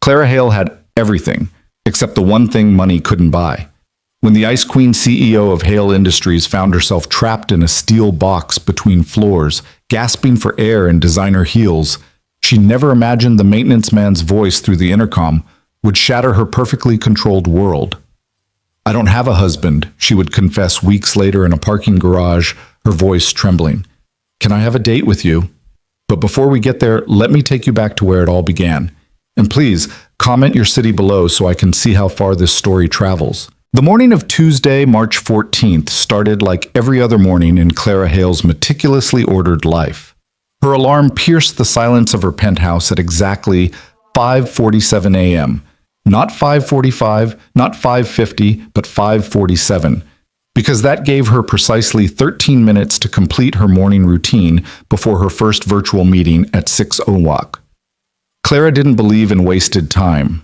Clara Hale had everything, except the one thing money couldn't buy. When the Ice Queen CEO of Hale Industries found herself trapped in a steel box between floors, gasping for air in designer heels, she never imagined the maintenance man's voice through the intercom would shatter her perfectly controlled world. "I don't have a husband," she would confess weeks later in a parking garage, her voice trembling. "Can I have a date with you? But before we get there, let me take you back to where it all began. And please, comment your city below so I can see how far this story travels." The morning of Tuesday, March 14th, started like every other morning in Clara Hale's meticulously ordered life. Her alarm pierced the silence of her penthouse at exactly 5:47 a.m. Not 5:45, not 5:50, but 5:47, because that gave her precisely 13 minutes to complete her morning routine before her first virtual meeting at 6:00. Clara didn't believe in wasted time.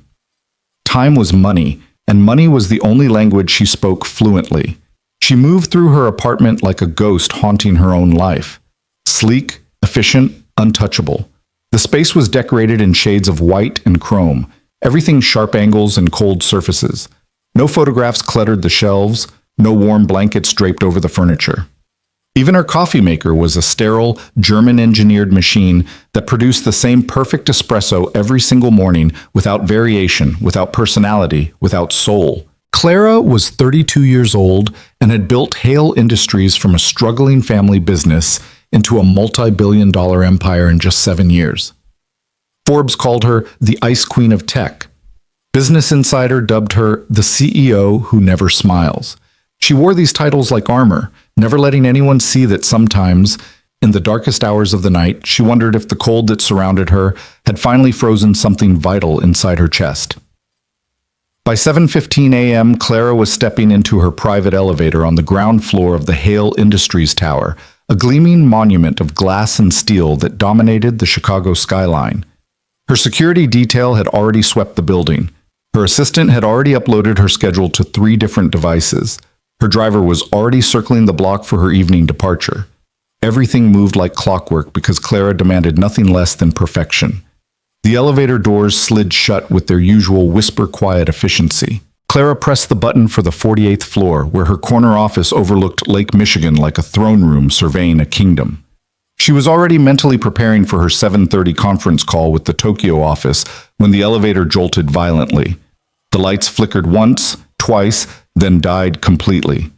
Time was money, and money was the only language she spoke fluently. She moved through her apartment like a ghost haunting her own life. Sleek, efficient, untouchable. The space was decorated in shades of white and chrome, everything sharp angles and cold surfaces. No photographs cluttered the shelves, no warm blankets draped over the furniture. Even her coffee maker was a sterile, German-engineered machine that produced the same perfect espresso every single morning without variation, without personality, without soul. Clara was 32 years old and had built Hale Industries from a struggling family business into a multi-billion-dollar empire in just 7 years. Forbes called her the Ice Queen of Tech. Business Insider dubbed her the CEO who never smiles. She wore these titles like armor, never letting anyone see that sometimes, in the darkest hours of the night, she wondered if the cold that surrounded her had finally frozen something vital inside her chest. By 7:15 a.m., Clara was stepping into her private elevator on the ground floor of the Hale Industries Tower, a gleaming monument of glass and steel that dominated the Chicago skyline. Her security detail had already swept the building. Her assistant had already uploaded her schedule to 3 different devices. Her driver was already circling the block for her evening departure. Everything moved like clockwork because Clara demanded nothing less than perfection. The elevator doors slid shut with their usual whisper-quiet efficiency. Clara pressed the button for the 48th floor, where her corner office overlooked Lake Michigan like a throne room surveying a kingdom. She was already mentally preparing for her 7:30 conference call with the Tokyo office when the elevator jolted violently. The lights flickered once, twice, then died completely.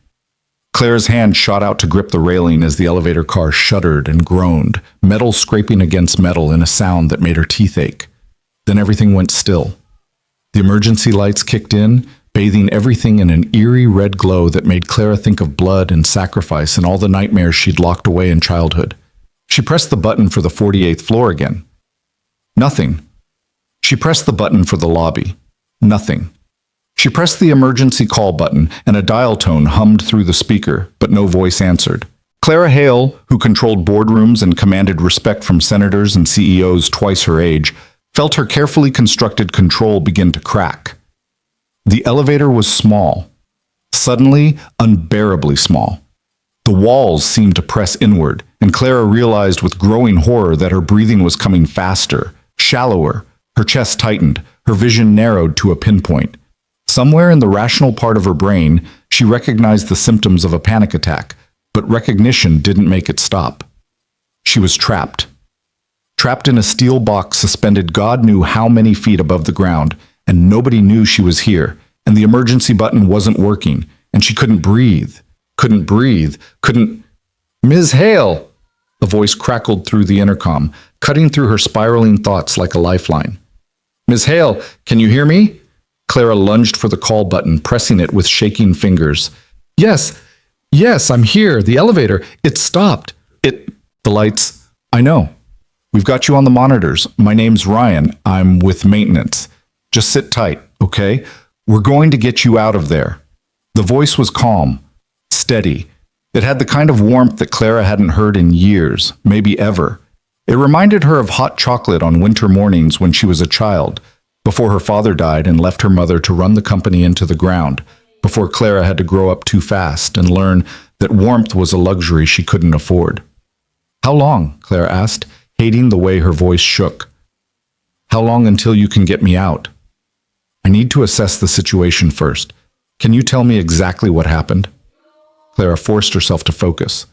Clara's hand shot out to grip the railing as the elevator car shuddered and groaned, metal scraping against metal in a sound that made her teeth ache. Then everything went still. The emergency lights kicked in, bathing everything in an eerie red glow that made Clara think of blood and sacrifice and all the nightmares she'd locked away in childhood. She pressed the button for the 48th floor again. Nothing. She pressed the button for the lobby. Nothing. She pressed the emergency call button, and a dial tone hummed through the speaker, but no voice answered. Clara Hale, who controlled boardrooms and commanded respect from senators and CEOs twice her age, felt her carefully constructed control begin to crack. The elevator was small. Suddenly, unbearably small. The walls seemed to press inward, and Clara realized with growing horror that her breathing was coming faster, shallower. Her chest tightened, her vision narrowed to a pinpoint. Somewhere in the rational part of her brain, she recognized the symptoms of a panic attack, but recognition didn't make it stop. She was trapped. Trapped in a steel box suspended God knew how many feet above the ground, and nobody knew she was here, and the emergency button wasn't working, and she couldn't breathe. Couldn't... "Ms. Hale!" A voice crackled through the intercom, cutting through her spiraling thoughts like a lifeline. "Ms. Hale, can you hear me?" Clara lunged for the call button, pressing it with shaking fingers. Yes, I'm here. The elevator. It stopped. The lights. I know. We've got you on the monitors. My name's Ryan. I'm with maintenance. Just sit tight, okay? We're going to get you out of there." The voice was calm, steady. It had the kind of warmth that Clara hadn't heard in years, maybe ever. It reminded her of hot chocolate on winter mornings when she was a child, before her father died and left her mother to run the company into the ground, before Clara had to grow up too fast and learn that warmth was a luxury she couldn't afford. "How long?" Clara asked, hating the way her voice shook. How long until you can get me out? I need to assess the situation first. Can you tell me exactly what happened? Clara forced herself to focus,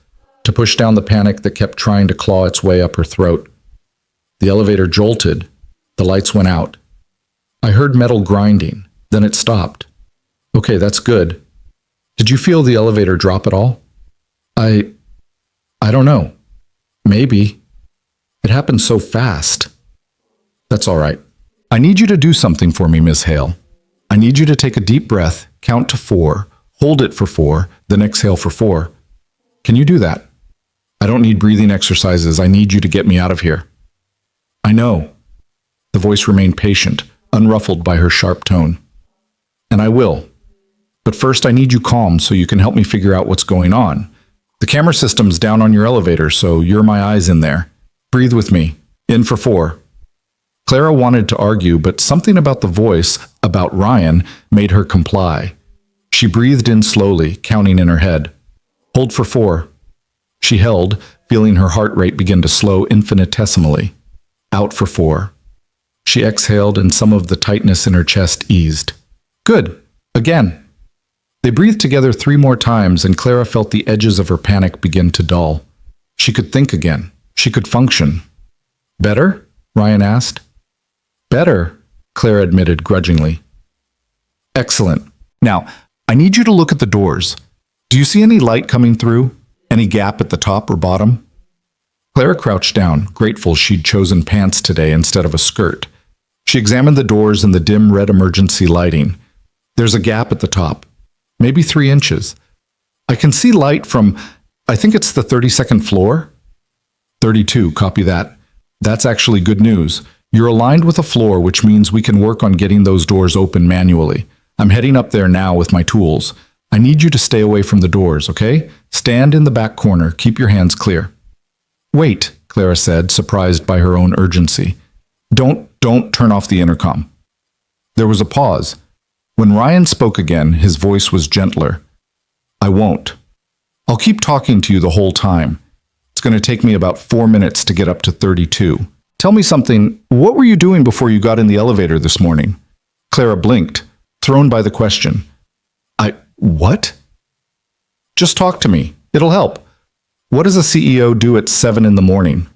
to push down the panic that kept trying to claw its way up her throat. The elevator jolted. The lights went out. I heard metal grinding. Then it stopped. Okay, that's good. Did you feel the elevator drop at all? I don't know. Maybe. It happened so fast. That's all right. I need you to do something for me, Miss Hale. I need you to take a deep breath, count to 4, hold it for 4, then exhale for 4. Can you do that? I don't need breathing exercises. I need you to get me out of here. I know. The voice remained patient, unruffled by her sharp tone. And I will. But first I need you calm so you can help me figure out what's going on. The camera system's down on your elevator, so you're my eyes in there. Breathe with me. In for 4. Clara wanted to argue, but something about the voice, about Ryan, made her comply. She breathed in slowly, counting in her head. Hold for 4. She held, feeling her heart rate begin to slow infinitesimally. Out for 4. She exhaled and some of the tightness in her chest eased. Good. Again. They breathed together 3 more times and Clara felt the edges of her panic begin to dull. She could think again. She could function. Better? Ryan asked. Better, Clara admitted grudgingly. Excellent. Now, I need you to look at the doors. Do you see any light coming through? Any gap at the top or bottom? Clara crouched down, grateful she'd chosen pants today instead of a skirt. She examined the doors and the dim red emergency lighting. There's a gap at the top, maybe 3 inches. I can see light from, I think it's the 32nd floor? 32, copy that. That's actually good news. You're aligned with a floor, which means we can work on getting those doors open manually. I'm heading up there now with my tools. I need you to stay away from the doors, okay? Stand in the back corner. Keep your hands clear. Wait, Clara said, surprised by her own urgency. Don't turn off the intercom. There was a pause. When Ryan spoke again, his voice was gentler. I won't. I'll keep talking to you the whole time. It's going to take me about 4 minutes to get up to 32. Tell me something. What were you doing before you got in the elevator this morning? Clara blinked, thrown by the question. What? Just talk to me. It'll help. What does a CEO do at 7 in the morning?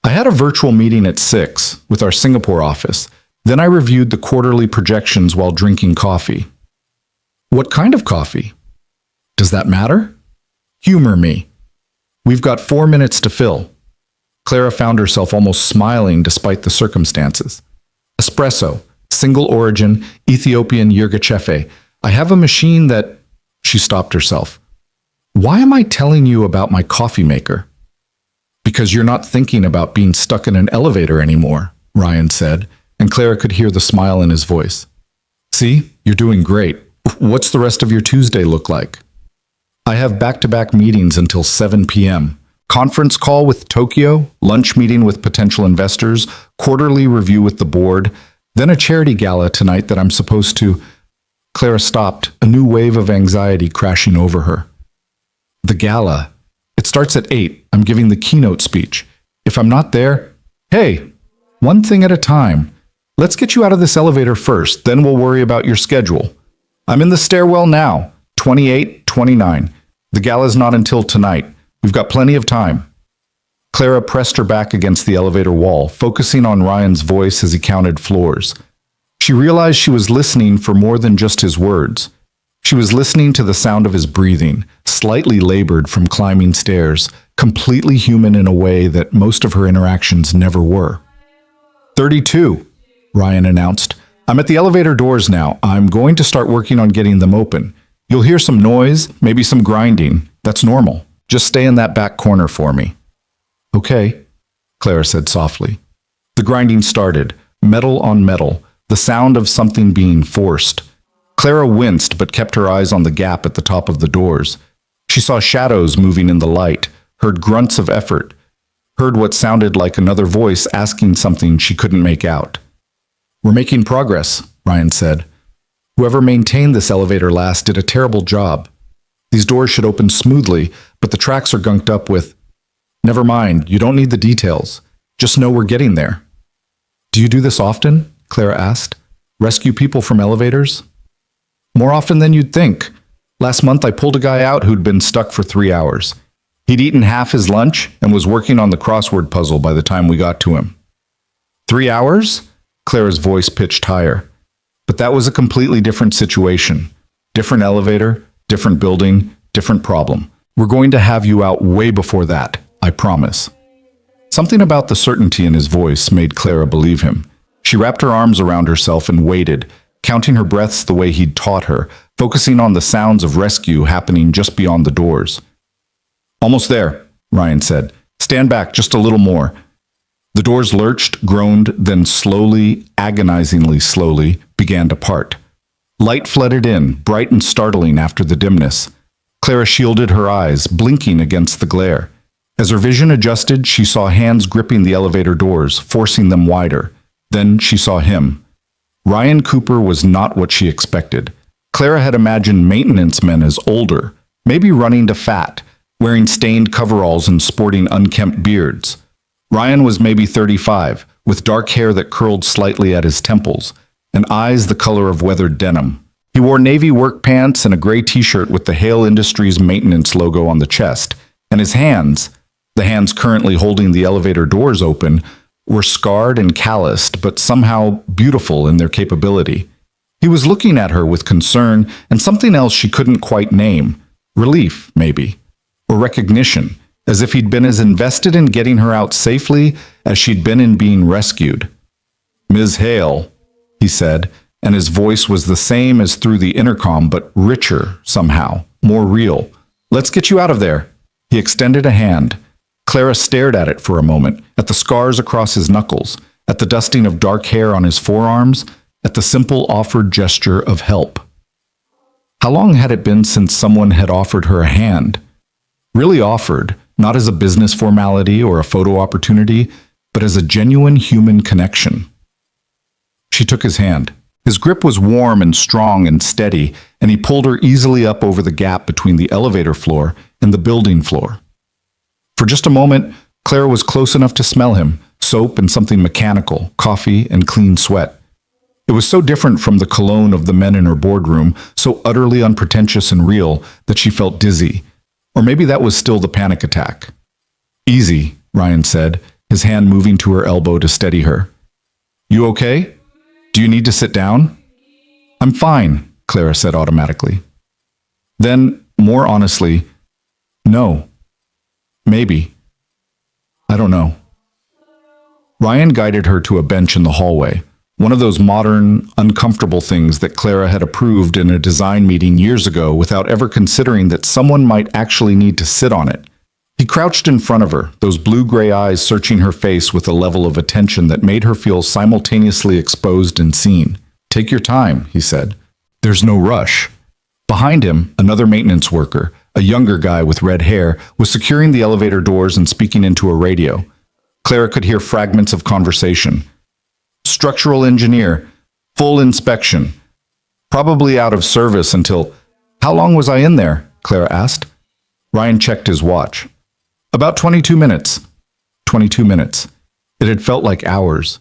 I had a virtual meeting at 6 with our Singapore office. Then I reviewed the quarterly projections while drinking coffee. What kind of coffee? Does that matter? Humor me. We've got 4 minutes to fill. Clara found herself almost smiling despite the circumstances. Espresso, single origin, Ethiopian Yirgacheffe. I have a machine that... She stopped herself. Why am I telling you about my coffee maker? Because you're not thinking about being stuck in an elevator anymore, Ryan said, and Clara could hear the smile in his voice. See, you're doing great. What's the rest of your Tuesday look like? I have back-to-back meetings until 7 p.m. Conference call with Tokyo, lunch meeting with potential investors, quarterly review with the board, then a charity gala tonight that I'm supposed to... Clara stopped, a new wave of anxiety crashing over her. The gala. It starts at 8. I'm giving the keynote speech. If I'm not there, hey, one thing at a time. Let's get you out of this elevator first, then we'll worry about your schedule. I'm in the stairwell now, 28, 29. The gala's not until tonight. We've got plenty of time. Clara pressed her back against the elevator wall, focusing on Ryan's voice as he counted floors. She realized she was listening for more than just his words. She was listening to the sound of his breathing, slightly labored from climbing stairs, completely human in a way that most of her interactions never were. 32, Ryan announced. I'm at the elevator doors now. I'm going to start working on getting them open. You'll hear some noise, maybe some grinding. That's normal. Just stay in that back corner for me. Okay, Clara said softly. The grinding started, metal on metal, the sound of something being forced. Clara winced but kept her eyes on the gap at the top of the doors. She saw shadows moving in the light, heard grunts of effort, heard what sounded like another voice asking something she couldn't make out. We're making progress, Ryan said. Whoever maintained this elevator last did a terrible job. These doors should open smoothly, but the tracks are gunked up with... Never mind, you don't need the details. Just know we're getting there. Do you do this often? Clara asked. Rescue people from elevators? More often than you'd think. Last month I pulled a guy out who'd been stuck for 3 hours. He'd eaten half his lunch and was working on the crossword puzzle by the time we got to him. 3 hours? Clara's voice pitched higher. But that was a completely different situation. Different elevator, different building, different problem. We're going to have you out way before that, I promise. Something about the certainty in his voice made Clara believe him. She wrapped her arms around herself and waited, counting her breaths the way he'd taught her, focusing on the sounds of rescue happening just beyond the doors. Almost there, Ryan said. Stand back just a little more. The doors lurched, groaned, then slowly, agonizingly slowly, began to part. Light flooded in, bright and startling after the dimness. Clara shielded her eyes, blinking against the glare. As her vision adjusted, she saw hands gripping the elevator doors, forcing them wider. Then she saw him. Ryan Cooper was not what she expected. Clara had imagined maintenance men as older, maybe running to fat, wearing stained coveralls and sporting unkempt beards. Ryan was maybe 35, with dark hair that curled slightly at his temples, and eyes the color of weathered denim. He wore navy work pants and a gray t-shirt with the Hale Industries maintenance logo on the chest, and his hands, the hands currently holding the elevator doors open, were scarred and calloused, but somehow beautiful in their capability. He was looking at her with concern and something else she couldn't quite name. Relief, maybe. Or recognition, as if he'd been as invested in getting her out safely as she'd been in being rescued. Ms. Hale, he said, and his voice was the same as through the intercom, but richer, somehow, more real. Let's get you out of there. He extended a hand. Clara stared at it for a moment, at the scars across his knuckles, at the dusting of dark hair on his forearms, at the simple offered gesture of help. How long had it been since someone had offered her a hand? Really offered, not as a business formality or a photo opportunity, but as a genuine human connection. She took his hand. His grip was warm and strong and steady, and he pulled her easily up over the gap between the elevator floor and the building floor. For just a moment, Clara was close enough to smell him, soap and something mechanical, coffee and clean sweat. It was so different from the cologne of the men in her boardroom, so utterly unpretentious and real, that she felt dizzy. Or maybe that was still the panic attack. Easy, Ryan said, his hand moving to her elbow to steady her. You okay? Do you need to sit down? I'm fine, Clara said automatically. Then, more honestly, no. Maybe. I don't know. Ryan guided her to a bench in the hallway, one of those modern, uncomfortable things that Clara had approved in a design meeting years ago without ever considering that someone might actually need to sit on it. He crouched in front of her, those blue-gray eyes searching her face with a level of attention that made her feel simultaneously exposed and seen. Take your time, he said. There's no rush. Behind him, another maintenance worker, a younger guy with red hair, was securing the elevator doors and speaking into a radio. Clara could hear fragments of conversation. Structural engineer, full inspection. Probably out of service until... How long was I in there? Clara asked. Ryan checked his watch. About 22 minutes. 22 minutes. It had felt like hours.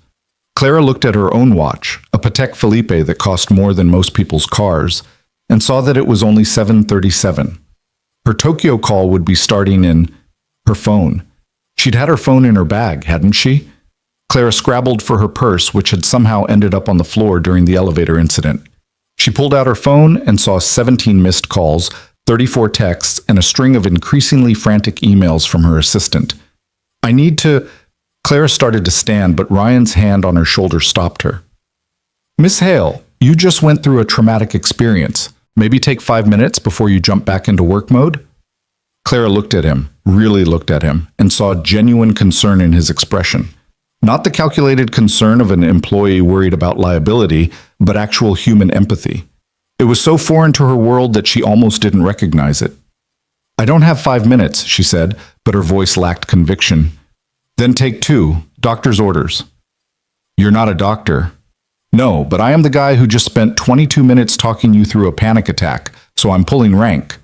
Clara looked at her own watch, a Patek Philippe that cost more than most people's cars, and saw that it was only 7:37. Her Tokyo call would be starting in her phone. She'd had her phone in her bag, hadn't she? Clara scrabbled for her purse, which had somehow ended up on the floor during the elevator incident. She pulled out her phone and saw 17 missed calls, 34 texts, and a string of increasingly frantic emails from her assistant. I need to... Clara started to stand, but Ryan's hand on her shoulder stopped her. Miss Hale, you just went through a traumatic experience. Maybe take 5 minutes before you jump back into work mode? Clara looked at him, really looked at him, and saw genuine concern in his expression. Not the calculated concern of an employee worried about liability, but actual human empathy. It was so foreign to her world that she almost didn't recognize it. I don't have 5 minutes, she said, but her voice lacked conviction. Then take 2, doctor's orders. You're not a doctor. No, but I am the guy who just spent 22 minutes talking you through a panic attack, so I'm pulling rank.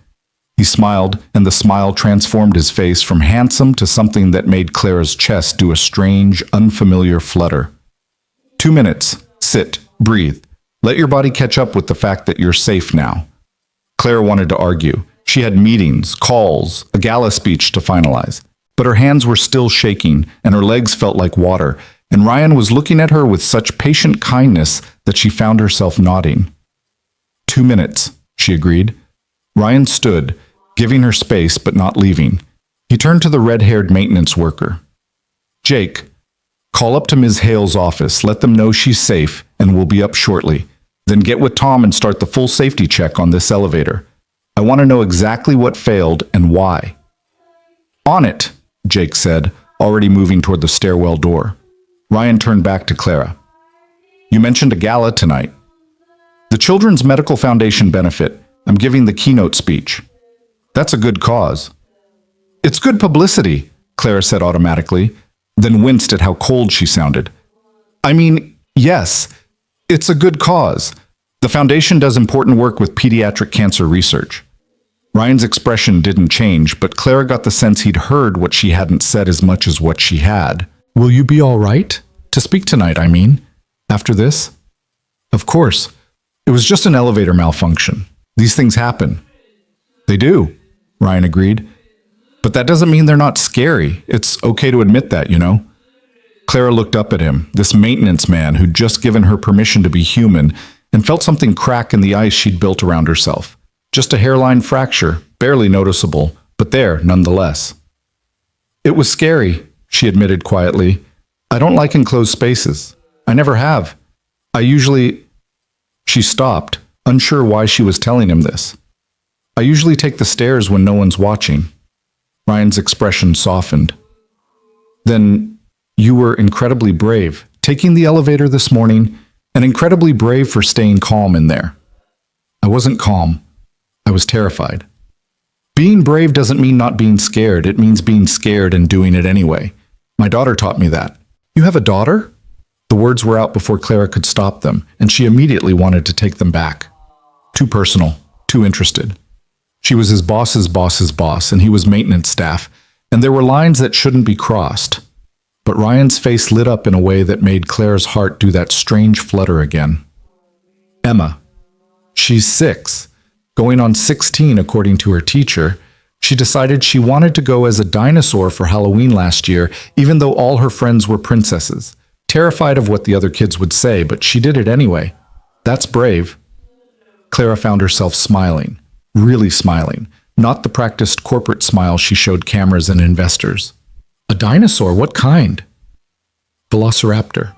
He smiled, and the smile transformed his face from handsome to something that made Clara's chest do a strange, unfamiliar flutter. 2 minutes. Sit. Breathe. Let your body catch up with the fact that you're safe now. Clara wanted to argue. She had meetings, calls, a gala speech to finalize. But her hands were still shaking, and her legs felt like water, and Ryan was looking at her with such patient kindness that she found herself nodding. 2 minutes, she agreed. Ryan stood, giving her space but not leaving. He turned to the red-haired maintenance worker. Jake, call up to Ms. Hale's office, let them know she's safe, and we'll be up shortly. Then get with Tom and start the full safety check on this elevator. I want to know exactly what failed and why. On it, Jake said, already moving toward the stairwell door. Ryan turned back to Clara. You mentioned a gala tonight. The Children's Medical Foundation benefit. I'm giving the keynote speech. That's a good cause. It's good publicity, Clara said automatically, then winced at how cold she sounded. I mean, yes, it's a good cause. The foundation does important work with pediatric cancer research. Ryan's expression didn't change, but Clara got the sense he'd heard what she hadn't said as much as what she had. Will you be all right? To speak tonight, I mean. After this? Of course. It was just an elevator malfunction. These things happen. They do, Ryan agreed. But that doesn't mean they're not scary. It's okay to admit that, you know? Clara looked up at him, this maintenance man who'd just given her permission to be human, and felt something crack in the ice she'd built around herself. Just a hairline fracture, barely noticeable, but there nonetheless. It was scary, she admitted quietly. I don't like enclosed spaces. I never have. I usually... She stopped, unsure why she was telling him this. I usually take the stairs when no one's watching. Ryan's expression softened. Then you were incredibly brave, taking the elevator this morning, and incredibly brave for staying calm in there. I wasn't calm. I was terrified. Being brave doesn't mean not being scared. It means being scared and doing it anyway. My daughter taught me that. You have a daughter? The words were out before Clara could stop them, and she immediately wanted to take them back. Too personal, too interested. She was his boss's boss, and he was maintenance staff, and there were lines that shouldn't be crossed. But Ryan's face lit up in a way that made Clara's heart do that strange flutter again. Emma. She's 6. Going on 16 according to her teacher. She decided she wanted to go as a dinosaur for Halloween last year, even though all her friends were princesses. Terrified of what the other kids would say, but she did it anyway. That's brave. Clara found herself smiling, really smiling, not the practiced corporate smile she showed cameras and investors. A dinosaur? What kind? Velociraptor.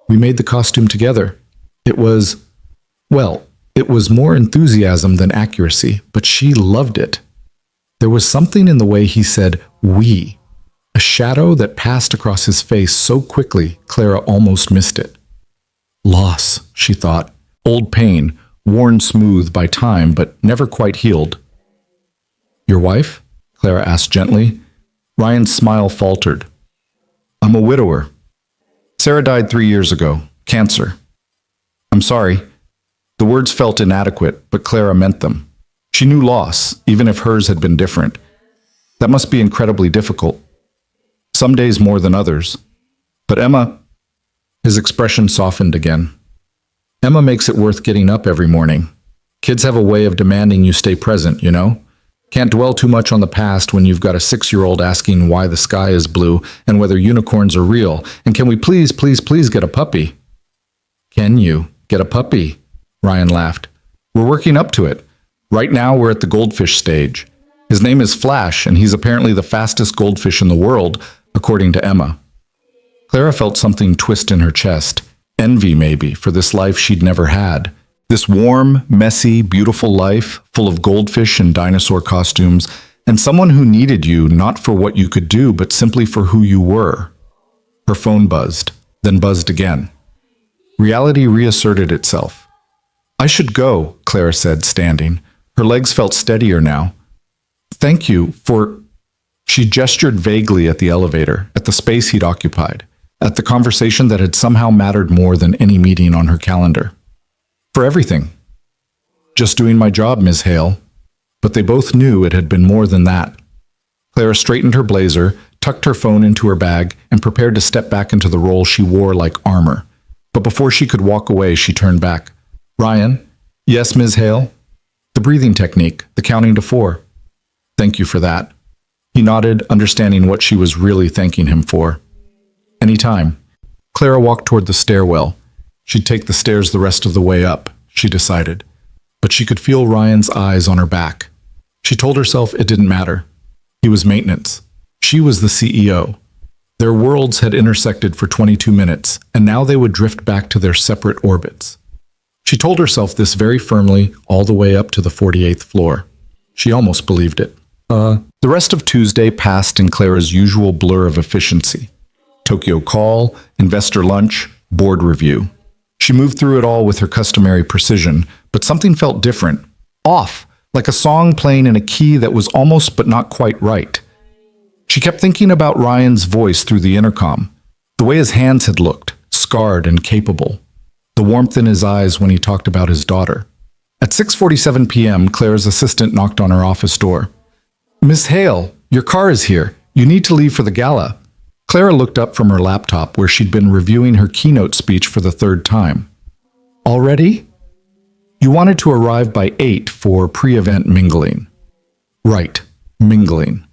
We made the costume together. It was more enthusiasm than accuracy, but she loved it. There was something in the way he said, we. A shadow that passed across his face so quickly, Clara almost missed it. Loss, she thought. Old pain, worn smooth by time, but never quite healed. Your wife? Clara asked gently. Ryan's smile faltered. I'm a widower. Sarah died 3 years ago. Cancer. I'm sorry. The words felt inadequate, but Clara meant them. She knew loss, even if hers had been different. That must be incredibly difficult. Some days more than others. But Emma... His expression softened again. Emma makes it worth getting up every morning. Kids have a way of demanding you stay present, you know? Can't dwell too much on the past when you've got a 6-year-old asking why the sky is blue and whether unicorns are real, and can we please get a puppy? Can you get a puppy? Ryan laughed. We're working up to it. Right now we're at the goldfish stage. His name is Flash, and he's apparently the fastest goldfish in the world, according to Emma. Clara felt something twist in her chest. Envy, maybe, for this life she'd never had. This warm, messy, beautiful life, full of goldfish and dinosaur costumes, and someone who needed you not for what you could do, but simply for who you were. Her phone buzzed, then buzzed again. Reality reasserted itself. I should go, Clara said, standing. Her legs felt steadier now. Thank you for... She gestured vaguely at the elevator, at the space he'd occupied, at the conversation that had somehow mattered more than any meeting on her calendar. For everything. Just doing my job, Ms. Hale. But they both knew it had been more than that. Clara straightened her blazer, tucked her phone into her bag, and prepared to step back into the role she wore like armor. But before she could walk away, she turned back. Ryan? Yes, Ms. Hale? The breathing technique, the counting to 4. Thank you for that. He nodded, understanding what she was really thanking him for. Any time. Clara walked toward the stairwell. She'd take the stairs the rest of the way up, she decided. But she could feel Ryan's eyes on her back. She told herself it didn't matter. He was maintenance. She was the CEO. Their worlds had intersected for 22 minutes, and now they would drift back to their separate orbits. She told herself this very firmly all the way up to the 48th floor. She almost believed it. The rest of Tuesday passed in Clara's usual blur of efficiency. Tokyo call, investor lunch, board review. She moved through it all with her customary precision, but something felt different. Off, like a song playing in a key that was almost but not quite right. She kept thinking about Ryan's voice through the intercom, the way his hands had looked, scarred and capable, the warmth in his eyes when he talked about his daughter. At 6:47 p.m., Clara's assistant knocked on her office door. Miss Hale, your car is here. You need to leave for the gala. Clara looked up from her laptop where she'd been reviewing her keynote speech for the 3rd time. Already? You wanted to arrive by 8 for pre-event mingling. Right, mingling.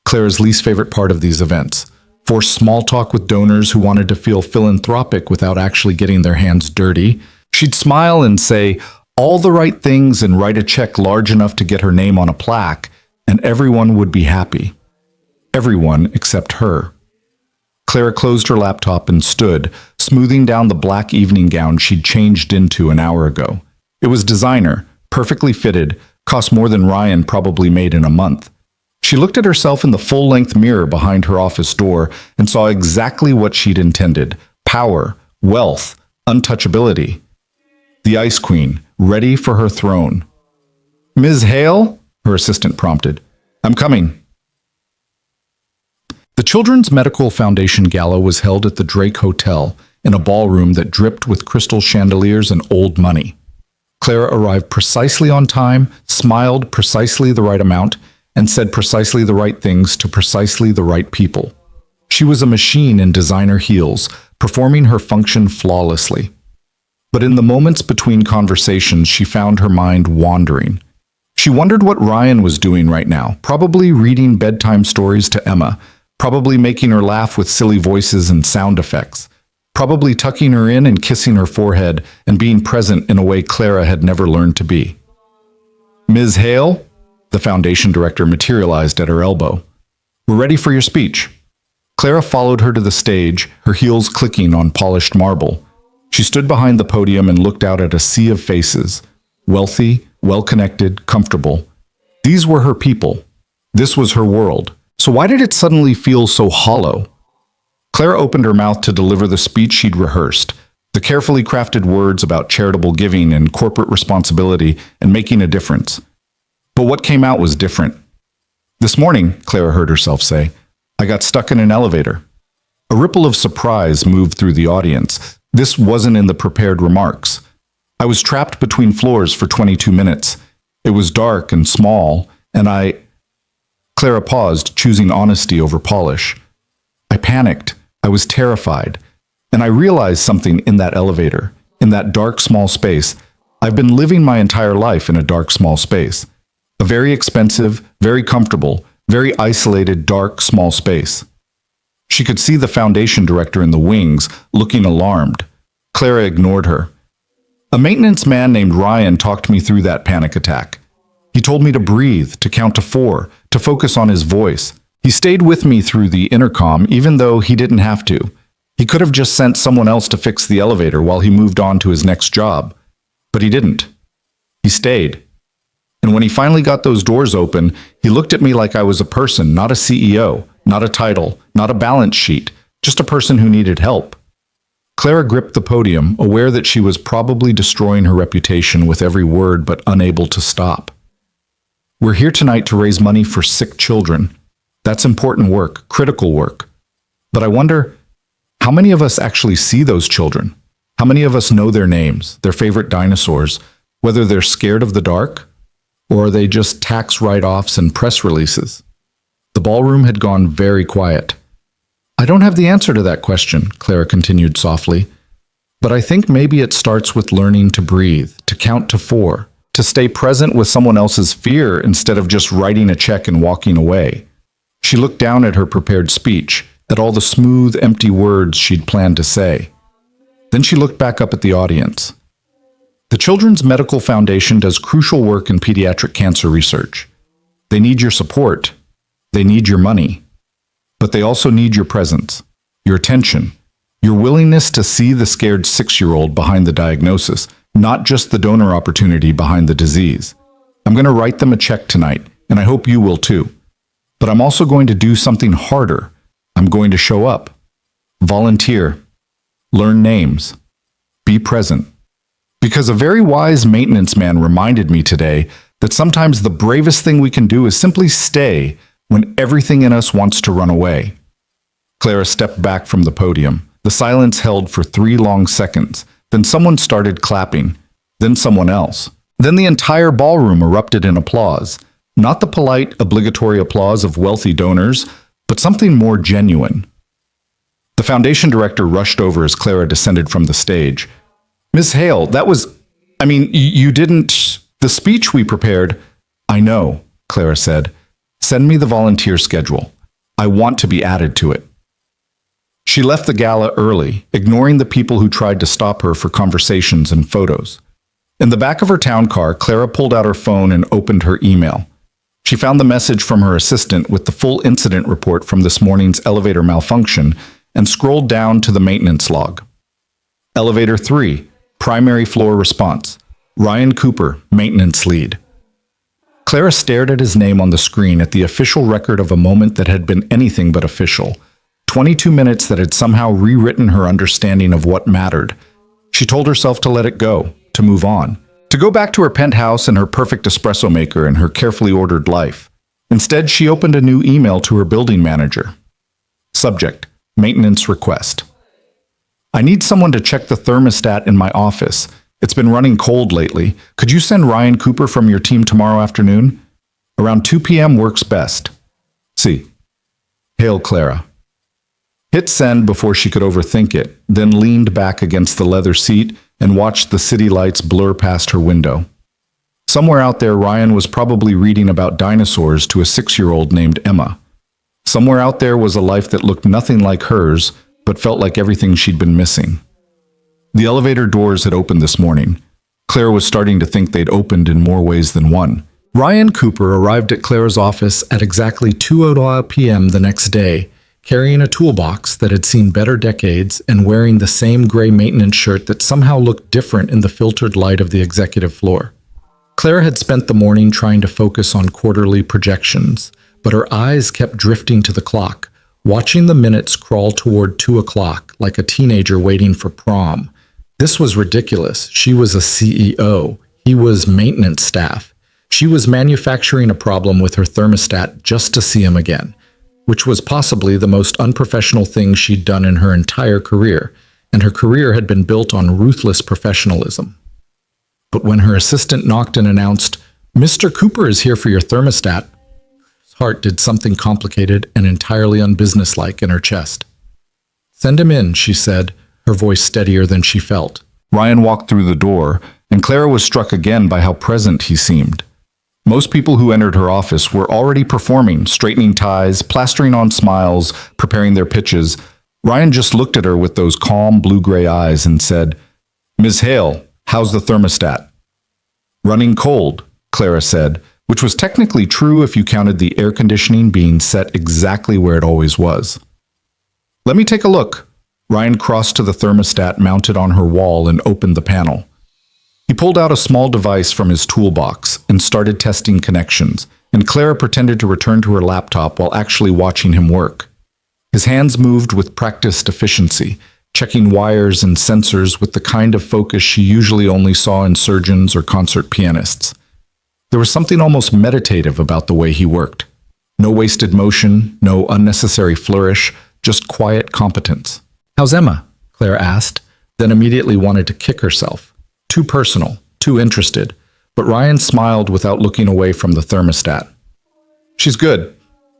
Clara's least favorite part of these events. Forced small talk with donors who wanted to feel philanthropic without actually getting their hands dirty. She'd smile and say all the right things and write a check large enough to get her name on a plaque, and everyone would be happy. Everyone except her. Clara closed her laptop and stood, smoothing down the black evening gown she'd changed into an hour ago. It was designer, perfectly fitted, cost more than Ryan probably made in a month. She looked at herself in the full-length mirror behind her office door and saw exactly what she'd intended: power, wealth, untouchability. The Ice Queen, ready for her throne. Ms. Hale? Her assistant prompted. I'm coming. The Children's Medical Foundation Gala was held at the Drake Hotel in a ballroom that dripped with crystal chandeliers and old money. Clara arrived precisely on time, smiled precisely the right amount, and said precisely the right things to precisely the right people. She was a machine in designer heels, performing her function flawlessly. But in the moments between conversations, she found her mind wandering. She wondered what Ryan was doing right now, probably reading bedtime stories to Emma, probably making her laugh with silly voices and sound effects, probably tucking her in and kissing her forehead and being present in a way Clara had never learned to be. Ms. Hale? The foundation director materialized at her elbow. We're ready for your speech. Clara followed her to the stage, her heels clicking on polished marble. She stood behind the podium and looked out at a sea of faces, wealthy, well-connected, comfortable. These were her people. This was her world. So why did it suddenly feel so hollow? Clara opened her mouth to deliver the speech she'd rehearsed, the carefully crafted words about charitable giving and corporate responsibility and making a difference. But what came out was different. This morning, Clara heard herself say, I got stuck in an elevator. A ripple of surprise moved through the audience. This wasn't in the prepared remarks. I was trapped between floors for 22 minutes. It was dark and small, and Clara paused, choosing honesty over polish. I panicked. I was terrified. And I realized something in that elevator, in that dark, small space. I've been living my entire life in a dark, small space. A very expensive, very comfortable, very isolated, dark, small space. She could see the foundation director in the wings, looking alarmed. Clara ignored her. A maintenance man named Ryan talked me through that panic attack. He told me to breathe, to count to 4, to focus on his voice. He stayed with me through the intercom, even though he didn't have to. He could have just sent someone else to fix the elevator while he moved on to his next job. But he didn't. He stayed. And when he finally got those doors open, he looked at me like I was a person, not a CEO, not a title, not a balance sheet, just a person who needed help. Clara gripped the podium, aware that she was probably destroying her reputation with every word, but unable to stop. We're here tonight to raise money for sick children. That's important work, critical work. But I wonder, how many of us actually see those children? How many of us know their names, their favorite dinosaurs, whether they're scared of the dark, or are they just tax write-offs and press releases? The ballroom had gone very quiet. I don't have the answer to that question, Clara continued softly. But I think maybe it starts with learning to breathe, to count to 4, to stay present with someone else's fear instead of just writing a check and walking away. She looked down at her prepared speech, at all the smooth, empty words she'd planned to say. Then she looked back up at the audience. The Children's Medical Foundation does crucial work in pediatric cancer research. They need your support. They need your money. But they also need your presence, your attention, your willingness to see the scared 6-year-old behind the diagnosis, not just the donor opportunity behind the disease. I'm going to write them a check tonight, and I hope you will too. But I'm also going to do something harder. I'm going to show up, volunteer, learn names, be present. Because a very wise maintenance man reminded me today that sometimes the bravest thing we can do is simply stay when everything in us wants to run away. Clara stepped back from the podium. The silence held for 3 long seconds. Then someone started clapping. Then someone else. Then the entire ballroom erupted in applause. Not the polite, obligatory applause of wealthy donors, but something more genuine. The foundation director rushed over as Clara descended from the stage. Miss Hale, you didn't... The speech we prepared... I know, Clara said. Send me the volunteer schedule. I want to be added to it. She left the gala early, ignoring the people who tried to stop her for conversations and photos. In the back of her town car, Clara pulled out her phone and opened her email. She found the message from her assistant with the full incident report from this morning's elevator malfunction and scrolled down to the maintenance log. Elevator 3, primary floor response. Ryan Cooper, maintenance lead. Clara stared at his name on the screen at the official record of a moment that had been anything but official. 22 minutes that had somehow rewritten her understanding of what mattered. She told herself to let it go, to move on, to go back to her penthouse and her perfect espresso maker and her carefully ordered life. Instead, she opened a new email to her building manager. Subject, maintenance request. I need someone to check the thermostat in my office. It's been running cold lately. Could you send Ryan Cooper from your team tomorrow afternoon? Around 2 p.m. works best. See. Hail, Clara. Hit send before she could overthink it, then leaned back against the leather seat and watched the city lights blur past her window. Somewhere out there, Ryan was probably reading about dinosaurs to a 6-year-old named Emma. Somewhere out there was a life that looked nothing like hers, but felt like everything she'd been missing. The elevator doors had opened this morning. Clara was starting to think they'd opened in more ways than one. Ryan Cooper arrived at Clara's office at exactly 2:00 p.m. the next day, carrying a toolbox that had seen better decades and wearing the same gray maintenance shirt that somehow looked different in the filtered light of the executive floor. Clara had spent the morning trying to focus on quarterly projections, but her eyes kept drifting to the clock, watching the minutes crawl toward 2:00 like a teenager waiting for prom. This was ridiculous. She was a CEO. He was maintenance staff. She was manufacturing a problem with her thermostat just to see him again, which was possibly the most unprofessional thing she'd done in her entire career, and her career had been built on ruthless professionalism. But when her assistant knocked and announced, "Mr. Cooper is here for your thermostat," his heart did something complicated and entirely unbusinesslike in her chest. "Send him in," she said, her voice steadier than she felt. Ryan walked through the door, and Clara was struck again by how present he seemed. Most people who entered her office were already performing, straightening ties, plastering on smiles, preparing their pitches. Ryan just looked at her with those calm blue-gray eyes and said, "Ms. Hale, how's the thermostat?" "Running cold," Clara said, which was technically true if you counted the air conditioning being set exactly where it always was. "Let me take a look." Ryan crossed to the thermostat mounted on her wall and opened the panel. He pulled out a small device from his toolbox and started testing connections, and Clara pretended to return to her laptop while actually watching him work. His hands moved with practiced efficiency, checking wires and sensors with the kind of focus she usually only saw in surgeons or concert pianists. There was something almost meditative about the way he worked. No wasted motion, no unnecessary flourish, just quiet competence. "How's Emma?" Clara asked, then immediately wanted to kick herself. Too personal, too interested, but Ryan smiled without looking away from the thermostat. "She's good.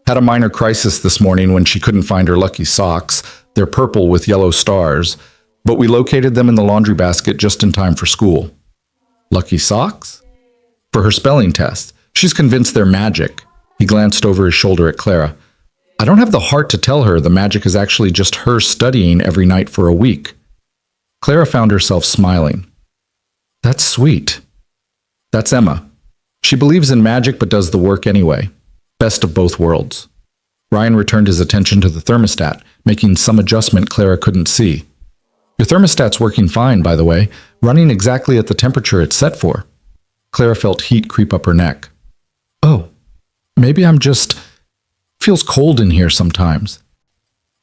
Had a minor crisis this morning when she couldn't find her lucky socks. They're purple with yellow stars. but we located them in the laundry basket just in time for school. Lucky socks? For her spelling test. She's convinced they're magic. He glanced over his shoulder at Clara. I don't have the heart to tell her the magic is actually just her studying every night for a week. Clara found herself smiling. That's sweet. That's Emma. She believes in magic but does the work anyway. Best of both worlds. Ryan returned his attention to the thermostat, making some adjustment Clara couldn't see. Your thermostat's working fine, by the way, running exactly at the temperature it's set for. Clara felt heat creep up her neck. Oh, maybe I'm just... feels cold in here sometimes.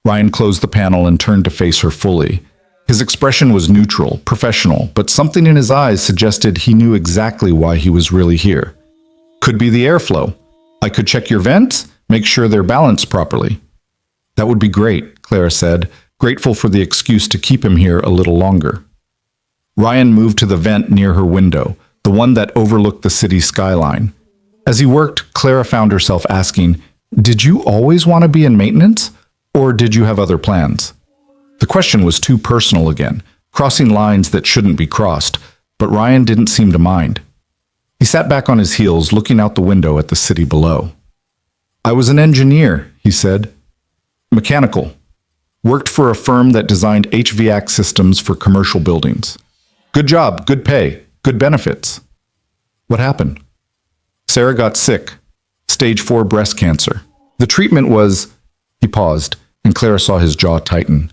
Ryan closed the panel and turned to face her fully. His expression was neutral, professional, but something in his eyes suggested he knew exactly why he was really here. Could be the airflow. I could check your vents, make sure they're balanced properly. That would be great, Clara said, grateful for the excuse to keep him here a little longer. Ryan moved to the vent near her window, the one that overlooked the city skyline. As he worked, Clara found herself asking, did you always want to be in maintenance, or did you have other plans? The question was too personal again, crossing lines that shouldn't be crossed, but Ryan didn't seem to mind. He sat back on his heels, looking out the window at the city below. I was an engineer, he said. Mechanical. Worked for a firm that designed HVAC systems for commercial buildings. Good job, good pay, good benefits. What happened? Sarah got sick. Stage 4 breast cancer. The treatment was... He paused, and Clara saw his jaw tighten.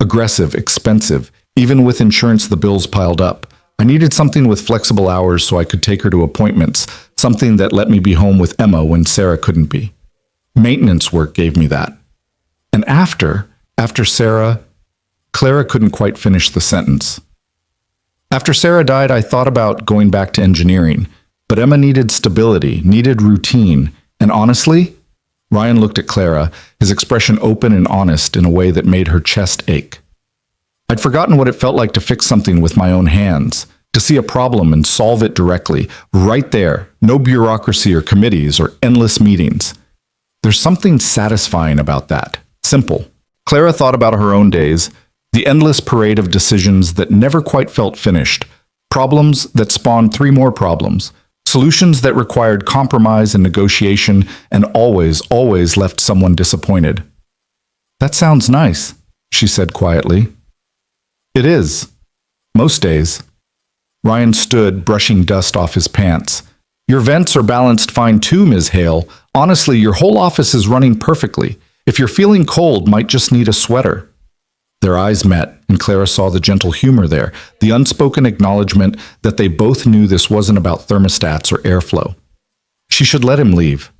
Aggressive, expensive. Even with insurance, the bills piled up. I needed something with flexible hours so I could take her to appointments, something that let me be home with Emma when Sarah couldn't be. Maintenance work gave me that. And after Sarah... Clara couldn't quite finish the sentence. After Sarah died, I thought about going back to engineering, but Emma needed stability, needed routine, and honestly, Ryan looked at Clara, his expression open and honest in a way that made her chest ache. I'd forgotten what it felt like to fix something with my own hands, to see a problem and solve it directly, right there, no bureaucracy or committees or endless meetings. There's something satisfying about that. Simple. Clara thought about her own days, the endless parade of decisions that never quite felt finished, problems that spawned 3 more problems, solutions that required compromise and negotiation and always left someone disappointed. That sounds nice, she said quietly. It is. Most days. Ryan stood, brushing dust off his pants. Your vents are balanced fine too, Ms. Hale. Honestly, your whole office is running perfectly. If you're feeling cold, might just need a sweater. Their eyes met, and Clara saw the gentle humor there, the unspoken acknowledgement that they both knew this wasn't about thermostats or airflow. She should let him leave.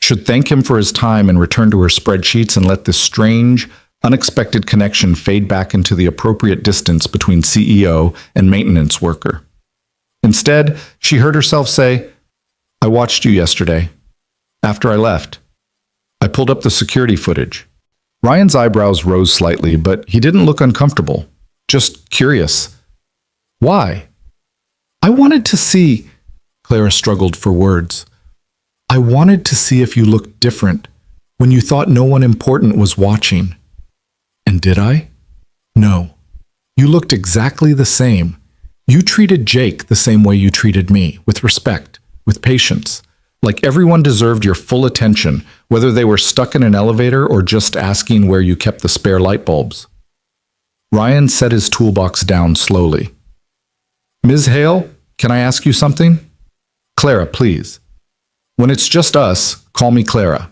Should thank him for his time and return to her spreadsheets and let this strange, unexpected connection fade back into the appropriate distance between CEO and maintenance worker. Instead, she heard herself say, I watched you yesterday. After I left. I pulled up the security footage. Ryan's eyebrows rose slightly, but he didn't look uncomfortable, just curious. Why? I wanted to see... Clara struggled for words. I wanted to see if you looked different, when you thought no one important was watching. And did I? No. You looked exactly the same. You treated Jake the same way you treated me, with respect, with patience. Like everyone deserved your full attention, whether they were stuck in an elevator or just asking where you kept the spare light bulbs. Ryan set his toolbox down slowly. Ms. Hale, can I ask you something? Clara, please. When it's just us, call me Clara.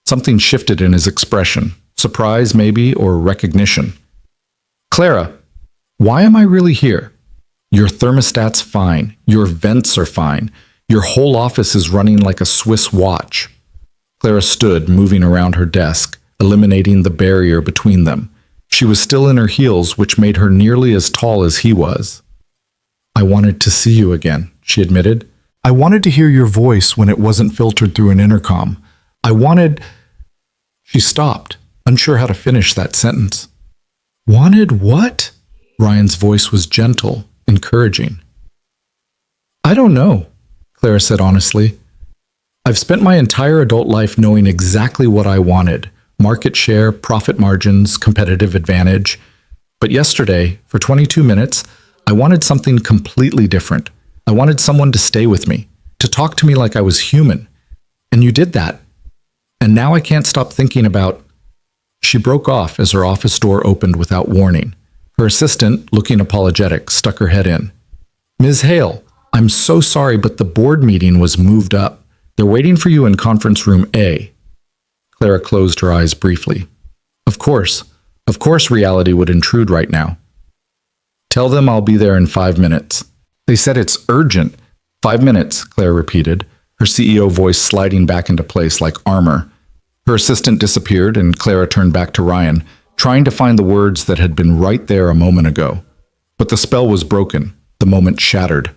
Something shifted in his expression, surprise maybe, or recognition. Clara, why am I really here? Your thermostat's fine. Your vents are fine. Your whole office is running like a Swiss watch. Clara stood, moving around her desk, eliminating the barrier between them. She was still in her heels, which made her nearly as tall as he was. I wanted to see you again, she admitted. I wanted to hear your voice when it wasn't filtered through an intercom. I wanted... She stopped, unsure how to finish that sentence. Wanted what? Ryan's voice was gentle, encouraging. I don't know, Clara said honestly. I've spent my entire adult life knowing exactly what I wanted. Market share, profit margins, competitive advantage. But yesterday, for 22 minutes, I wanted something completely different. I wanted someone to stay with me, to talk to me like I was human. And you did that. And now I can't stop thinking about... She broke off as her office door opened without warning. Her assistant, looking apologetic, stuck her head in. Ms. Hale, I'm so sorry, but the board meeting was moved up. They're waiting for you in conference room A. Clara closed her eyes briefly. Of course reality would intrude right now. Tell them I'll be there in 5 minutes. They said it's urgent. 5 minutes, Clara repeated, her CEO voice sliding back into place like armor. Her assistant disappeared and Clara turned back to Ryan, trying to find the words that had been right there a moment ago. But the spell was broken, the moment shattered.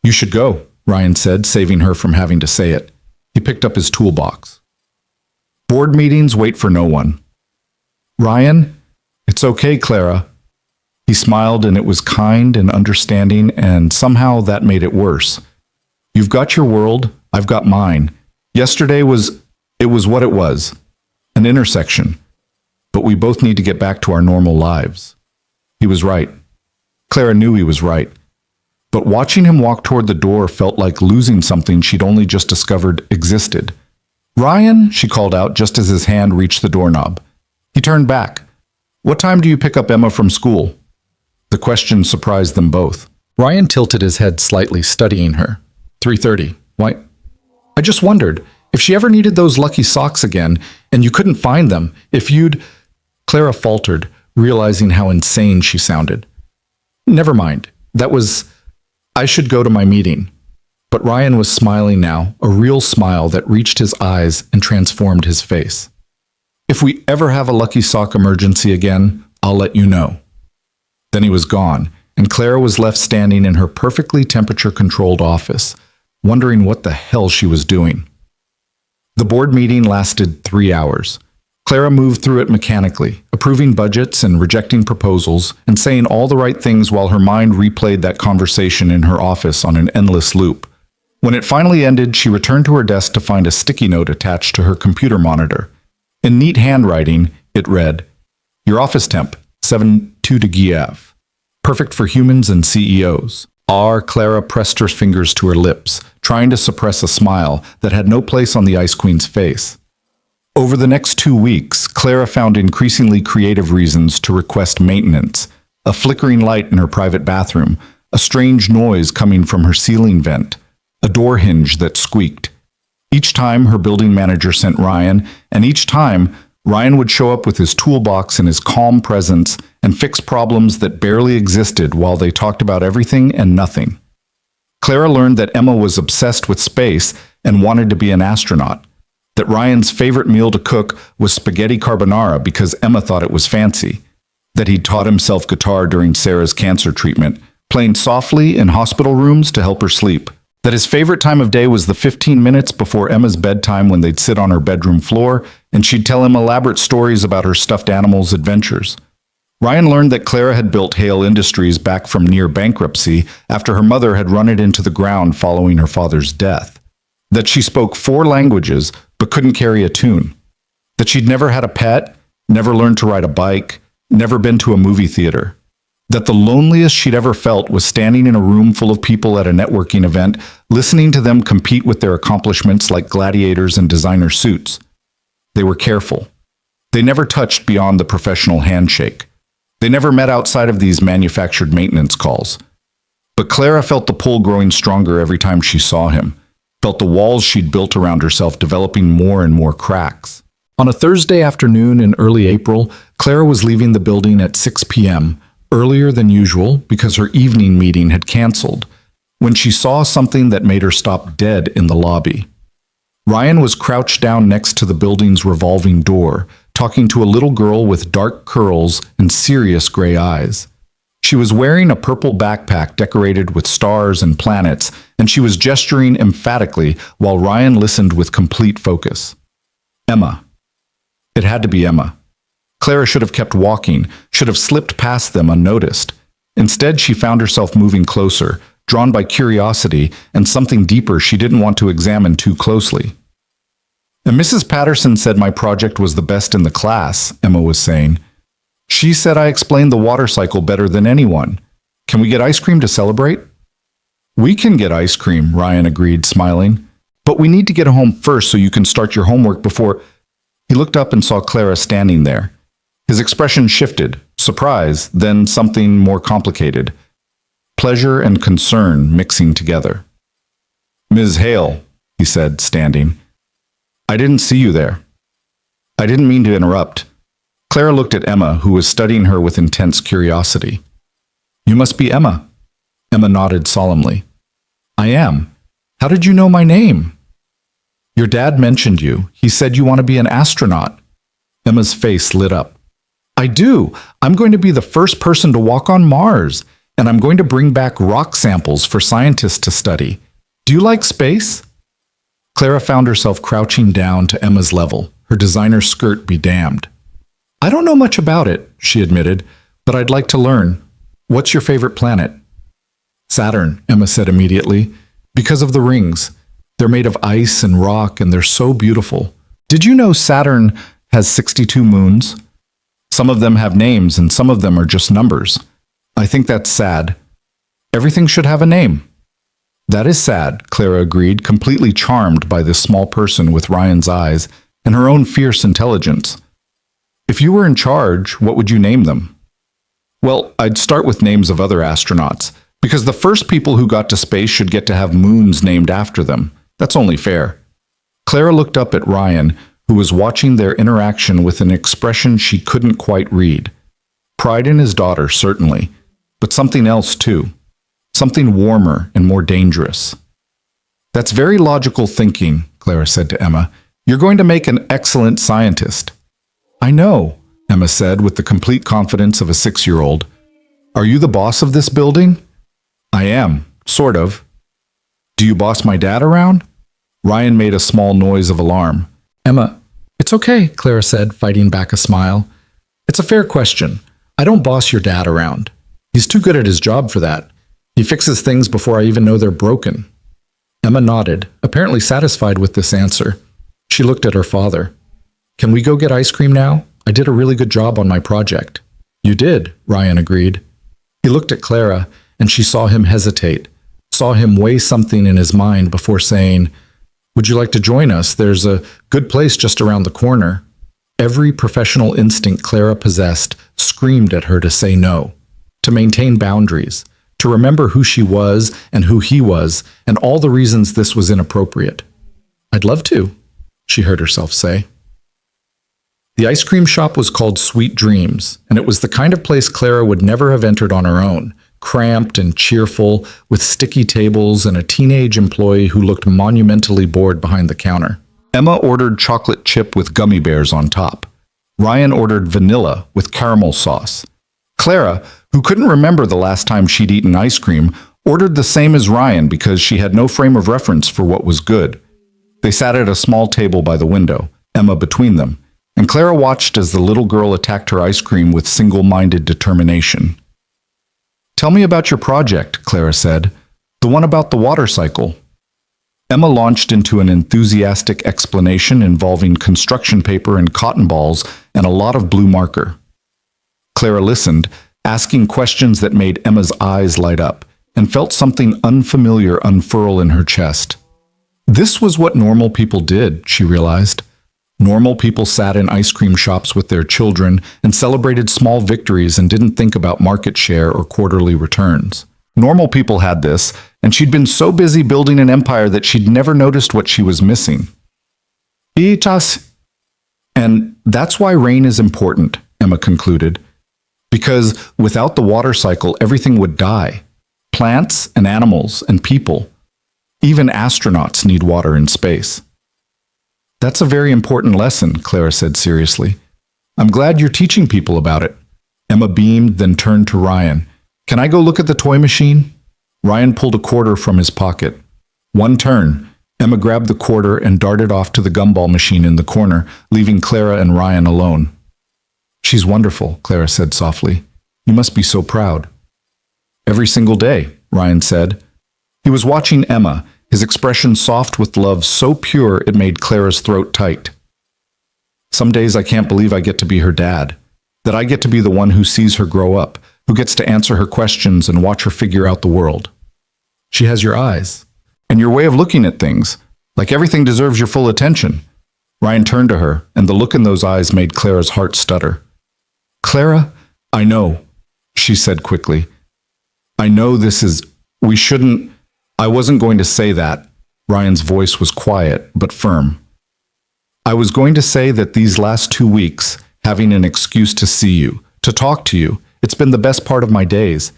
You should go, Ryan said, saving her from having to say it. He picked up his toolbox. Board meetings wait for no one. Ryan, it's okay, Clara. He smiled and it was kind and understanding, and somehow that made it worse. You've got your world, I've got mine. Yesterday was what it was, an intersection. But we both need to get back to our normal lives. He was right. Clara knew he was right. But watching him walk toward the door felt like losing something she'd only just discovered existed. Ryan, she called out just as his hand reached the doorknob. He turned back. What time do you pick up Emma from school? The question surprised them both. Ryan tilted his head slightly, studying her. 3:30. Why? I just wondered, if she ever needed those lucky socks again, and you couldn't find them, if you'd... Clara faltered, realizing how insane she sounded. Never mind. I should go to my meeting. But Ryan was smiling now, a real smile that reached his eyes and transformed his face. If we ever have a lucky sock emergency again, I'll let you know. Then he was gone, and Clara was left standing in her perfectly temperature-controlled office, wondering what the hell she was doing. The board meeting lasted 3 hours. Clara moved through it mechanically, approving budgets and rejecting proposals, and saying all the right things while her mind replayed that conversation in her office on an endless loop. When it finally ended, she returned to her desk to find a sticky note attached to her computer monitor. In neat handwriting, it read, Your office temp, 7-2 de Giev. Perfect for humans and CEOs. Clara pressed her fingers to her lips, trying to suppress a smile that had no place on the Ice Queen's face. Over the next 2 weeks, Clara found increasingly creative reasons to request maintenance. A flickering light in her private bathroom, a strange noise coming from her ceiling vent, a door hinge that squeaked. Each time her building manager sent Ryan, and each time Ryan would show up with his toolbox and his calm presence and fix problems that barely existed while they talked about everything and nothing. Clara learned that Emma was obsessed with space and wanted to be an astronaut, that Ryan's favorite meal to cook was spaghetti carbonara because Emma thought it was fancy, that he'd taught himself guitar during Sarah's cancer treatment, playing softly in hospital rooms to help her sleep, that his favorite time of day was the 15 minutes before Emma's bedtime when they'd sit on her bedroom floor and she'd tell him elaborate stories about her stuffed animals' adventures. Ryan learned that Clara had built Hale Industries back from near bankruptcy after her mother had run it into the ground following her father's death, that she spoke 4 languages but couldn't carry a tune, that she'd never had a pet, never learned to ride a bike, never been to a movie theater, that the loneliest she'd ever felt was standing in a room full of people at a networking event, listening to them compete with their accomplishments like gladiators in designer suits. They were careful. They never touched beyond the professional handshake. They never met outside of these manufactured maintenance calls. But Clara felt the pull growing stronger every time she saw him, felt the walls she'd built around herself developing more and more cracks. On a Thursday afternoon in early April, Clara was leaving the building at 6 p.m., earlier than usual because her evening meeting had canceled, when she saw something that made her stop dead in the lobby. Ryan was crouched down next to the building's revolving door, talking to a little girl with dark curls and serious gray eyes. She was wearing a purple backpack decorated with stars and planets, and she was gesturing emphatically while Ryan listened with complete focus. Emma. It had to be Emma. Clara should have kept walking, should have slipped past them unnoticed. Instead, she found herself moving closer, drawn by curiosity and something deeper she didn't want to examine too closely. And Mrs. Patterson said my project was the best in the class, Emma was saying. She said I explained the water cycle better than anyone. Can we get ice cream to celebrate? We can get ice cream, Ryan agreed, smiling. But we need to get home first so you can start your homework before... He looked up and saw Clara standing there. His expression shifted, surprise, then something more complicated. Pleasure and concern mixing together. Ms. Hale, he said, standing. I didn't see you there. I didn't mean to interrupt. Clara looked at Emma, who was studying her with intense curiosity. You must be Emma. Emma nodded solemnly. I am. How did you know my name? Your dad mentioned you. He said you want to be an astronaut. Emma's face lit up. I do. I'm going to be the first person to walk on Mars, and I'm going to bring back rock samples for scientists to study. Do you like space? Clara found herself crouching down to Emma's level, her designer skirt be damned. I don't know much about it, she admitted, but I'd like to learn. What's your favorite planet? Saturn, Emma said immediately, because of the rings. They're made of ice and rock, and they're so beautiful. Did you know Saturn has 62 moons? Some of them have names, and some of them are just numbers. I think that's sad. Everything should have a name. That is sad, Clara agreed, completely charmed by this small person with Ryan's eyes and her own fierce intelligence. If you were in charge, what would you name them? Well, I'd start with names of other astronauts, because the first people who got to space should get to have moons named after them. That's only fair. Clara looked up at Ryan, who was watching their interaction with an expression she couldn't quite read. Pride in his daughter, certainly, but something else too. Something warmer and more dangerous. That's very logical thinking, Clara said to Emma. You're going to make an excellent scientist. I know, Emma said with the complete confidence of a 6-year-old. Are you the boss of this building? I am, sort of. Do you boss my dad around? Ryan made a small noise of alarm. Emma, it's okay, Clara said, fighting back a smile. It's a fair question. I don't boss your dad around. He's too good at his job for that. He fixes things before I even know they're broken. Emma nodded, apparently satisfied with this answer. She looked at her father. Can we go get ice cream now? I did a really good job on my project. You did, Ryan agreed. He looked at Clara, and she saw him hesitate, saw him weigh something in his mind before saying, Would you like to join us? There's a good place just around the corner. Every professional instinct Clara possessed screamed at her to say no, to maintain boundaries, to remember who she was and who he was, and all the reasons this was inappropriate. I'd love to, she heard herself say. The ice cream shop was called Sweet Dreams, and it was the kind of place Clara would never have entered on her own, cramped and cheerful, with sticky tables and a teenage employee who looked monumentally bored behind the counter. Emma ordered chocolate chip with gummy bears on top. Ryan ordered vanilla with caramel sauce. Clara, who couldn't remember the last time she'd eaten ice cream, ordered the same as Ryan because she had no frame of reference for what was good. They sat at a small table by the window, Emma between them, and Clara watched as the little girl attacked her ice cream with single-minded determination. Tell me about your project, Clara said. The one about the water cycle. Emma launched into an enthusiastic explanation involving construction paper and cotton balls and a lot of blue marker. Clara listened, asking questions that made Emma's eyes light up, and felt something unfamiliar unfurl in her chest. This was what normal people did, she realized. Normal people sat in ice cream shops with their children and celebrated small victories and didn't think about market share or quarterly returns. Normal people had this, and she'd been so busy building an empire that she'd never noticed what she was missing. And that's why rain is important, Emma concluded. Because without the water cycle, everything would die. Plants and animals and people. Even astronauts need water in space. That's a very important lesson, Clara said seriously. I'm glad you're teaching people about it. Emma beamed, then turned to Ryan. Can I go look at the toy machine? Ryan pulled a quarter from his pocket. One turn. Emma grabbed the quarter and darted off to the gumball machine in the corner, leaving Clara and Ryan alone. She's wonderful, Clara said softly. You must be so proud. Every single day, Ryan said. He was watching Emma, his expression soft with love so pure it made Clara's throat tight. Some days I can't believe I get to be her dad. That I get to be the one who sees her grow up, who gets to answer her questions and watch her figure out the world. She has your eyes, and your way of looking at things, like everything deserves your full attention. Ryan turned to her, and the look in those eyes made Clara's heart stutter. Clara, I know, she said quickly. I know this is, we shouldn't, I wasn't going to say that. Ryan's voice was quiet, but firm. I was going to say that these last 2 weeks, having an excuse to see you, to talk to you, it's been the best part of my days.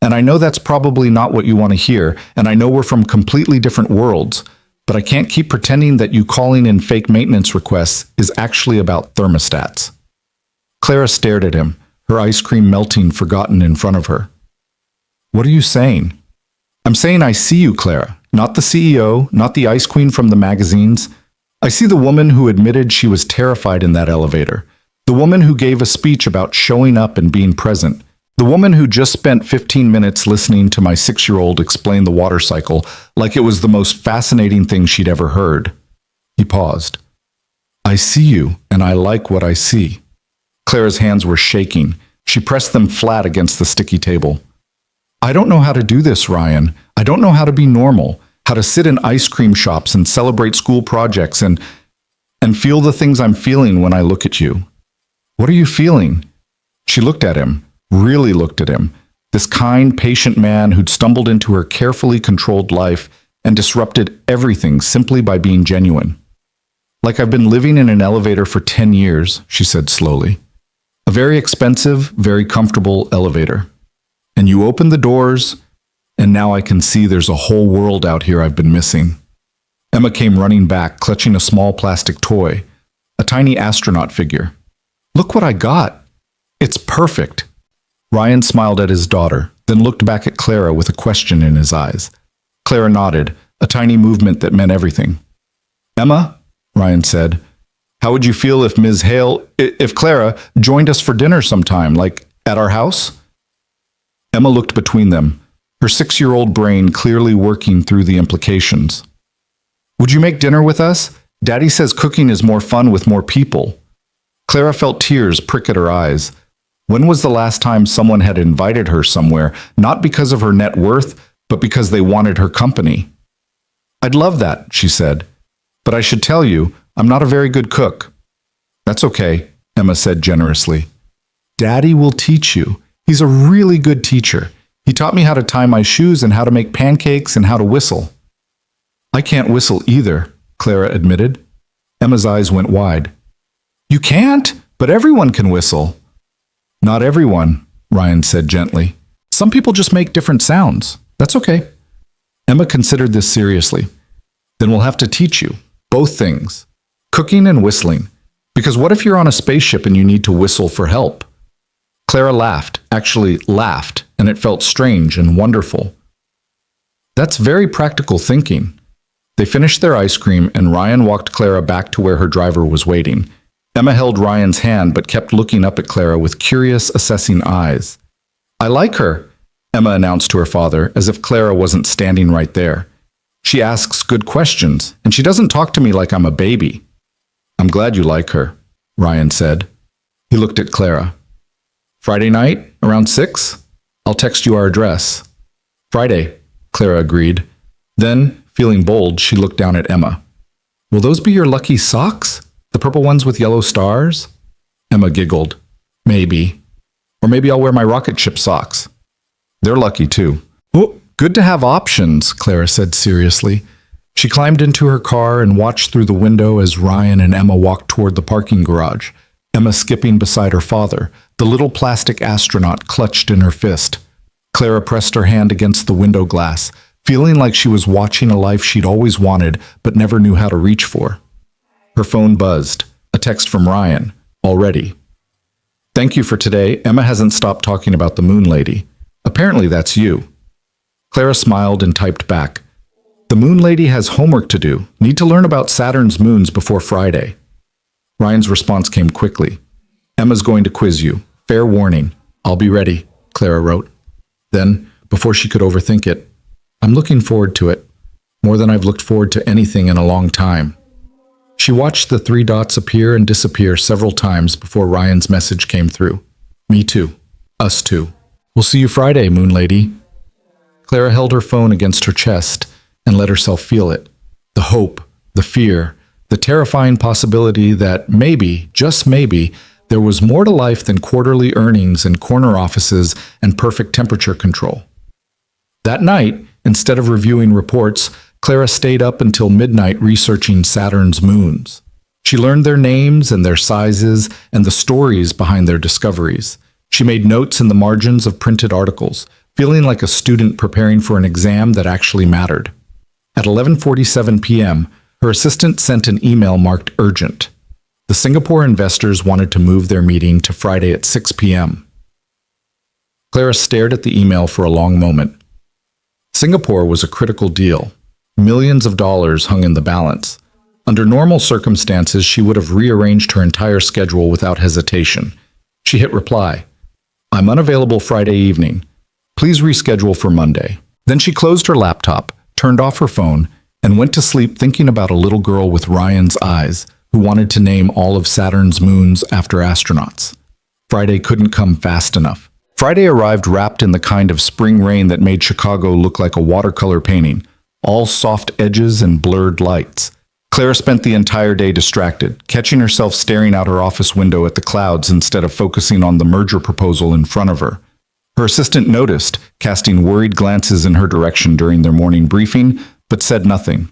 And I know that's probably not what you want to hear, and I know we're from completely different worlds, but I can't keep pretending that you calling in fake maintenance requests is actually about thermostats. Clara stared at him, her ice cream melting forgotten in front of her. What are you saying? I'm saying I see you, Clara, not the CEO, not the ice queen from the magazines. I see the woman who admitted she was terrified in that elevator, the woman who gave a speech about showing up and being present, the woman who just spent 15 minutes listening to my 6-year-old explain the water cycle like it was the most fascinating thing she'd ever heard. He paused. I see you, and I like what I see. Clara's hands were shaking. She pressed them flat against the sticky table. I don't know how to do this, Ryan. I don't know how to be normal, how to sit in ice cream shops and celebrate school projects and feel the things I'm feeling when I look at you. What are you feeling? She looked at him, really looked at him, this kind, patient man who'd stumbled into her carefully controlled life and disrupted everything simply by being genuine. Like I've been living in an elevator for 10 years, she said slowly. A very expensive, very comfortable elevator. And you open the doors, and now I can see there's a whole world out here I've been missing. Emma came running back, clutching a small plastic toy, a tiny astronaut figure. Look what I got. It's perfect. Ryan smiled at his daughter, then looked back at Clara with a question in his eyes. Clara nodded, a tiny movement that meant everything. Emma, Ryan said, how would you feel if if Clara joined us for dinner sometime, like at our house? Emma looked between them, her 6-year-old brain clearly working through the implications. Would you make dinner with us? Daddy says cooking is more fun with more people. Clara felt tears prick at her eyes. When was the last time someone had invited her somewhere, not because of her net worth, but because they wanted her company? I'd love that, she said. But I should tell you, I'm not a very good cook. That's okay, Emma said generously. Daddy will teach you. He's a really good teacher. He taught me how to tie my shoes and how to make pancakes and how to whistle. I can't whistle either, Clara admitted. Emma's eyes went wide. You can't? But everyone can whistle. Not everyone, Ryan said gently. Some people just make different sounds. That's okay. Emma considered this seriously. Then we'll have to teach you. Both things. Cooking and whistling. Because what if you're on a spaceship and you need to whistle for help? Clara laughed, actually laughed, and it felt strange and wonderful. That's very practical thinking. They finished their ice cream and Ryan walked Clara back to where her driver was waiting. Emma held Ryan's hand but kept looking up at Clara with curious, assessing eyes. I like her, Emma announced to her father, as if Clara wasn't standing right there. She asks good questions, and she doesn't talk to me like I'm a baby. I'm glad you like her, Ryan said. He looked at Clara. Friday night, around 6? I'll text you our address. Friday, Clara agreed. Then, feeling bold, she looked down at Emma. Will those be your lucky socks? The purple ones with yellow stars? Emma giggled. Maybe. Or maybe I'll wear my rocket ship socks. They're lucky too. Oh, good to have options, Clara said seriously. She climbed into her car and watched through the window as Ryan and Emma walked toward the parking garage, Emma skipping beside her father, the little plastic astronaut clutched in her fist. Clara pressed her hand against the window glass, feeling like she was watching a life she'd always wanted but never knew how to reach for. Her phone buzzed, a text from Ryan, already. Thank you for today. Emma hasn't stopped talking about the moon lady. Apparently that's you. Clara smiled and typed back. The moon lady has homework to do. Need to learn about Saturn's moons before Friday. Ryan's response came quickly. Emma's going to quiz you. Fair warning. I'll be ready, Clara wrote. Then, before she could overthink it, I'm looking forward to it, more than I've looked forward to anything in a long time. She watched the 3 dots appear and disappear several times before Ryan's message came through. Me too. Us too. We'll see you Friday, Moon Lady. Clara held her phone against her chest and let herself feel it. The hope, the fear, the terrifying possibility that maybe, just maybe, there was more to life than quarterly earnings and corner offices and perfect temperature control. That night, instead of reviewing reports, Clara stayed up until midnight researching Saturn's moons. She learned their names and their sizes and the stories behind their discoveries. She made notes in the margins of printed articles, feeling like a student preparing for an exam that actually mattered. At 11:47 p.m., her assistant sent an email marked urgent. The Singapore investors wanted to move their meeting to Friday at 6 p.m. Clara stared at the email for a long moment. Singapore was a critical deal. Millions of dollars hung in the balance. Under normal circumstances, she would have rearranged her entire schedule without hesitation. She hit reply. I'm unavailable Friday evening. Please reschedule for Monday. Then she closed her laptop, turned off her phone, and went to sleep thinking about a little girl with Ryan's eyes who wanted to name all of Saturn's moons after astronauts. Friday couldn't come fast enough. Friday arrived wrapped in the kind of spring rain that made Chicago look like a watercolor painting, all soft edges and blurred lights. Clara spent the entire day distracted, catching herself staring out her office window at the clouds instead of focusing on the merger proposal in front of her. Her assistant noticed, casting worried glances in her direction during their morning briefing, but said nothing.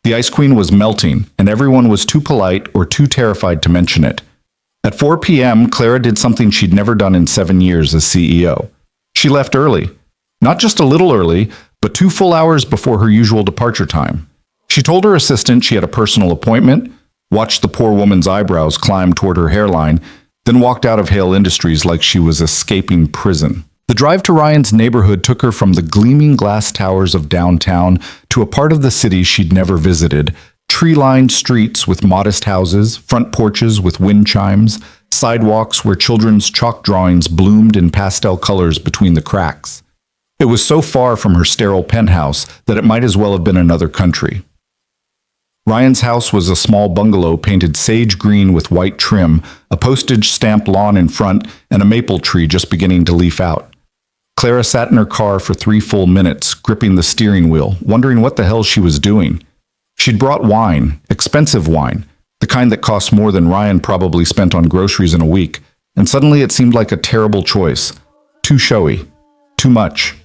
The Ice Queen was melting, and everyone was too polite or too terrified to mention it. At 4 p.m., Clara did something she'd never done in 7 years as CEO. She left early. Not just a little early, but 2 full hours before her usual departure time. She told her assistant she had a personal appointment, watched the poor woman's eyebrows climb toward her hairline, then walked out of Hale Industries like she was escaping prison. The drive to Ryan's neighborhood took her from the gleaming glass towers of downtown to a part of the city she'd never visited, tree-lined streets with modest houses, front porches with wind chimes, sidewalks where children's chalk drawings bloomed in pastel colors between the cracks. It was so far from her sterile penthouse that it might as well have been another country. Ryan's house was a small bungalow painted sage green with white trim, a postage-stamped lawn in front, and a maple tree just beginning to leaf out. Clara sat in her car for 3 full minutes, gripping the steering wheel, wondering what the hell she was doing. She'd brought wine, expensive wine, the kind that cost more than Ryan probably spent on groceries in a week, and suddenly it seemed like a terrible choice. Too showy, too much,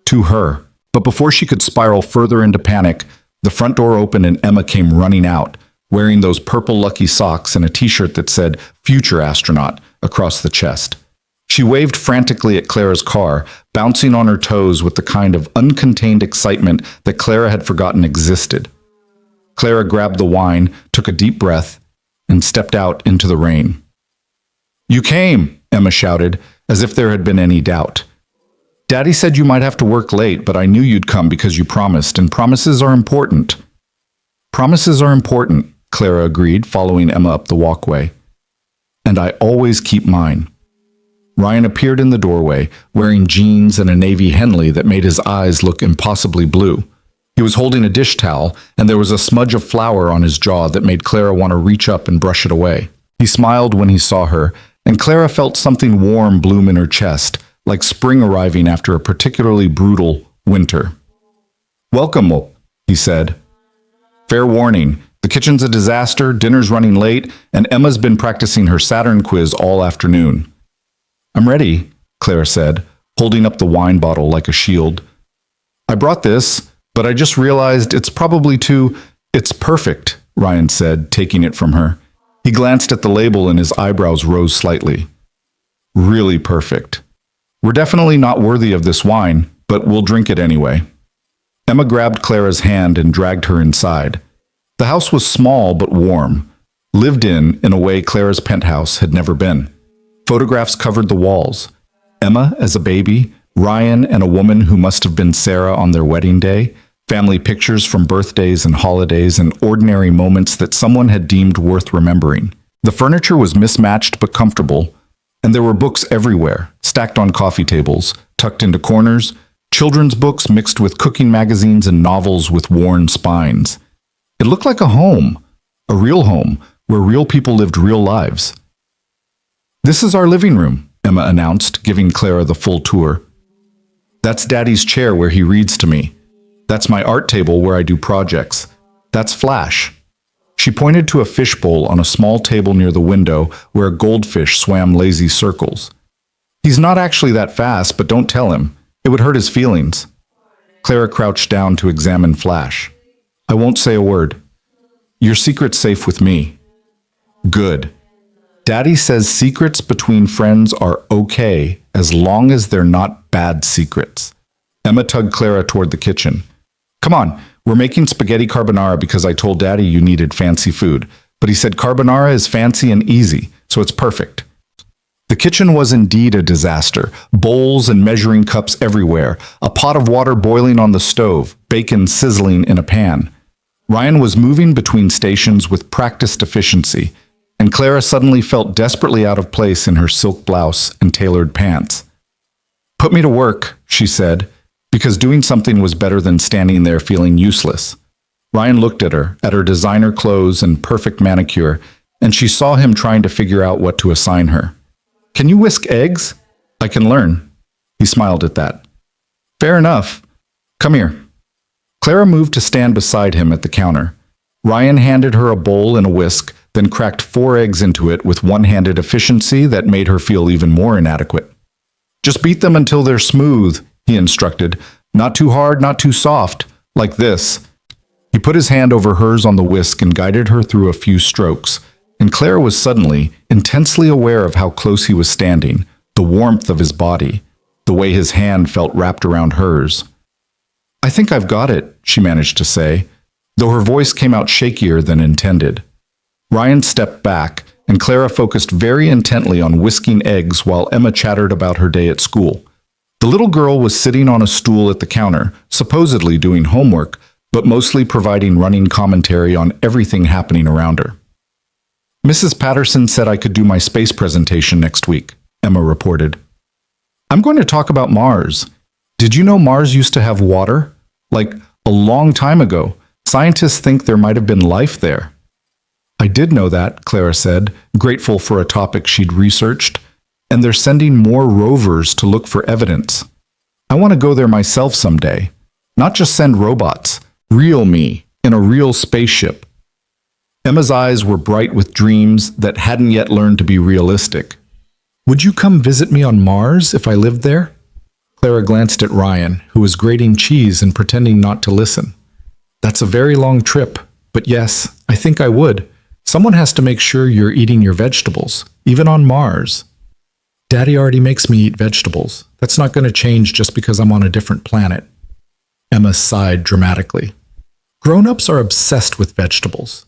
too her. But before she could spiral further into panic, the front door opened and Emma came running out, wearing those purple lucky socks and a t-shirt that said "Future Astronaut" across the chest. She waved frantically at Clara's car, bouncing on her toes with the kind of uncontained excitement that Clara had forgotten existed. Clara grabbed the wine, took a deep breath, and stepped out into the rain. "You came," Emma shouted, as if there had been any doubt. "Daddy said you might have to work late, but I knew you'd come because you promised, and promises are important." "Promises are important," Clara agreed, following Emma up the walkway. "And I always keep mine." Ryan appeared in the doorway, wearing jeans and a navy Henley that made his eyes look impossibly blue. He was holding a dish towel, and there was a smudge of flour on his jaw that made Clara want to reach up and brush it away. He smiled when he saw her, and Clara felt something warm bloom in her chest, like spring arriving after a particularly brutal winter. "Welcome," he said. "Fair warning, the kitchen's a disaster, dinner's running late, and Emma's been practicing her Saturn quiz all afternoon." "I'm ready," Clara said, holding up the wine bottle like a shield. "I brought this, but I just realized it's probably too—" "It's perfect," Ryan said, taking it from her. He glanced at the label and his eyebrows rose slightly. "Really perfect. We're definitely not worthy of this wine, but we'll drink it anyway." Emma grabbed Clara's hand and dragged her inside. The house was small but warm, lived in a way Clara's penthouse had never been. Photographs covered the walls. Emma as a baby, Ryan and a woman who must have been Sarah on their wedding day, family pictures from birthdays and holidays and ordinary moments that someone had deemed worth remembering. The furniture was mismatched but comfortable, and there were books everywhere, stacked on coffee tables, tucked into corners, children's books mixed with cooking magazines and novels with worn spines. It looked like a home, where real people lived real lives. "This is our living room," Emma announced, giving Clara the full tour. That's Daddy's chair where he reads to me. That's my art table where I do projects. That's Flash. She pointed to a fishbowl on a small table near the window where a goldfish swam lazy circles. He's not actually that fast, but don't tell him. It would hurt his feelings. Clara crouched down to examine Flash. I won't say a word. Your secret's safe with me. Good. Daddy says secrets between friends are okay as long as they're not bad secrets. Emma tugged Clara toward the kitchen. Come on, we're making spaghetti carbonara because I told Daddy you needed fancy food, but he said carbonara is fancy and easy, so it's perfect. The kitchen was indeed a disaster. Bowls and measuring cups everywhere, a pot of water boiling on the stove, bacon sizzling in a pan. Ryan was moving between stations with practiced efficiency, and Clara suddenly felt desperately out of place in her silk blouse and tailored pants. Put me to work, she said, because doing something was better than standing there feeling useless. Ryan looked at her designer clothes and perfect manicure, and she saw him trying to figure out what to assign her. Can you whisk eggs? I can learn. He smiled at that. Fair enough. Come here. Clara moved to stand beside him at the counter. Ryan handed her a bowl and a whisk, then cracked 4 eggs into it with one-handed efficiency that made her feel even more inadequate. Just beat them until they're smooth, he instructed. Not too hard, not too soft, like this. He put his hand over hers on the whisk and guided her through a few strokes, and Clara was suddenly intensely aware of how close he was standing, the warmth of his body, the way his hand felt wrapped around hers. I think I've got it, she managed to say, though her voice came out shakier than intended. Ryan stepped back, and Clara focused very intently on whisking eggs while Emma chattered about her day at school. The little girl was sitting on a stool at the counter, supposedly doing homework, but mostly providing running commentary on everything happening around her. Mrs. Patterson said I could do my space presentation next week, Emma reported. I'm going to talk about Mars. Did you know Mars used to have water? Like, a long time ago. Scientists think there might have been life there. I did know that, Clara said, grateful for a topic she'd researched, and they're sending more rovers to look for evidence. I want to go there myself someday. Not just send robots, real me, in a real spaceship. Emma's eyes were bright with dreams that hadn't yet learned to be realistic. Would you come visit me on Mars if I lived there? Clara glanced at Ryan, who was grating cheese and pretending not to listen. That's a very long trip, but yes, I think I would. Someone has to make sure you're eating your vegetables, even on Mars. Daddy already makes me eat vegetables. That's not going to change just because I'm on a different planet. Emma sighed dramatically. Grown-ups are obsessed with vegetables.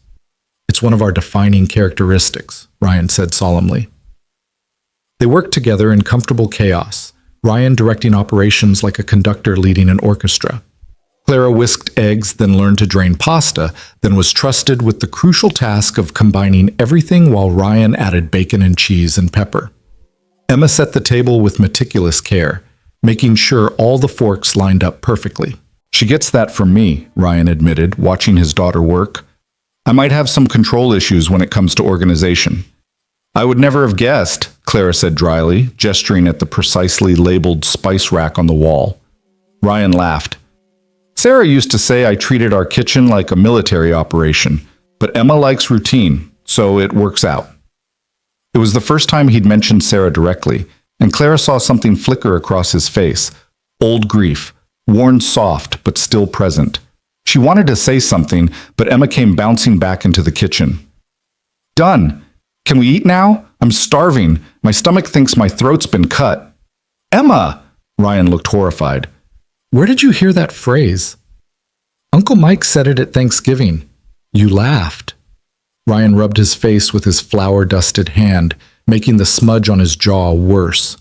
It's one of our defining characteristics, Ryan said solemnly. They worked together in comfortable chaos, Ryan directing operations like a conductor leading an orchestra. Clara whisked eggs, then learned to drain pasta, then was trusted with the crucial task of combining everything while Ryan added bacon and cheese and pepper. Emma set the table with meticulous care, making sure all the forks lined up perfectly. She gets that from me, Ryan admitted, watching his daughter work. I might have some control issues when it comes to organization. I would never have guessed, Clara said dryly, gesturing at the precisely labeled spice rack on the wall. Ryan laughed. Sarah used to say I treated our kitchen like a military operation, but Emma likes routine, so it works out. It was the first time he'd mentioned Sarah directly, and Clara saw something flicker across his face. Old grief, worn soft but still present. She wanted to say something, but Emma came bouncing back into the kitchen. Done. Can we eat now? I'm starving. My stomach thinks my throat's been cut. Emma! Ryan looked horrified. Where did you hear that phrase? Uncle Mike said it at Thanksgiving. You laughed. Ryan rubbed his face with his flour-dusted hand, making the smudge on his jaw worse.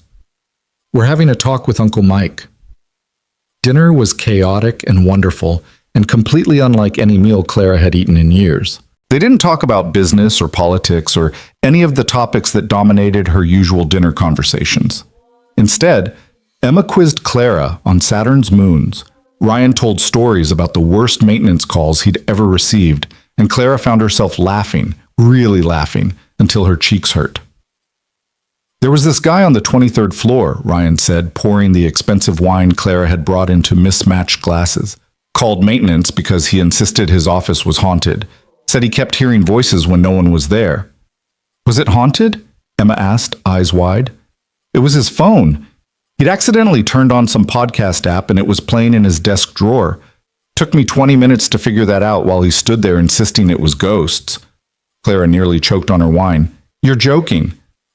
We're having a talk with Uncle Mike. Dinner was chaotic and wonderful, and completely unlike any meal Clara had eaten in years. They didn't talk about business or politics or any of the topics that dominated her usual dinner conversations. Instead, Emma quizzed Clara on Saturn's moons. Ryan told stories about the worst maintenance calls he'd ever received, and Clara found herself laughing, really laughing, until her cheeks hurt. There was this guy on the 23rd floor, Ryan said, pouring the expensive wine Clara had brought into mismatched glasses. Called maintenance because he insisted his office was haunted. Said he kept hearing voices when no one was there. Was it haunted? Emma asked, eyes wide. It was his phone. He'd accidentally turned on some podcast app and it was playing in his desk drawer. Took me 20 minutes to figure that out while he stood there insisting it was ghosts. Clara nearly choked on her wine. You're joking.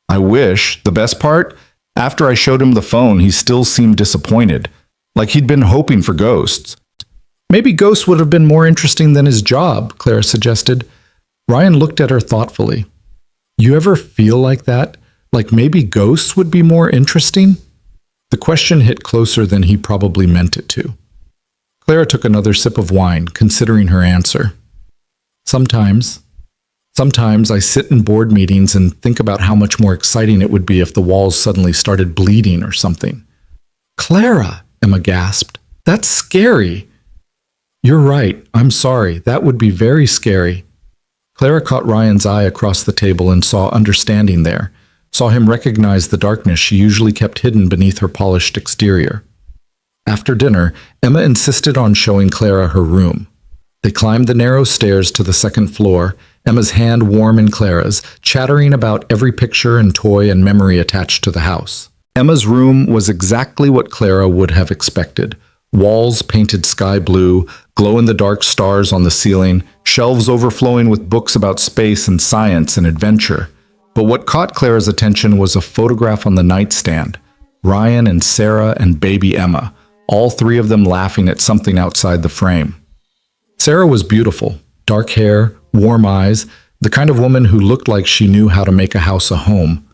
I wish. The best part? After I showed him the phone, he still seemed disappointed. Like he'd been hoping for ghosts. Maybe ghosts would have been more interesting than his job, Clara suggested. Ryan looked at her thoughtfully. You ever feel like that? Like maybe ghosts would be more interesting? The question hit closer than he probably meant it to. Clara took another sip of wine, considering her answer. Sometimes I sit in board meetings and think about how much more exciting it would be if the walls suddenly started bleeding or something. Clara, Emma gasped. That's scary. You're right. I'm sorry. That would be very scary. Clara caught Ryan's eye across the table and saw understanding there, saw him recognize the darkness she usually kept hidden beneath her polished exterior. After dinner, Emma insisted on showing Clara her room. They climbed the narrow stairs to the second floor, Emma's hand warm in Clara's, chattering about every picture and toy and memory attached to the house. Emma's room was exactly what Clara would have expected. Walls painted sky blue, glow-in-the-dark stars on the ceiling, shelves overflowing with books about space and science and adventure. But what caught Clara's attention was a photograph on the nightstand. Ryan and Sarah and baby Emma, all three of them laughing at something outside the frame. Sarah was beautiful, dark hair, warm eyes, the kind of woman who looked like she knew how to make a house a home.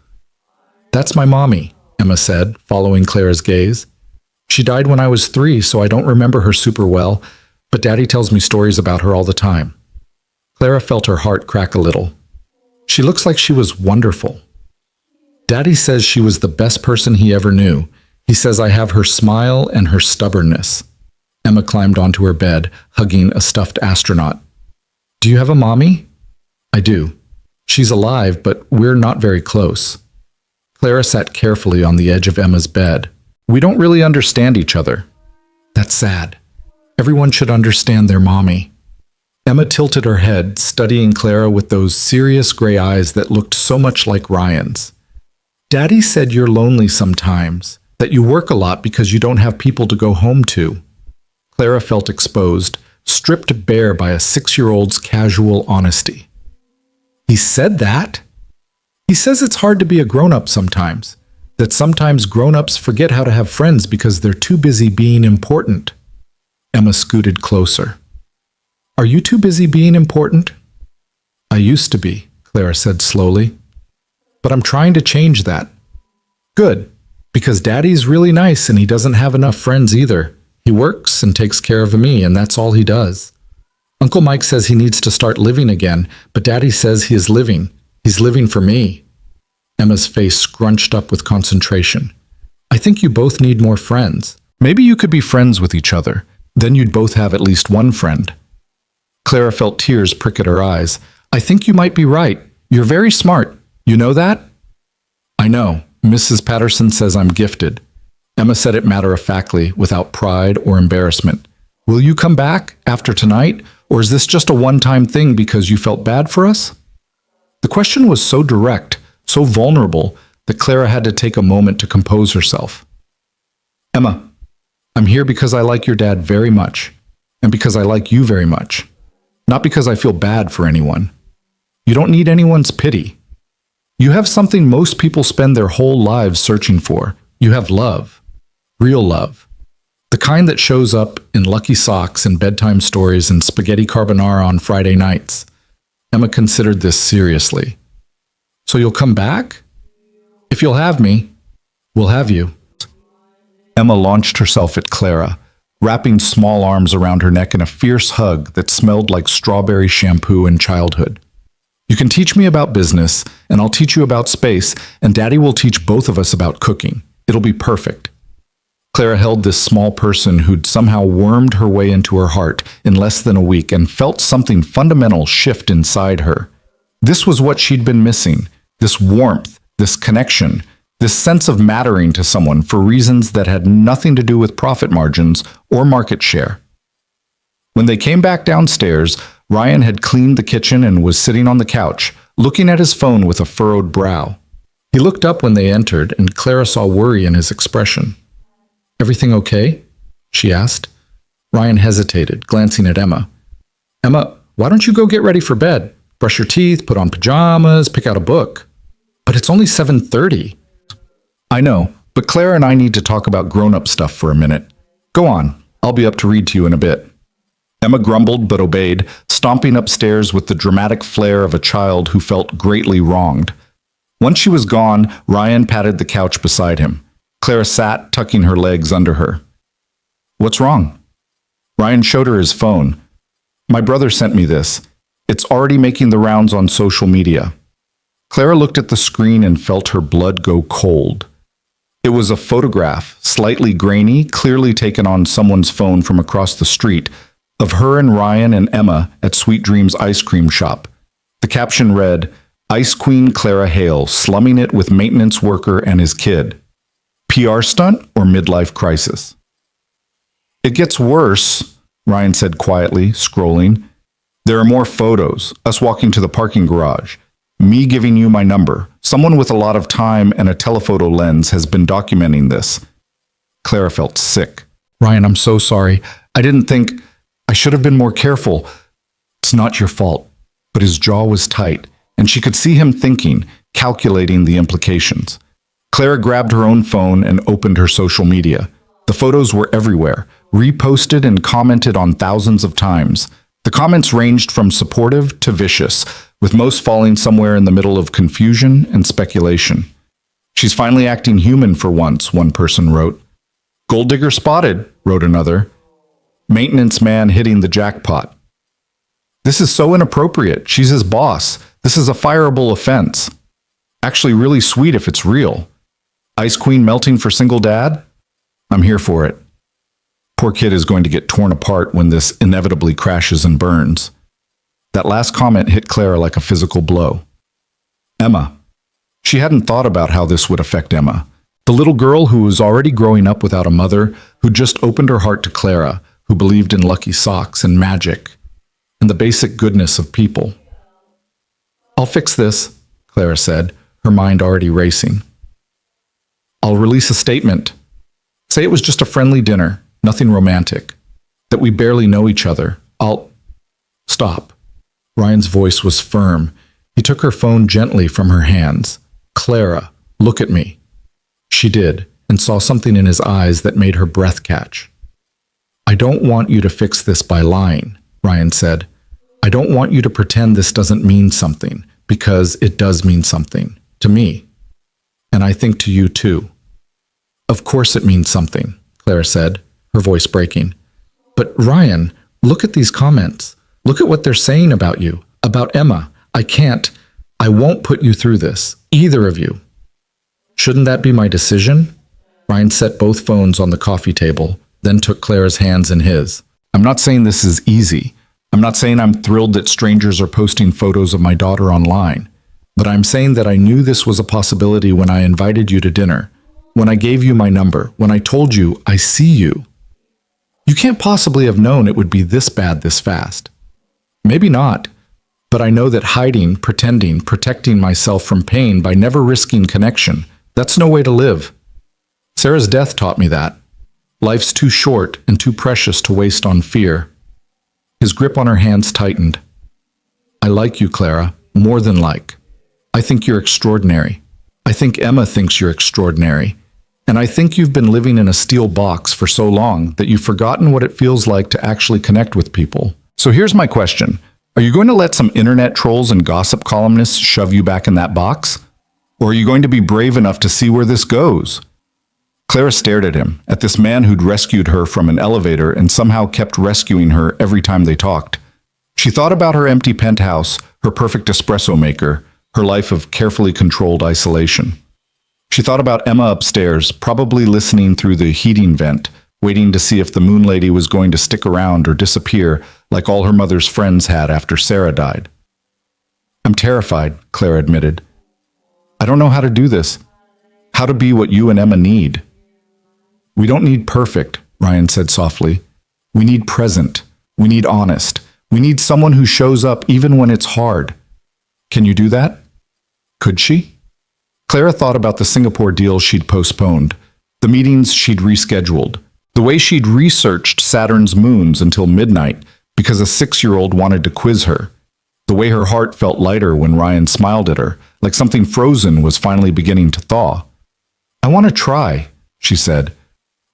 That's my mommy, Emma said, following Clara's gaze. She died when I was 3, so I don't remember her super well, but Daddy tells me stories about her all the time. Clara felt her heart crack a little. She looks like she was wonderful. Daddy says she was the best person he ever knew. He says I have her smile and her stubbornness. Emma climbed onto her bed, hugging a stuffed astronaut. Do you have a mommy? I do. She's alive, but we're not very close. Clara sat carefully on the edge of Emma's bed. We don't really understand each other. That's sad. Everyone should understand their mommy. Emma tilted her head, studying Clara with those serious gray eyes that looked so much like Ryan's. Daddy said you're lonely sometimes, that you work a lot because you don't have people to go home to. Clara felt exposed, stripped bare by a 6-year-old's casual honesty. He said that? He says it's hard to be a grown-up sometimes, that sometimes grown-ups forget how to have friends because they're too busy being important. Emma scooted closer. Are you too busy being important? I used to be, Clara said slowly. But I'm trying to change that. Good, because Daddy's really nice and he doesn't have enough friends either. He works and takes care of me, and that's all he does. Uncle Mike says he needs to start living again, but Daddy says he is living. He's living for me. Emma's face scrunched up with concentration. I think you both need more friends. Maybe you could be friends with each other. Then you'd both have at least one friend. Clara felt tears prick at her eyes. I think you might be right. You're very smart. You know that? I know. Mrs. Patterson says I'm gifted. Emma said it matter-of-factly, without pride or embarrassment. Will you come back after tonight, or is this just a one-time thing because you felt bad for us? The question was so direct, so vulnerable, that Clara had to take a moment to compose herself. Emma, I'm here because I like your dad very much, and because I like you very much. Not because I feel bad for anyone. You don't need anyone's pity. You have something most people spend their whole lives searching for. You have love. Real love. The kind that shows up in lucky socks and bedtime stories and spaghetti carbonara on Friday nights. Emma considered this seriously. So you'll come back? If you'll have me, we'll have you. Emma launched herself at Clara, wrapping small arms around her neck in a fierce hug that smelled like strawberry shampoo in childhood. You can teach me about business, and I'll teach you about space, and Daddy will teach both of us about cooking. It'll be perfect. Clara held this small person who'd somehow wormed her way into her heart in less than a week and felt something fundamental shift inside her. This was what she'd been missing, this warmth, this connection, this sense of mattering to someone for reasons that had nothing to do with profit margins or market share. When they came back downstairs, Ryan had cleaned the kitchen and was sitting on the couch, looking at his phone with a furrowed brow. He looked up when they entered, and Clara saw worry in his expression. "Everything okay?" she asked. Ryan hesitated, glancing at Emma. "Emma, why don't you go get ready for bed? Brush your teeth, put on pajamas, pick out a book." "But it's only 7:30. "I know, but Clara and I need to talk about grown-up stuff for a minute. Go on, I'll be up to read to you in a bit." Emma grumbled but obeyed, stomping upstairs with the dramatic flair of a child who felt greatly wronged. Once she was gone, Ryan patted the couch beside him. Clara sat, tucking her legs under her. "What's wrong?" Ryan showed her his phone. "My brother sent me this. It's already making the rounds on social media." Clara looked at the screen and felt her blood go cold. It was a photograph, slightly grainy, clearly taken on someone's phone from across the street, of her and Ryan and Emma at Sweet Dreams ice cream shop. The caption read, "Ice Queen Clara Hale slumming it with maintenance worker and his kid. PR stunt or midlife crisis?" "It gets worse," Ryan said quietly, scrolling. "There are more photos, us walking to the parking garage, me giving you my number. Someone with a lot of time and a telephoto lens has been documenting this." Clara felt sick. "Ryan, I'm so sorry. I didn't think... I should have been more careful." "It's not your fault." But his jaw was tight, and she could see him thinking, calculating the implications. Clara grabbed her own phone and opened her social media. The photos were everywhere, reposted and commented on thousands of times. The comments ranged from supportive to vicious, with most falling somewhere in the middle of confusion and speculation. "She's finally acting human for once," one person wrote. "Gold digger spotted," wrote another. "Maintenance man hitting the jackpot." "This is so inappropriate. She's his boss. This is a fireable offense." "Actually really sweet if it's real." "Ice Queen melting for single dad?" "I'm here for it." Poor kid is going to get torn apart when this inevitably crashes and burns. That last comment hit Clara like a physical blow. Emma. She hadn't thought about how this would affect Emma. The little girl who was already growing up without a mother, who just opened her heart to Clara, who believed in lucky socks and magic, and the basic goodness of people. "I'll fix this," Clara said, her mind already racing. "I'll release a statement. Say it was just a friendly dinner, nothing romantic. That we barely know each other. I'll..." "Stop." Ryan's voice was firm. He took her phone gently from her hands. "Clara, look at me." She did, and saw something in his eyes that made her breath catch. "I don't want you to fix this by lying," Ryan said. "I don't want you to pretend this doesn't mean something, because it does mean something. To me. And I think to you too." "Of course it means something," Clara said, her voice breaking. "But Ryan, look at these comments. Look at what they're saying about you, about Emma. I won't put you through this, either of you." "Shouldn't that be my decision?" Ryan set both phones on the coffee table, then took Clara's hands in his. "I'm not saying this is easy. I'm not saying I'm thrilled that strangers are posting photos of my daughter online. But I'm saying that I knew this was a possibility when I invited you to dinner, when I gave you my number, when I told you I see you. You can't possibly have known it would be this bad this fast. Maybe not, but I know that hiding, pretending, protecting myself from pain by never risking connection, that's no way to live. Sarah's death taught me that. Life's too short and too precious to waste on fear." His grip on her hands tightened. "I like you, Clara, more than like. I think you're extraordinary. I think Emma thinks you're extraordinary. And I think you've been living in a steel box for so long that you've forgotten what it feels like to actually connect with people. So here's my question. Are you going to let some internet trolls and gossip columnists shove you back in that box? Or are you going to be brave enough to see where this goes?" Clara stared at him, at this man who'd rescued her from an elevator and somehow kept rescuing her every time they talked. She thought about her empty penthouse, her perfect espresso maker, her life of carefully controlled isolation. She thought about Emma upstairs, probably listening through the heating vent, waiting to see if the moon lady was going to stick around or disappear like all her mother's friends had after Sarah died. "I'm terrified," Clara admitted. "I don't know how to do this." How to be what you and Emma need. We don't need perfect, Ryan said softly. We need present. We need honest. We need someone who shows up even when it's hard. Can you do that? Could she? Clara thought about the Singapore deal she'd postponed, the meetings she'd rescheduled, the way she'd researched Saturn's moons until midnight because a 6-year-old wanted to quiz her, the way her heart felt lighter when Ryan smiled at her, like something frozen was finally beginning to thaw. I want to try, she said.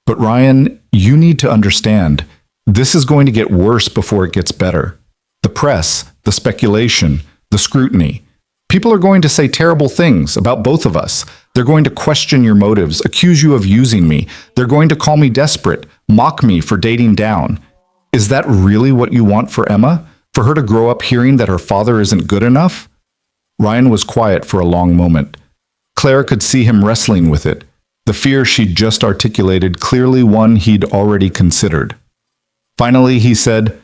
But Ryan, you need to understand, this is going to get worse before it gets better. The press, the speculation, the scrutiny. People are going to say terrible things about both of us. They're going to question your motives, accuse you of using me. They're going to call me desperate, mock me for dating down. Is that really what you want for Emma? For her to grow up hearing that her father isn't good enough? Ryan was quiet for a long moment. Clara could see him wrestling with it. The fear she'd just articulated, clearly one he'd already considered. Finally, he said,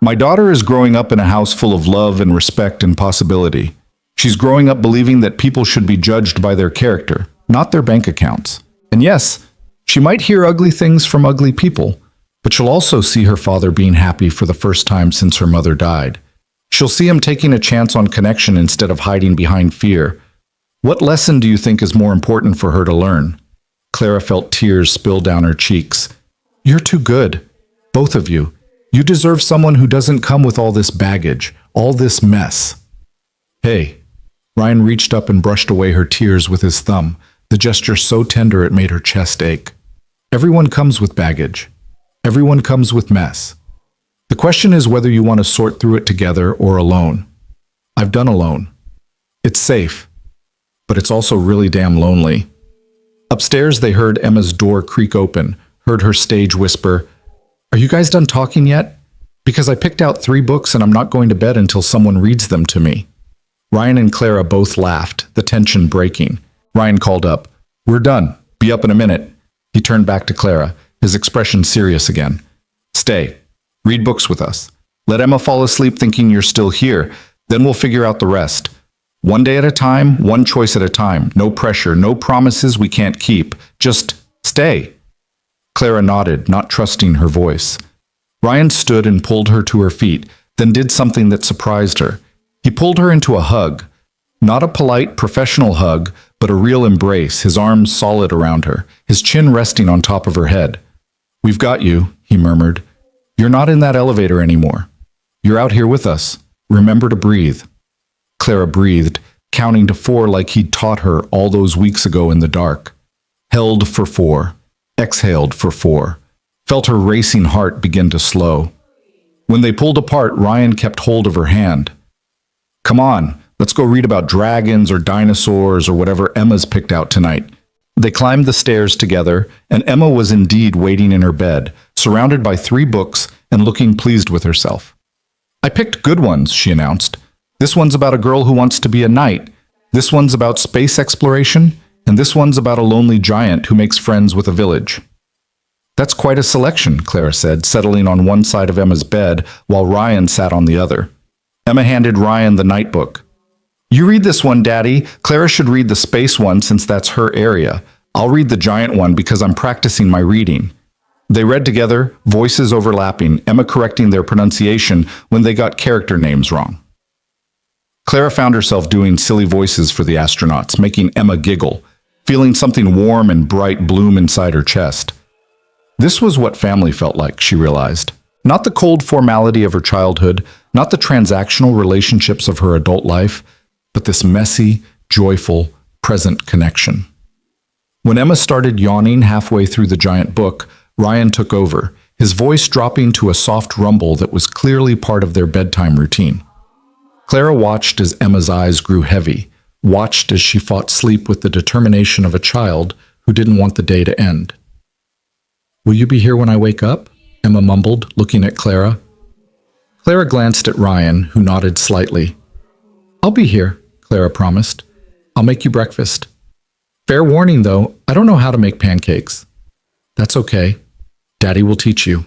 My daughter is growing up in a house full of love and respect and possibility. She's growing up believing that people should be judged by their character, not their bank accounts. And yes, she might hear ugly things from ugly people, but she'll also see her father being happy for the first time since her mother died. She'll see him taking a chance on connection instead of hiding behind fear. What lesson do you think is more important for her to learn? Clara felt tears spill down her cheeks. You're too good. Both of you. You deserve someone who doesn't come with all this baggage, all this mess. Hey. Ryan reached up and brushed away her tears with his thumb, the gesture so tender it made her chest ache. Everyone comes with baggage. Everyone comes with mess. The question is whether you want to sort through it together or alone. I've done alone. It's safe, but it's also really damn lonely. Upstairs, they heard Emma's door creak open, heard her stage whisper, Are you guys done talking yet? Because I picked out 3 books and I'm not going to bed until someone reads them to me. Ryan and Clara both laughed, the tension breaking. Ryan called up, We're done. Be up in a minute. He turned back to Clara, his expression serious again. Stay. Read books with us. Let Emma fall asleep thinking you're still here. Then we'll figure out the rest. One day at a time, one choice at a time. No pressure, no promises we can't keep. Just stay. Clara nodded, not trusting her voice. Ryan stood and pulled her to her feet, then did something that surprised her. He pulled her into a hug. Not a polite, professional hug, but a real embrace, his arms solid around her, his chin resting on top of her head. We've got you, he murmured. You're not in that elevator anymore. You're out here with us. Remember to breathe. Clara breathed, counting to 4 like he'd taught her all those weeks ago in the dark. Held for 4. Exhaled for 4. Felt her racing heart begin to slow. When they pulled apart, Ryan kept hold of her hand. Come on, let's go read about dragons or dinosaurs or whatever Emma's picked out tonight. They climbed the stairs together, and Emma was indeed waiting in her bed, surrounded by 3 books and looking pleased with herself. I picked good ones, she announced. This one's about a girl who wants to be a knight. This one's about space exploration. And this one's about a lonely giant who makes friends with a village. That's quite a selection, Clara said, settling on one side of Emma's bed while Ryan sat on the other. Emma handed Ryan the night book. You read this one, Daddy. Clara should read the space one since that's her area. I'll read the giant one because I'm practicing my reading. They read together, voices overlapping, Emma correcting their pronunciation when they got character names wrong. Clara found herself doing silly voices for the astronauts, making Emma giggle, feeling something warm and bright bloom inside her chest. This was what family felt like, she realized. Not the cold formality of her childhood, not the transactional relationships of her adult life, but this messy, joyful, present connection. When Emma started yawning halfway through the giant book, Ryan took over, his voice dropping to a soft rumble that was clearly part of their bedtime routine. Clara watched as Emma's eyes grew heavy, watched as she fought sleep with the determination of a child who didn't want the day to end. Will you be here when I wake up? Emma mumbled, looking at Clara. Clara glanced at Ryan, who nodded slightly. I'll be here, Clara promised. I'll make you breakfast. Fair warning, though, I don't know how to make pancakes. That's okay. Daddy will teach you.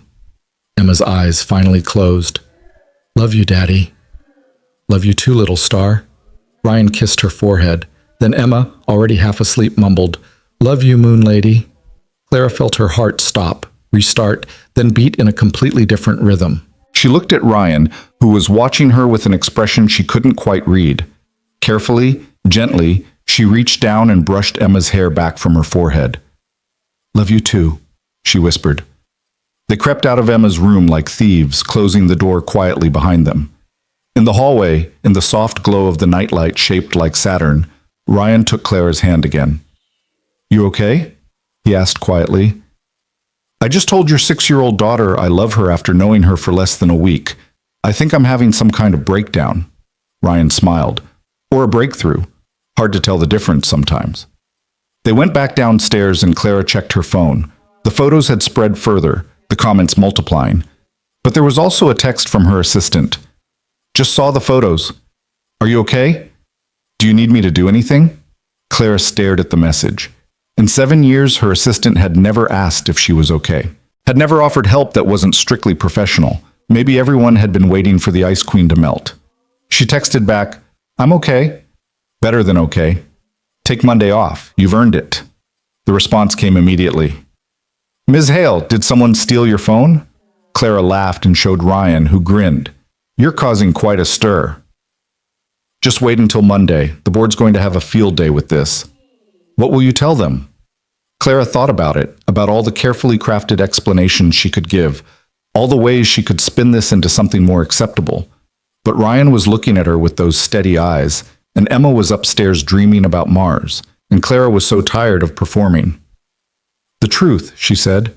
Emma's eyes finally closed. Love you, Daddy. Love you too, little star. Ryan kissed her forehead. Then Emma, already half asleep, mumbled, Love you, Moon Lady. Clara felt her heart stop, restart, then beat in a completely different rhythm. She looked at Ryan, who was watching her with an expression she couldn't quite read. Carefully, gently, she reached down and brushed Emma's hair back from her forehead. Love you too, she whispered. They crept out of Emma's room like thieves, closing the door quietly behind them. In the hallway, in the soft glow of the nightlight shaped like Saturn, Ryan took Clara's hand again. You okay? He asked quietly. I just told your 6-year-old daughter I love her after knowing her for less than a week. I think I'm having some kind of breakdown. Ryan smiled. Or a breakthrough. Hard to tell the difference sometimes. They went back downstairs and Clara checked her phone. The photos had spread further, the comments multiplying. But there was also a text from her assistant. Just saw the photos. Are you okay? Do you need me to do anything? Clara stared at the message. In 7 years, her assistant had never asked if she was okay. Had never offered help that wasn't strictly professional. Maybe everyone had been waiting for the ice queen to melt. She texted back, I'm okay. Better than okay. Take Monday off. You've earned it. The response came immediately. Ms. Hale, did someone steal your phone? Clara laughed and showed Ryan, who grinned. You're causing quite a stir. Just wait until Monday. The board's going to have a field day with this. What will you tell them? Clara thought about it, about all the carefully crafted explanations she could give, all the ways she could spin this into something more acceptable. But Ryan was looking at her with those steady eyes, and Emma was upstairs dreaming about Mars, and Clara was so tired of performing. The truth, she said,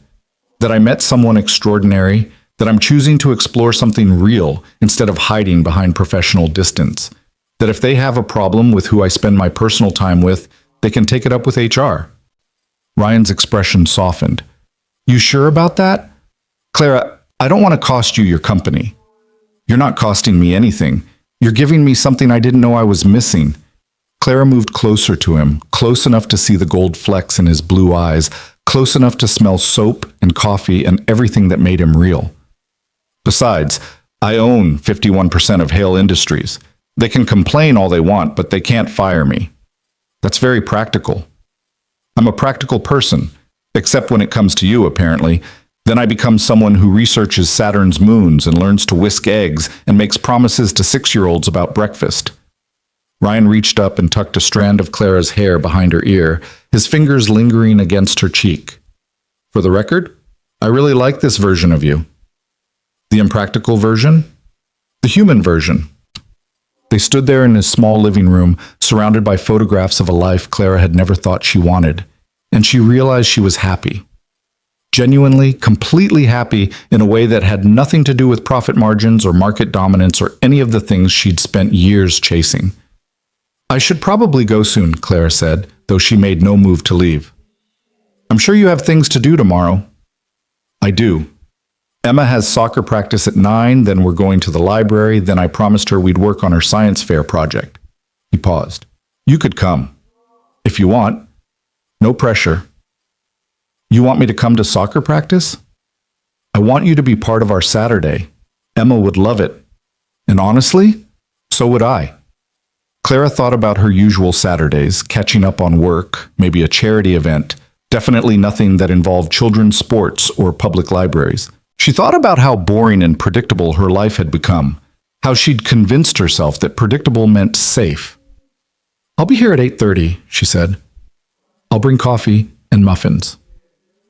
that I met someone extraordinary, that I'm choosing to explore something real instead of hiding behind professional distance, that if they have a problem with who I spend my personal time with, they can take it up with HR. Ryan's expression softened. You sure about that? Clara, I don't want to cost you your company. You're not costing me anything. You're giving me something I didn't know I was missing. Clara moved closer to him, close enough to see the gold flecks in his blue eyes, close enough to smell soap and coffee and everything that made him real. Besides, I own 51% of Hale Industries. They can complain all they want, but they can't fire me. That's very practical. I'm a practical person, except when it comes to you, apparently. Then I become someone who researches Saturn's moons and learns to whisk eggs and makes promises to 6-year-olds about breakfast. Ryan reached up and tucked a strand of Clara's hair behind her ear, his fingers lingering against her cheek. For the record, I really like this version of you. The impractical version? The human version. They stood there in his small living room, surrounded by photographs of a life Clara had never thought she wanted, and she realized she was happy. Genuinely, completely happy in a way that had nothing to do with profit margins or market dominance or any of the things she'd spent years chasing. I should probably go soon, Clara said, though she made no move to leave. I'm sure you have things to do tomorrow. I do. Emma has soccer practice at 9, then we're going to the library, then I promised her we'd work on her science fair project. He paused. You could come. If you want. No pressure. You want me to come to soccer practice? I want you to be part of our Saturday. Emma would love it. And honestly, so would I. Clara thought about her usual Saturdays, catching up on work, maybe a charity event, definitely nothing that involved children's sports or public libraries. She thought about how boring and predictable her life had become, how she'd convinced herself that predictable meant safe. I'll be here at 8:30, she said. I'll bring coffee and muffins.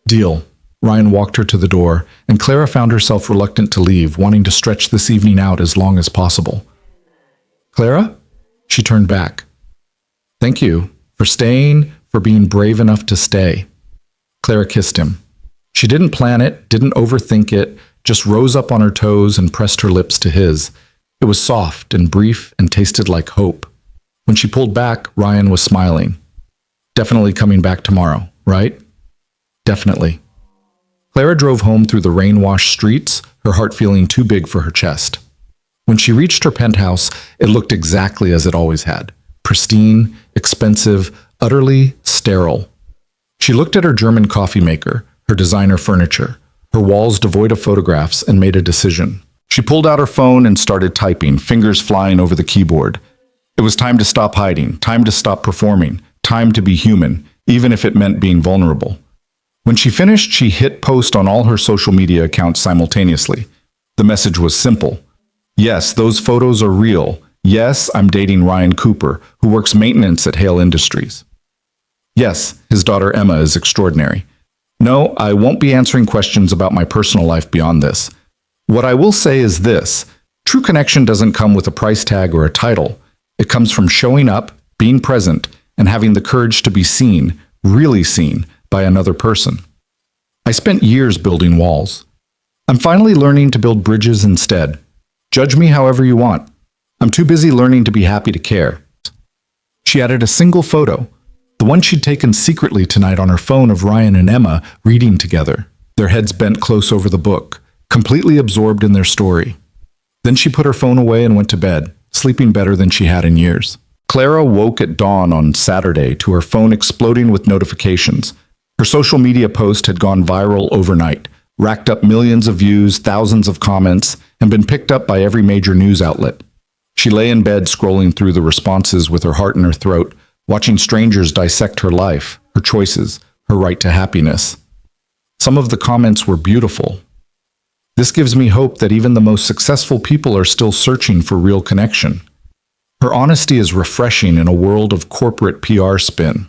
Deal. Ryan walked her to the door, and Clara found herself reluctant to leave, wanting to stretch this evening out as long as possible. Clara? She turned back. Thank you for staying, for being brave enough to stay. Clara kissed him. She didn't plan it, didn't overthink it, just rose up on her toes and pressed her lips to his. It was soft and brief and tasted like hope. When she pulled back, Ryan was smiling. Definitely coming back tomorrow, right? Definitely. Clara drove home through the rain-washed streets, her heart feeling too big for her chest. When she reached her penthouse, it looked exactly as it always had. Pristine, expensive, utterly sterile. She looked at her German coffee maker, her designer furniture, her walls devoid of photographs, and made a decision. She pulled out her phone and started typing, fingers flying over the keyboard. It was time to stop hiding, time to stop performing, time to be human, even if it meant being vulnerable. When she finished, she hit post on all her social media accounts simultaneously. The message was simple. Yes, those photos are real. Yes, I'm dating Ryan Cooper, who works maintenance at Hale Industries. Yes, his daughter Emma is extraordinary. No, I won't be answering questions about my personal life beyond this. What I will say is this: true connection doesn't come with a price tag or a title. It comes from showing up, being present, and having the courage to be seen, really seen, by another person. I spent years building walls. I'm finally learning to build bridges instead. Judge me however you want. I'm too busy learning to be happy to care. She added a single photo, the one she'd taken secretly tonight on her phone of Ryan and Emma reading together, their heads bent close over the book, completely absorbed in their story. Then she put her phone away and went to bed, sleeping better than she had in years. Clara woke at dawn on Saturday to her phone exploding with notifications. Her social media post had gone viral overnight, racked up millions of views, thousands of comments, and been picked up by every major news outlet. She lay in bed scrolling through the responses with her heart in her throat, watching strangers dissect her life, her choices, her right to happiness. Some of the comments were beautiful. This gives me hope that even the most successful people are still searching for real connection. Her honesty is refreshing in a world of corporate PR spin.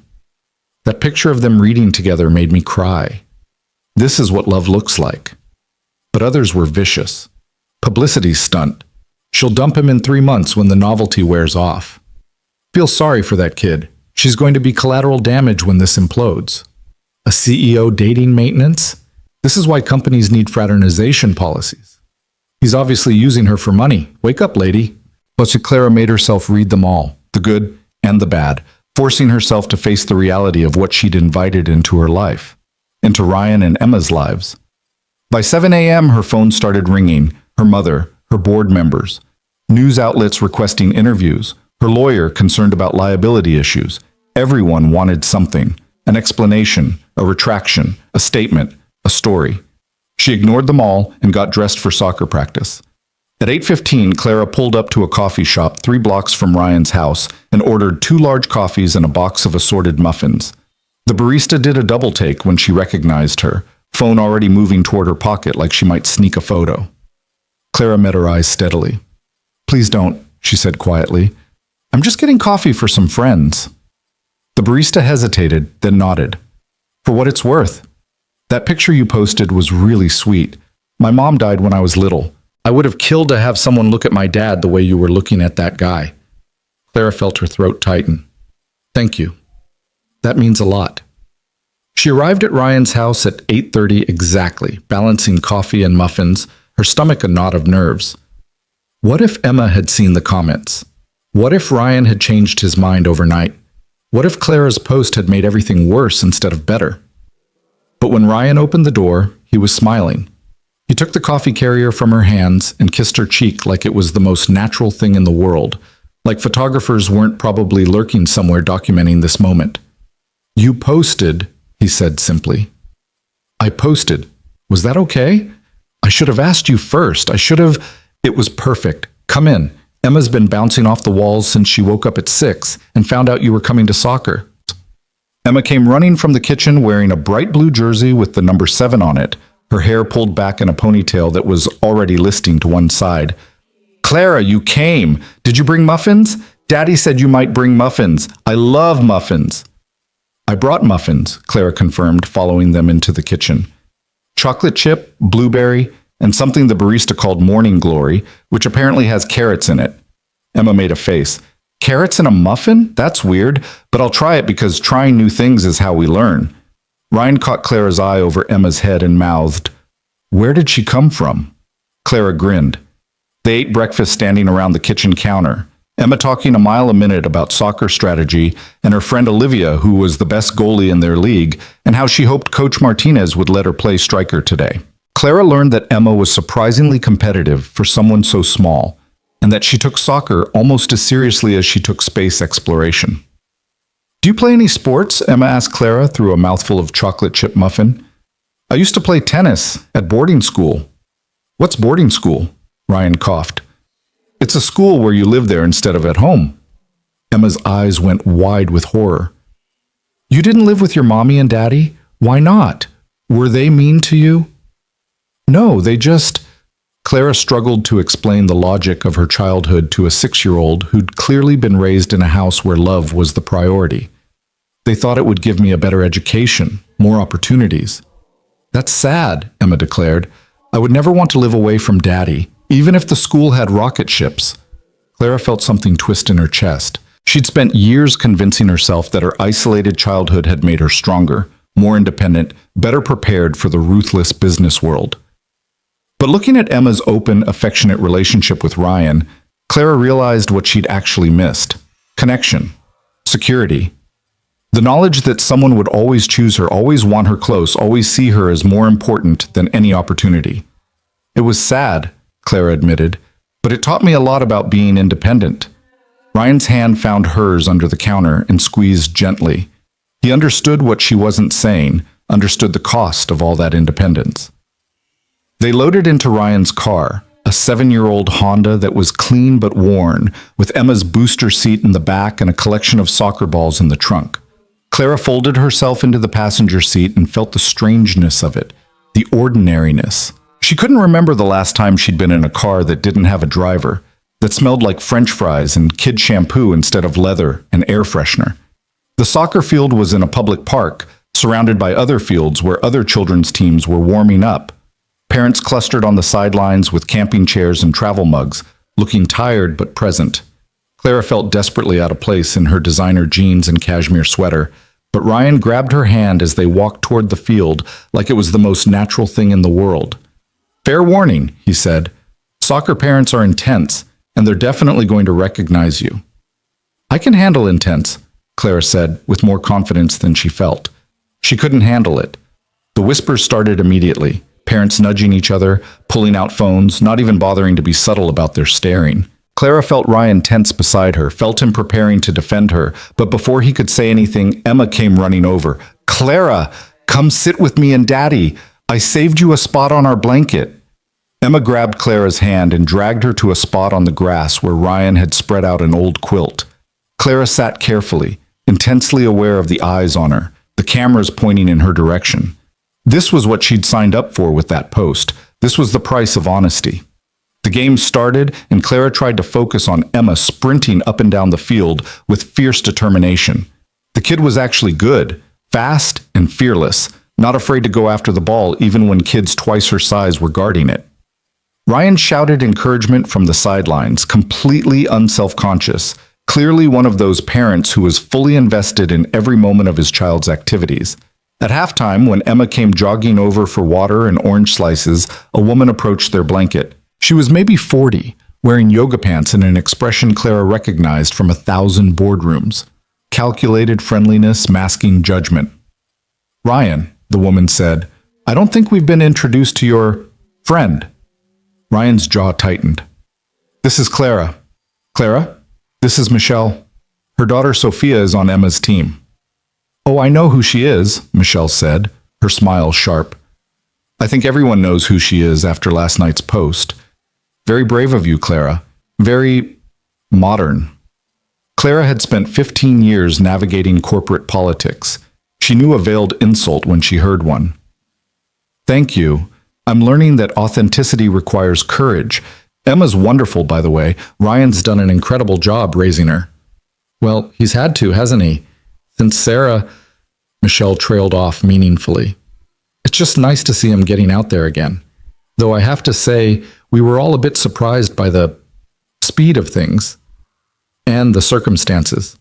That picture of them reading together made me cry. This is what love looks like. But others were vicious. Publicity stunt. She'll dump him in 3 months when the novelty wears off. Feel sorry for that kid. She's going to be collateral damage when this implodes. A CEO dating maintenance? This is why companies need fraternization policies. He's obviously using her for money. Wake up, lady. But Clara made herself read them all, the good and the bad, forcing herself to face the reality of what she'd invited into her life, into Ryan and Emma's lives. By 7 a.m., her phone started ringing, her mother, her board members, news outlets requesting interviews, her lawyer concerned about liability issues. Everyone wanted something, an explanation, a retraction, a statement, a story. She ignored them all and got dressed for soccer practice. At 8:15, Clara pulled up to a coffee shop 3 blocks from Ryan's house and ordered 2 large coffees and a box of assorted muffins. The barista did a double take when she recognized her, phone already moving toward her pocket like she might sneak a photo. Clara met her eyes steadily. "Please don't," she said quietly. "I'm just getting coffee for some friends." The barista hesitated, then nodded. "For what it's worth. That picture you posted was really sweet. My mom died when I was little. I would have killed to have someone look at my dad the way you were looking at that guy." Clara felt her throat tighten. "Thank you. That means a lot." She arrived at Ryan's house at 8:30 exactly, balancing coffee and muffins, her stomach a knot of nerves. What if Emma had seen the comments? What if Ryan had changed his mind overnight? What if Clara's post had made everything worse instead of better? But when Ryan opened the door, he was smiling. He took the coffee carrier from her hands and kissed her cheek like it was the most natural thing in the world, like photographers weren't probably lurking somewhere documenting this moment. "You posted," he said simply. "I posted. Was that okay? I should have asked you first. It was perfect. Come in. Emma's been bouncing off the walls since she woke up at 6 and found out you were coming to soccer." Emma came running from the kitchen wearing a bright blue jersey with the number 7 on it, her hair pulled back in a ponytail that was already listing to one side. "Clara, you came. Did you bring muffins? Daddy said you might bring muffins. I love muffins." "I brought muffins," Clara confirmed, following them into the kitchen. Chocolate chip, blueberry, and something the barista called morning glory, which apparently has carrots in it. Emma made a face. "Carrots in a muffin? That's weird, but I'll try it because trying new things is how we learn." Ryan caught Clara's eye over Emma's head and mouthed, "Where did she come from?" Clara grinned. They ate breakfast standing around the kitchen counter, Emma talking a mile a minute about soccer strategy and her friend Olivia, who was the best goalie in their league, and how she hoped Coach Martinez would let her play striker today. Clara learned that Emma was surprisingly competitive for someone so small, and that she took soccer almost as seriously as she took space exploration. "Do you play any sports?" Emma asked Clara through a mouthful of chocolate chip muffin. "I used to play tennis at boarding school." "What's boarding school?" Ryan coughed. "It's a school where you live there instead of at home." Emma's eyes went wide with horror. You didn't live with your mommy and daddy? Why not? Were they mean to you? No, they just... Clara struggled to explain the logic of her childhood to a 6-year-old who'd clearly been raised in a house where love was the priority. They thought it would give me a better education, more opportunities. That's sad, Emma declared. I would never want to live away from Daddy, even if the school had rocket ships. Clara felt something twist in her chest. She'd spent years convincing herself that her isolated childhood had made her stronger, more independent, better prepared for the ruthless business world. But looking at Emma's open, affectionate relationship with Ryan, Clara realized what she'd actually missed. Connection. Security. The knowledge that someone would always choose her, always want her close, always see her as more important than any opportunity. It was sad, Clara admitted, but it taught me a lot about being independent. Ryan's hand found hers under the counter and squeezed gently. He understood what she wasn't saying, understood the cost of all that independence. They loaded into Ryan's car, a 7-year-old Honda that was clean but worn, with Emma's booster seat in the back and a collection of soccer balls in the trunk. Clara folded herself into the passenger seat and felt the strangeness of it, the ordinariness. She couldn't remember the last time she'd been in a car that didn't have a driver, that smelled like French fries and kid shampoo instead of leather and air freshener. The soccer field was in a public park, surrounded by other fields where other children's teams were warming up. Parents clustered on the sidelines with camping chairs and travel mugs, looking tired but present. Clara felt desperately out of place in her designer jeans and cashmere sweater, but Ryan grabbed her hand as they walked toward the field like it was the most natural thing in the world. Fair warning, he said. Soccer parents are intense, and they're definitely going to recognize you. I can handle intense, Clara said, with more confidence than she felt. She couldn't handle it. The whispers started immediately. Parents nudging each other, pulling out phones, not even bothering to be subtle about their staring. Clara felt Ryan tense beside her, felt him preparing to defend her, but before he could say anything, Emma came running over. Clara, come sit with me and Daddy. I saved you a spot on our blanket. Emma grabbed Clara's hand and dragged her to a spot on the grass where Ryan had spread out an old quilt. Clara sat carefully, intensely aware of the eyes on her, the cameras pointing in her direction. This was what she'd signed up for with that post. This was the price of honesty. The game started, and Clara tried to focus on Emma sprinting up and down the field with fierce determination. The kid was actually good, fast and fearless, not afraid to go after the ball even when kids twice her size were guarding it. Ryan shouted encouragement from the sidelines, completely unself-conscious, clearly one of those parents who was fully invested in every moment of his child's activities. At halftime, when Emma came jogging over for water and orange slices, a woman approached their blanket. She was maybe 40, wearing yoga pants and an expression Clara recognized from 1,000 boardrooms. Calculated friendliness masking judgment. Ryan, the woman said, I don't think we've been introduced to your friend. Ryan's jaw tightened. This is Clara. Clara, this is Michelle. Her daughter Sophia is on Emma's team. Oh, I know who she is, Michelle said, her smile sharp. I think everyone knows who she is after last night's post. Very brave of you, Clara. Very modern. Clara had spent 15 years navigating corporate politics. She knew a veiled insult when she heard one. Thank you. I'm learning that authenticity requires courage. Emma's wonderful, by the way. Ryan's done an incredible job raising her. Well, he's had to, hasn't he? Since Sarah... Michelle trailed off meaningfully. It's just nice to see him getting out there again. Though I have to say, we were all a bit surprised by the speed of things. And the circumstances.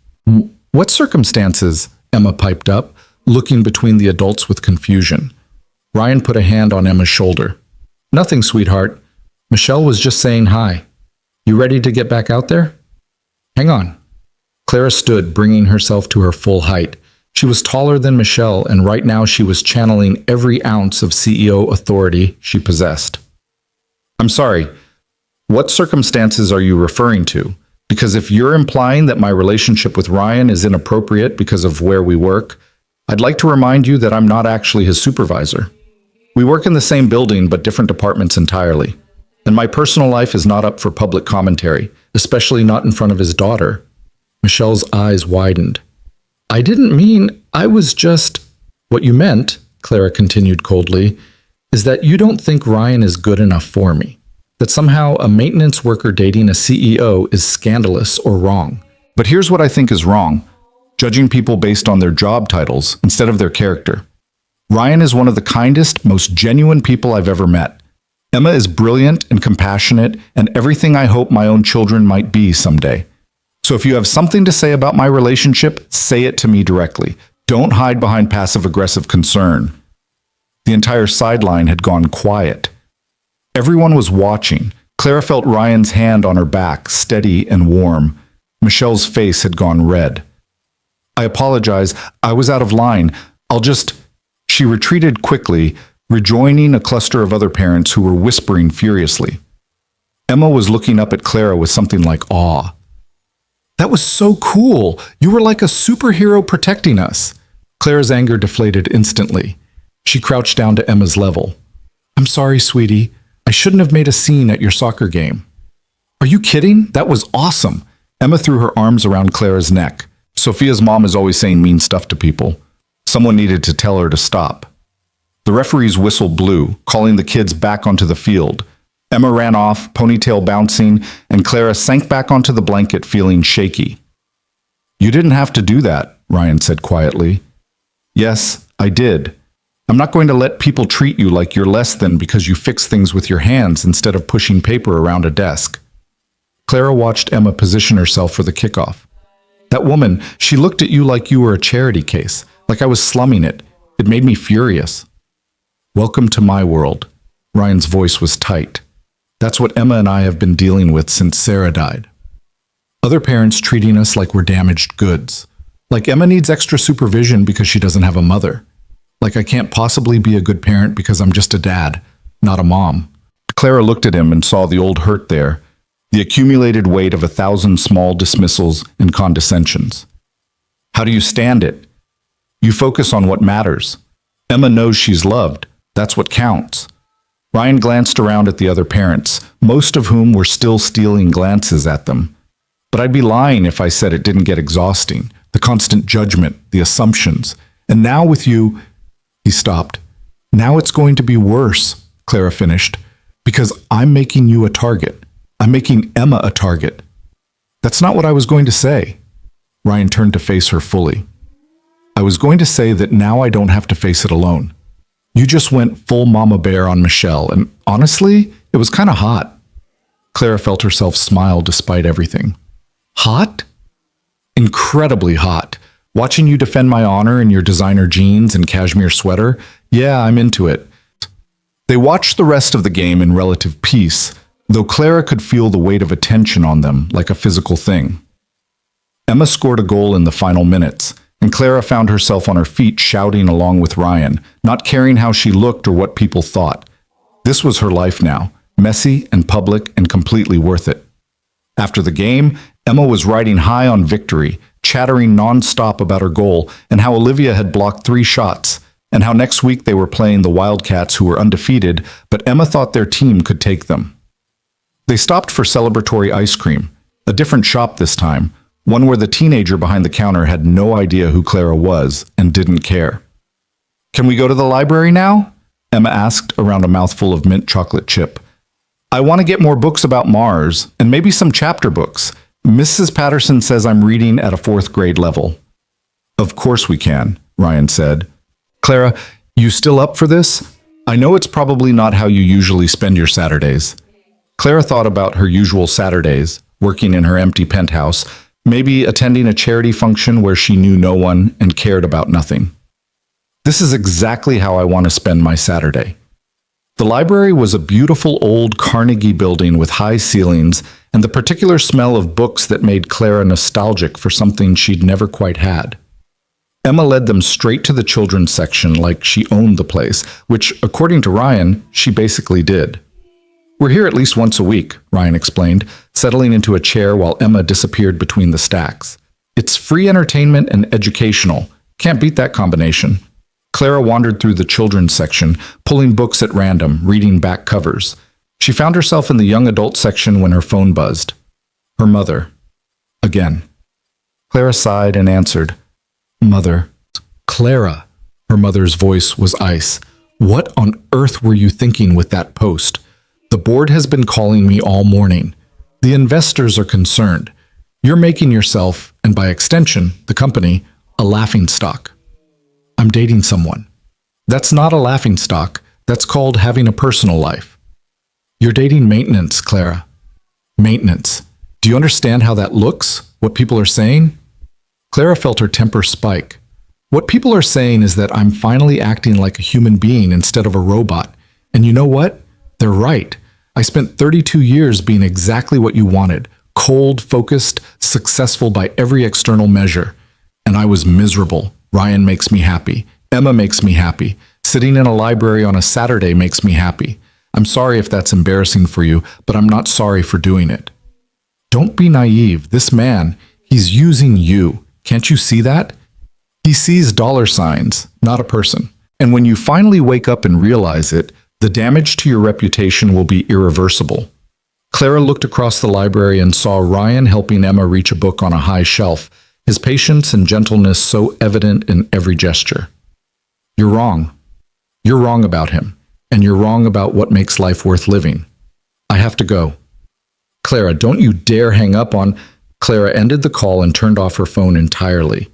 What circumstances? Emma piped up, looking between the adults with confusion. Ryan put a hand on Emma's shoulder. Nothing, sweetheart. Michelle was just saying hi. You ready to get back out there? Hang on. Clara stood, bringing herself to her full height. She was taller than Michelle, and right now she was channeling every ounce of CEO authority she possessed. I'm sorry, what circumstances are you referring to? Because if you're implying that my relationship with Ryan is inappropriate because of where we work, I'd like to remind you that I'm not actually his supervisor. We work in the same building, but different departments entirely. And my personal life is not up for public commentary, especially not in front of his daughter. Michelle's eyes widened. I didn't mean... I was just... What you meant, Clara continued coldly, is that you don't think Ryan is good enough for me. That somehow a maintenance worker dating a CEO is scandalous or wrong. But here's what I think is wrong. Judging people based on their job titles instead of their character. Ryan is one of the kindest, most genuine people I've ever met. Emma is brilliant and compassionate and everything I hope my own children might be someday. So if you have something to say about my relationship, say it to me directly. Don't hide behind passive-aggressive concern. The entire sideline had gone quiet. Everyone was watching. Clara felt Ryan's hand on her back, steady and warm. Michelle's face had gone red. I apologize. I was out of line. She retreated quickly, rejoining a cluster of other parents who were whispering furiously. Emma was looking up at Clara with something like awe. That was so cool. You were like a superhero protecting us. Clara's anger deflated instantly. She crouched down to Emma's level. I'm sorry, sweetie. I shouldn't have made a scene at your soccer game. Are you kidding? That was awesome. Emma threw her arms around Clara's neck. Sophia's mom is always saying mean stuff to people. Someone needed to tell her to stop. The referee's whistle blew, calling the kids back onto the field. Emma ran off, ponytail bouncing, and Clara sank back onto the blanket feeling shaky. You didn't have to do that, Ryan said quietly. Yes, I did. I'm not going to let people treat you like you're less than because you fix things with your hands instead of pushing paper around a desk. Clara watched Emma position herself for the kickoff. That woman, she looked at you like you were a charity case, like I was slumming it. It made me furious. Welcome to my world. Ryan's voice was tight. That's what Emma and I have been dealing with since Sarah died. Other parents treating us like we're damaged goods. Like Emma needs extra supervision because she doesn't have a mother. Like I can't possibly be a good parent because I'm just a dad, not a mom. Clara looked at him and saw the old hurt there, the accumulated weight of 1,000 small dismissals and condescensions. How do you stand it? You focus on what matters. Emma knows she's loved. That's what counts. Ryan glanced around at the other parents, most of whom were still stealing glances at them. But I'd be lying if I said it didn't get exhausting. The constant judgment, the assumptions. And now with you... He stopped. Now it's going to be worse, Clara finished, because I'm making you a target. I'm making Emma a target. That's not what I was going to say. Ryan turned to face her fully. I was going to say that now I don't have to face it alone. You just went full mama bear on Michelle, and honestly, it was kind of hot. Clara felt herself smile despite everything. Hot? Incredibly hot. Watching you defend my honor in your designer jeans and cashmere sweater, yeah, I'm into it. They watched the rest of the game in relative peace, though Clara could feel the weight of attention on them like a physical thing. Emma scored a goal in the final minutes, and Clara found herself on her feet shouting along with Ryan, not caring how she looked or what people thought. This was her life now, messy and public and completely worth it. After the game, Emma was riding high on victory, chattering non-stop about her goal and how Olivia had blocked 3 shots, and how next week they were playing the Wildcats who were undefeated, but Emma thought their team could take them. They stopped for celebratory ice cream, a different shop this time, one where the teenager behind the counter had no idea who Clara was and didn't care. Can we go to the library now? Emma asked around a mouthful of mint chocolate chip. I want to get more books about Mars, and maybe some chapter books. Mrs. Patterson says I'm reading at a 4th grade level. Of course we can, Ryan said. Clara, you still up for this? I know it's probably not how you usually spend your Saturdays. Clara thought about her usual Saturdays, working in her empty penthouse, maybe attending a charity function where she knew no one and cared about nothing. This is exactly how I want to spend my Saturday. The library was a beautiful old Carnegie building with high ceilings and the particular smell of books that made Clara nostalgic for something she'd never quite had. Emma led them straight to the children's section like she owned the place, which, according to Ryan, she basically did. We're here at least once a week, Ryan explained, settling into a chair while Emma disappeared between the stacks. It's free entertainment and educational. Can't beat that combination. Clara wandered through the children's section, pulling books at random, reading back covers. She found herself in the young adult section when her phone buzzed. Her mother. Again. Clara sighed and answered, Mother. Clara, her mother's voice was ice. What on earth were you thinking with that post? The board has been calling me all morning. The investors are concerned. You're making yourself, and by extension, the company, a laughingstock. I'm dating someone. That's not a laughingstock. That's called having a personal life. You're dating maintenance, Clara. Maintenance. Do you understand how that looks? What people are saying? Clara felt her temper spike. What people are saying is that I'm finally acting like a human being instead of a robot. And you know what? They're right. I spent 32 years being exactly what you wanted. Cold, focused, successful by every external measure. And I was miserable. Ryan makes me happy. Emma makes me happy. Sitting in a library on a Saturday makes me happy. I'm sorry if that's embarrassing for you, but I'm not sorry for doing it. Don't be naive. This man, he's using you. Can't you see that? He sees dollar signs, not a person. And when you finally wake up and realize it, the damage to your reputation will be irreversible. Clara looked across the library and saw Ryan helping Emma reach a book on a high shelf, his patience and gentleness so evident in every gesture. You're wrong. You're wrong about him, and you're wrong about what makes life worth living. I have to go. Clara, don't you dare hang up on... Clara ended the call and turned off her phone entirely.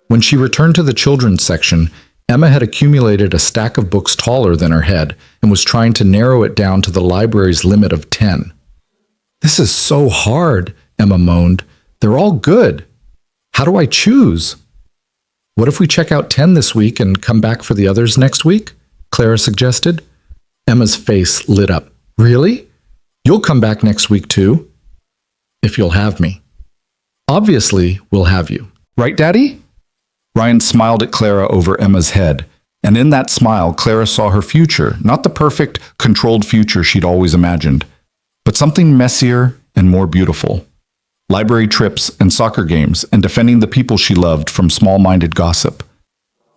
When she returned to the children's section, Emma had accumulated a stack of books taller than her head and was trying to narrow it down to the library's limit of 10. This is so hard, Emma moaned. They're all good. How do I choose? What if we check out 10 this week and come back for the others next week? Clara suggested. Emma's face lit up. Really? You'll come back next week too? If you'll have me. Obviously, we'll have you. Right, Daddy? Ryan smiled at Clara over Emma's head, and in that smile, Clara saw her future, not the perfect, controlled future she'd always imagined, but something messier and more beautiful. Library trips and soccer games and defending the people she loved from small-minded gossip.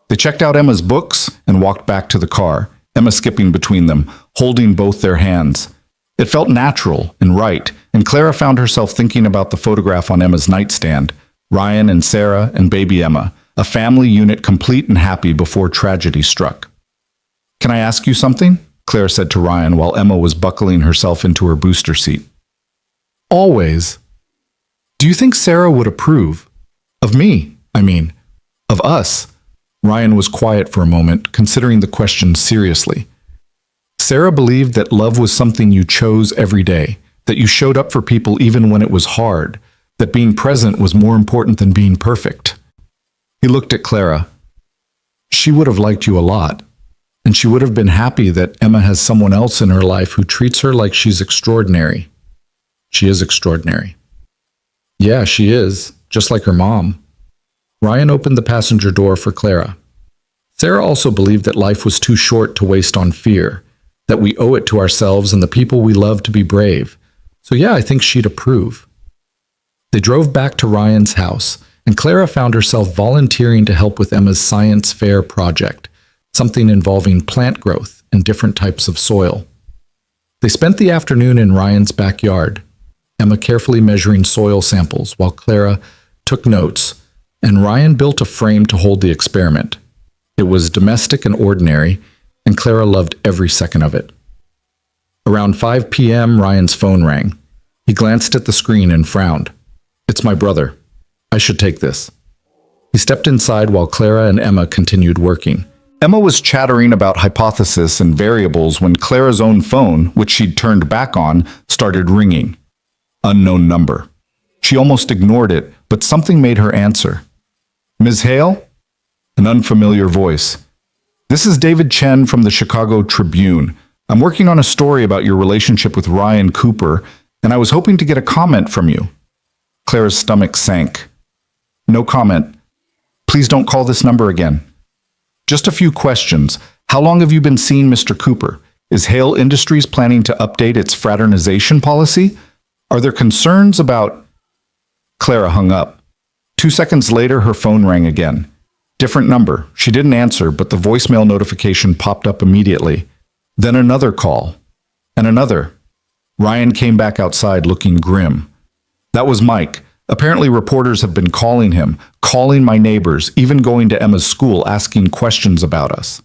They checked out Emma's books and walked back to the car, Emma skipping between them, holding both their hands. It felt natural and right, and Clara found herself thinking about the photograph on Emma's nightstand, Ryan and Sarah and baby Emma, a family unit complete and happy before tragedy struck. Can I ask you something? Clara said to Ryan while Emma was buckling herself into her booster seat. Always. Do you think Sarah would approve? Of me, I mean. Of us. Ryan was quiet for a moment, considering the question seriously. Sarah believed that love was something you chose every day, that you showed up for people even when it was hard, that being present was more important than being perfect. He looked at Clara. She would have liked you a lot, and she would have been happy that Emma has someone else in her life who treats her like she's extraordinary. She is extraordinary. Yeah, she is, just like her mom. Ryan opened the passenger door for Clara. Sarah also believed that life was too short to waste on fear, that we owe it to ourselves and the people we love to be brave. So yeah, I think she'd approve. They drove back to Ryan's house, and Clara found herself volunteering to help with Emma's science fair project, something involving plant growth and different types of soil. They spent the afternoon in Ryan's backyard, Emma carefully measuring soil samples while Clara took notes, and Ryan built a frame to hold the experiment. It was domestic and ordinary, and Clara loved every second of it. Around 5 p.m., Ryan's phone rang. He glanced at the screen and frowned. It's my brother. I should take this. He stepped inside while Clara and Emma continued working. Emma was chattering about hypotheses and variables when Clara's own phone, which she'd turned back on, started ringing. Unknown number. She almost ignored it, but something made her answer. Ms. Hale? An unfamiliar voice. This is David Chen from the Chicago Tribune. I'm working on a story about your relationship with Ryan Cooper, and I was hoping to get a comment from you. Clara's stomach sank. No comment. Please don't call this number again. Just a few questions. How long have you been seeing Mr. Cooper? Is Hale Industries planning to update its fraternization policy? Are there concerns about... Clara hung up. 2 seconds later, her phone rang again. Different number. She didn't answer, but the voicemail notification popped up immediately. Then another call. And another. Ryan came back outside looking grim. That was Mike. Apparently, reporters have been calling him, calling my neighbors, even going to Emma's school asking questions about us.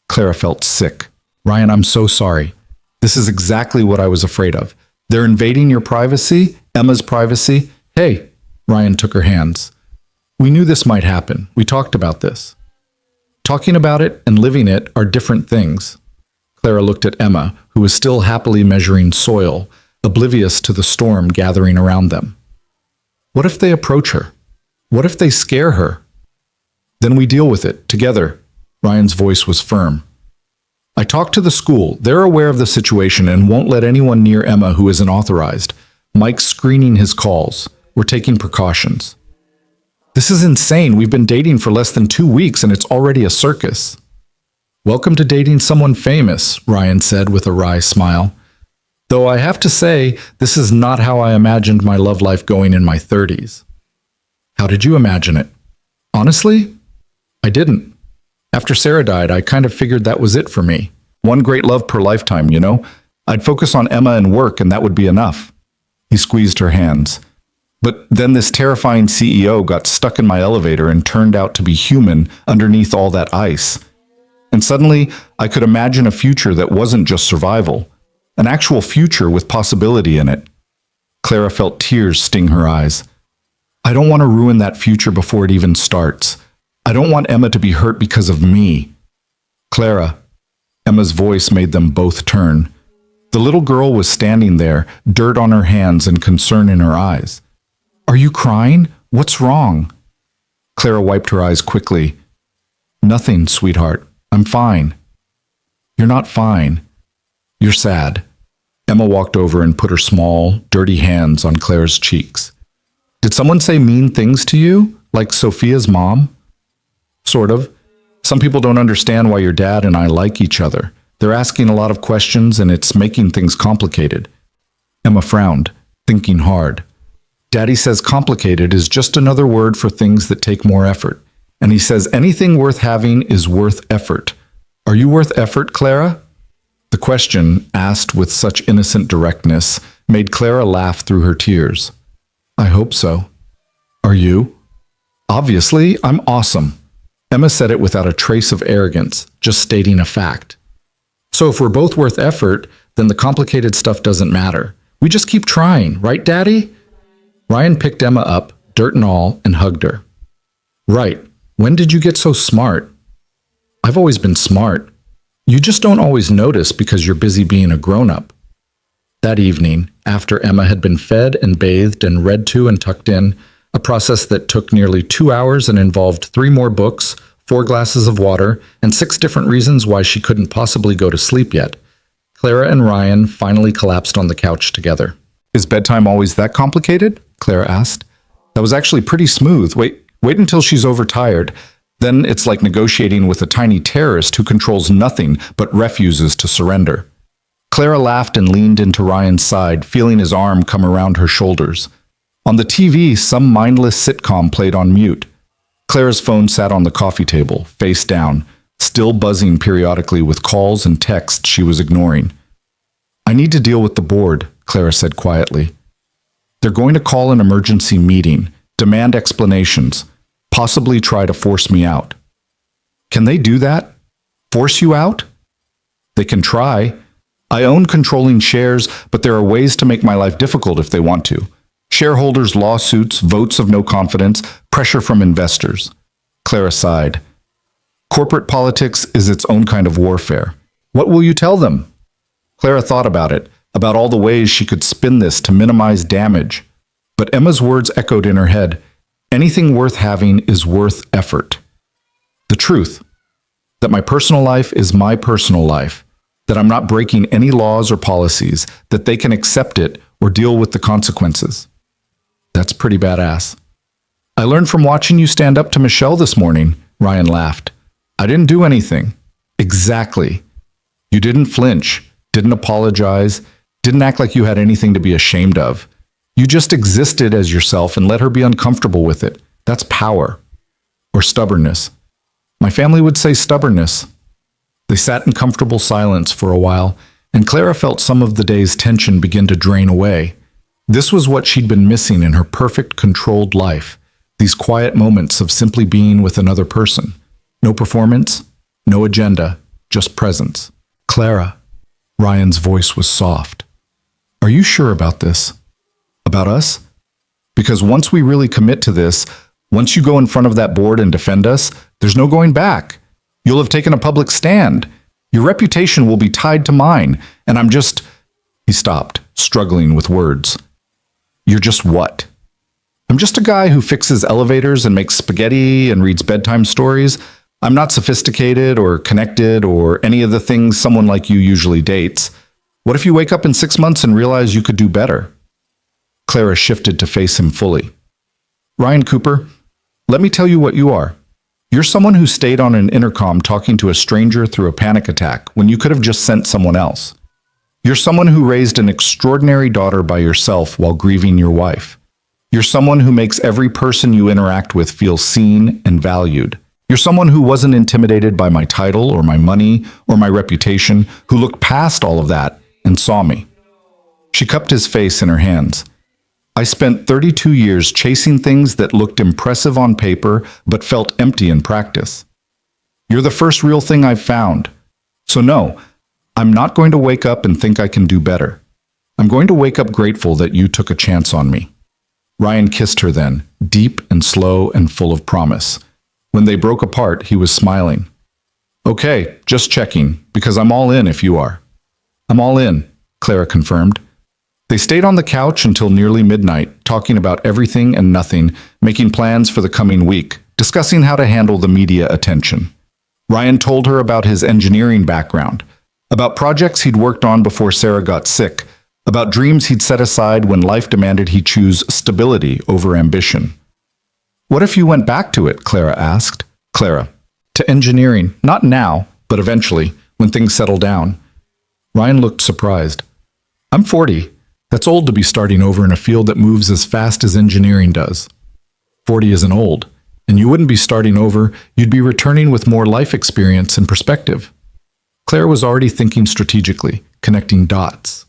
Clara felt sick. Ryan, I'm so sorry. This is exactly what I was afraid of. They're invading your privacy, Emma's privacy. Hey, Ryan took her hands. We knew this might happen. We talked about this. Talking about it and living it are different things. Clara looked at Emma, who was still happily measuring soil, oblivious to the storm gathering around them. What if they approach her? What if they scare her? Then we deal with it, together. Ryan's voice was firm. I talked to the school. They're aware of the situation and won't let anyone near Emma who isn't authorized. Mike's screening his calls. We're taking precautions. This is insane. We've been dating for less than 2 weeks and it's already a circus. Welcome to dating someone famous, Ryan said with a wry smile. Though I have to say, this is not how I imagined my love life going in my 30s. How did you imagine it? Honestly, I didn't. After Sarah died, I kind of figured that was it for me. One great love per lifetime, you know? I'd focus on Emma and work and that would be enough. He squeezed her hands. But then this terrifying CEO got stuck in my elevator and turned out to be human underneath all that ice. And suddenly, I could imagine a future that wasn't just survival. An actual future with possibility in it. Clara felt tears sting her eyes. I don't want to ruin that future before it even starts. I don't want Emma to be hurt because of me. Clara. Emma's voice made them both turn. The little girl was standing there, dirt on her hands and concern in her eyes. Are you crying? What's wrong? Clara wiped her eyes quickly. Nothing, sweetheart. I'm fine. You're not fine. You're sad. Emma walked over and put her small, dirty hands on Clara's cheeks. Did someone say mean things to you? Like Sophia's mom? Sort of. Some people don't understand why your dad and I like each other. They're asking a lot of questions and it's making things complicated. Emma frowned, thinking hard. Daddy says complicated is just another word for things that take more effort. And he says anything worth having is worth effort. Are you worth effort, Clara? The question, asked with such innocent directness, made Clara laugh through her tears. I hope so. Are you? Obviously, I'm awesome. Emma said it without a trace of arrogance, just stating a fact. So if we're both worth effort, then the complicated stuff doesn't matter. We just keep trying, right, Daddy? Ryan picked Emma up, dirt and all, and hugged her. Right. When did you get so smart? I've always been smart. You just don't always notice because you're busy being a grown-up. That evening, after Emma had been fed and bathed and read to and tucked in, a process that took nearly 2 hours and involved 3 more books, 4 glasses of water, and 6 different reasons why she couldn't possibly go to sleep yet, Clara and Ryan finally collapsed on the couch together. Is bedtime always that complicated? Clara asked. That was actually pretty smooth. Wait until she's overtired. Then it's like negotiating with a tiny terrorist who controls nothing but refuses to surrender. Clara laughed and leaned into Ryan's side, feeling his arm come around her shoulders. On the TV, some mindless sitcom played on mute. Clara's phone sat on the coffee table, face down, still buzzing periodically with calls and texts she was ignoring. I need to deal with the board, Clara said quietly. They're going to call an emergency meeting, demand explanations, possibly try to force me out. Can they do that? Force you out? They can try. I own controlling shares, but there are ways to make my life difficult if they want to. Shareholders' lawsuits, votes of no confidence, pressure from investors. Clara sighed. Corporate politics is its own kind of warfare. What will you tell them? Clara thought about it, about all the ways she could spin this to minimize damage. But Emma's words echoed in her head. Anything worth having is worth effort. The truth, that my personal life is my personal life, that I'm not breaking any laws or policies, that they can accept it or deal with the consequences. That's pretty badass. I learned from watching you stand up to Michelle this morning, Ryan laughed. I didn't do anything. Exactly. You didn't flinch, didn't apologize, didn't act like you had anything to be ashamed of. You just existed as yourself and let her be uncomfortable with it. That's power. Or stubbornness. My family would say stubbornness. They sat in comfortable silence for a while, and Clara felt some of the day's tension begin to drain away. This was what she'd been missing in her perfect, controlled life. These quiet moments of simply being with another person. No performance, no agenda, just presence. Clara. Ryan's voice was soft. Are you sure about this? About us? Because once we really commit to this, once you go in front of that board and defend us, there's no going back. You'll have taken a public stand. Your reputation will be tied to mine, and I'm just... He stopped, struggling with words. You're just what? I'm just a guy who fixes elevators and makes spaghetti and reads bedtime stories. I'm not sophisticated or connected or any of the things someone like you usually dates. What if you wake up in 6 months and realize you could do better? Clara shifted to face him fully. Ryan Cooper, let me tell you what you are. You're someone who stayed on an intercom talking to a stranger through a panic attack when you could have just sent someone else. You're someone who raised an extraordinary daughter by yourself while grieving your wife. You're someone who makes every person you interact with feel seen and valued. You're someone who wasn't intimidated by my title or my money or my reputation, who looked past all of that and saw me. She cupped his face in her hands. I spent 32 years chasing things that looked impressive on paper but felt empty in practice. You're the first real thing I've found. So no, I'm not going to wake up and think I can do better. I'm going to wake up grateful that you took a chance on me. Ryan kissed her then, deep and slow and full of promise. When they broke apart, he was smiling. Okay, just checking, because I'm all in if you are. I'm all in, Clara confirmed. They stayed on the couch until nearly midnight, talking about everything and nothing, making plans for the coming week, discussing how to handle the media attention. Ryan told her about his engineering background, about projects he'd worked on before Sarah got sick, about dreams he'd set aside when life demanded he choose stability over ambition. What if you went back to it? Clara asked. Clara, to engineering, not now, but eventually, when things settle down. Ryan looked surprised. I'm 40. That's old to be starting over in a field that moves as fast as engineering does. 40 isn't old, and you wouldn't be starting over, you'd be returning with more life experience and perspective. Claire was already thinking strategically, connecting dots.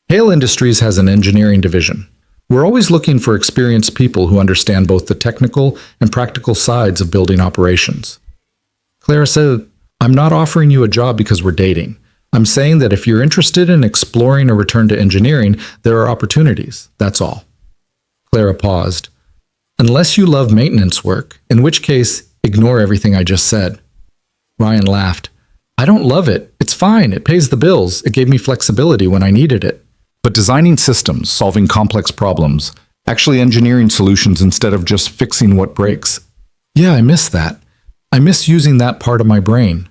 Hale Industries has an engineering division. We're always looking for experienced people who understand both the technical and practical sides of building operations. Clara said, I'm not offering you a job because we're dating. I'm saying that if you're interested in exploring a return to engineering, there are opportunities, that's all. Clara paused. Unless you love maintenance work, in which case, ignore everything I just said. Ryan laughed. I don't love it. It's fine. It pays the bills. It gave me flexibility when I needed it. But designing systems, solving complex problems, actually engineering solutions instead of just fixing what breaks. Yeah, I miss that. I miss using that part of my brain.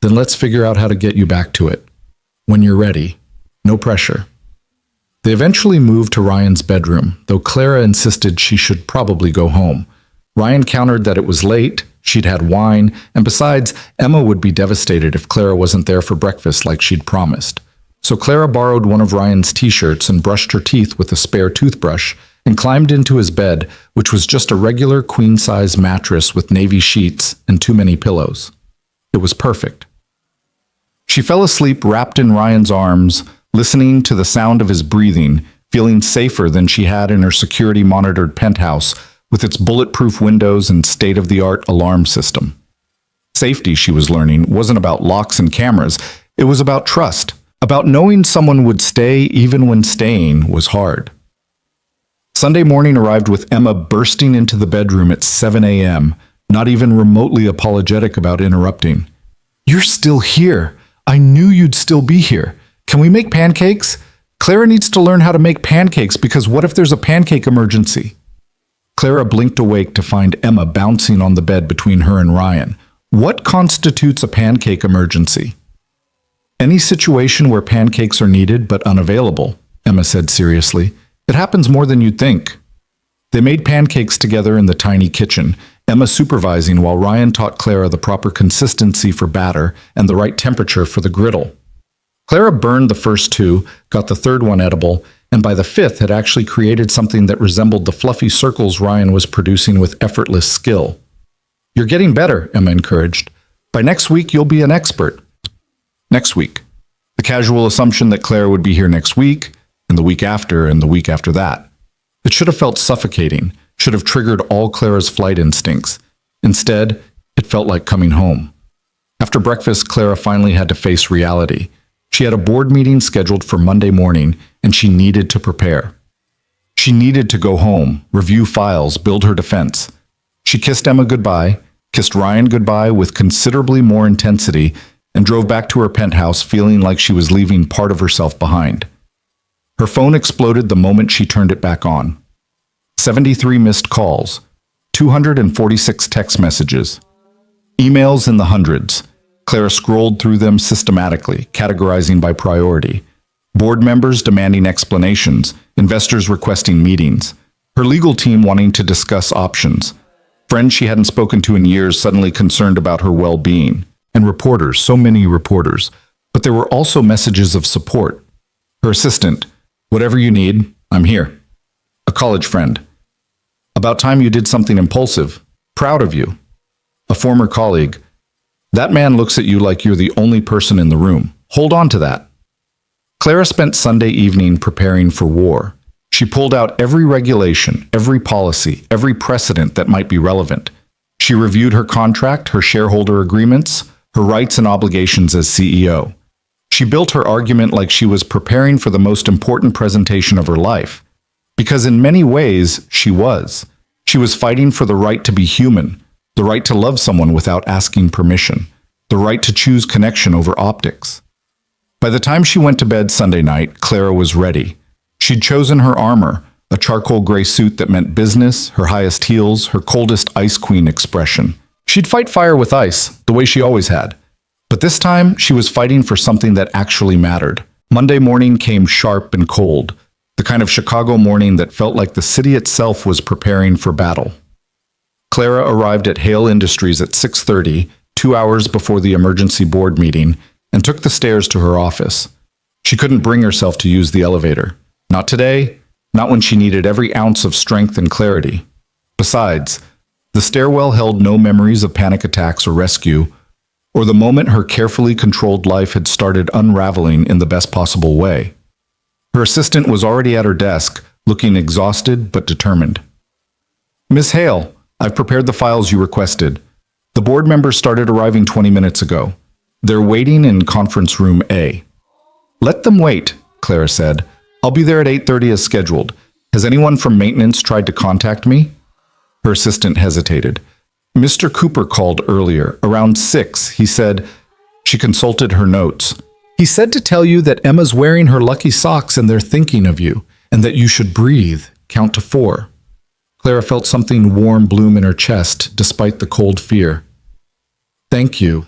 Then let's figure out how to get you back to it. When you're ready. No pressure. They eventually moved to Ryan's bedroom, though Clara insisted she should probably go home. Ryan countered that it was late, she'd had wine, and besides, Emma would be devastated if Clara wasn't there for breakfast like she'd promised. So Clara borrowed one of Ryan's t-shirts and brushed her teeth with a spare toothbrush and climbed into his bed, which was just a regular queen-size mattress with navy sheets and too many pillows. It was perfect. She fell asleep wrapped in Ryan's arms, listening to the sound of his breathing, feeling safer than she had in her security-monitored penthouse with its bulletproof windows and state-of-the-art alarm system. Safety, she was learning, wasn't about locks and cameras. It was about trust, about knowing someone would stay even when staying was hard. Sunday morning arrived with Emma bursting into the bedroom at 7 a.m., not even remotely apologetic about interrupting. You're still here. I knew you'd still be here. Can we make pancakes? Clara needs to learn how to make pancakes because what if there's a pancake emergency? Clara blinked awake to find Emma bouncing on the bed between her and Ryan. What constitutes a pancake emergency? Any situation where pancakes are needed but unavailable, Emma said seriously. It happens more than you'd think. They made pancakes together in the tiny kitchen, Emma supervising while Ryan taught Clara the proper consistency for batter and the right temperature for the griddle. Clara burned the first two, got the third one edible, and by the fifth had actually created something that resembled the fluffy circles Ryan was producing with effortless skill. You're getting better, Emma encouraged. By next week, you'll be an expert. Next week. The casual assumption that Clara would be here next week, and the week after, and the week after that. It should have felt suffocating, should have triggered all Clara's flight instincts. Instead, it felt like coming home. After breakfast, Clara finally had to face reality. She had a board meeting scheduled for Monday morning, and she needed to prepare. She needed to go home, review files, build her defense. She kissed Emma goodbye, kissed Ryan goodbye with considerably more intensity, and drove back to her penthouse feeling like she was leaving part of herself behind. Her phone exploded the moment she turned it back on. 73 missed calls, 246 text messages, emails in the hundreds. Clara scrolled through them systematically, categorizing by priority. Board members demanding explanations, investors requesting meetings, her legal team wanting to discuss options, friends she hadn't spoken to in years suddenly concerned about her well-being, and reporters, so many reporters. But there were also messages of support. Her assistant, "Whatever you need, I'm here." A college friend, "About time you did something impulsive. Proud of you." A former colleague, "That man looks at you like you're the only person in the room. Hold on to that." Clara spent Sunday evening preparing for war. She pulled out every regulation, every policy, every precedent that might be relevant. She reviewed her contract, her shareholder agreements, her rights and obligations as CEO. She built her argument like she was preparing for the most important presentation of her life. Because in many ways, she was. She was fighting for the right to be human, the right to love someone without asking permission, the right to choose connection over optics. By the time she went to bed Sunday night, Clara was ready. She'd chosen her armor, a charcoal gray suit that meant business, her highest heels, her coldest ice queen expression. She'd fight fire with ice, the way she always had. But this time, she was fighting for something that actually mattered. Monday morning came sharp and cold, the kind of Chicago morning that felt like the city itself was preparing for battle. Clara arrived at Hale Industries at 6:30, 2 hours before the emergency board meeting, and took the stairs to her office. She couldn't bring herself to use the elevator. Not today, not when she needed every ounce of strength and clarity. Besides, the stairwell held no memories of panic attacks or rescue, or the moment her carefully controlled life had started unraveling in the best possible way. Her assistant was already at her desk, looking exhausted but determined. "Miss Hale, I've prepared the files you requested. The board members started arriving 20 minutes ago. They're waiting in conference room A." "Let them wait," Clara said. "I'll be there at 8:30 as scheduled. Has anyone from maintenance tried to contact me?" Her assistant hesitated. "Mr. Cooper called earlier, around 6. He said..." She consulted her notes. "He said to tell you that Emma's wearing her lucky socks and they're thinking of you, and that you should breathe, count to 4. Clara felt something warm bloom in her chest, despite the cold fear. "Thank you.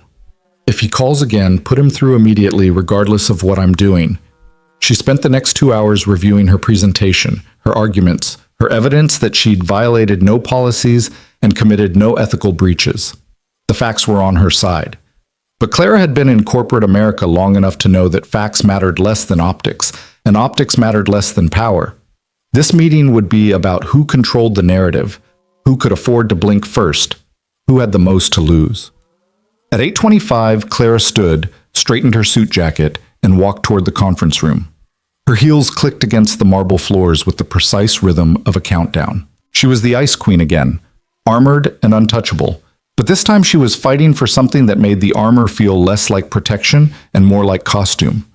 If he calls again, put him through immediately, regardless of what I'm doing." She spent the next 2 hours reviewing her presentation, her arguments, her evidence that she'd violated no policies and committed no ethical breaches. The facts were on her side. But Clara had been in corporate America long enough to know that facts mattered less than optics, and optics mattered less than power. This meeting would be about who controlled the narrative, who could afford to blink first, who had the most to lose. At 8:25, Clara stood, straightened her suit jacket, and walked toward the conference room. Her heels clicked against the marble floors with the precise rhythm of a countdown. She was the Ice Queen again, armored and untouchable, but this time she was fighting for something that made the armor feel less like protection and more like costume.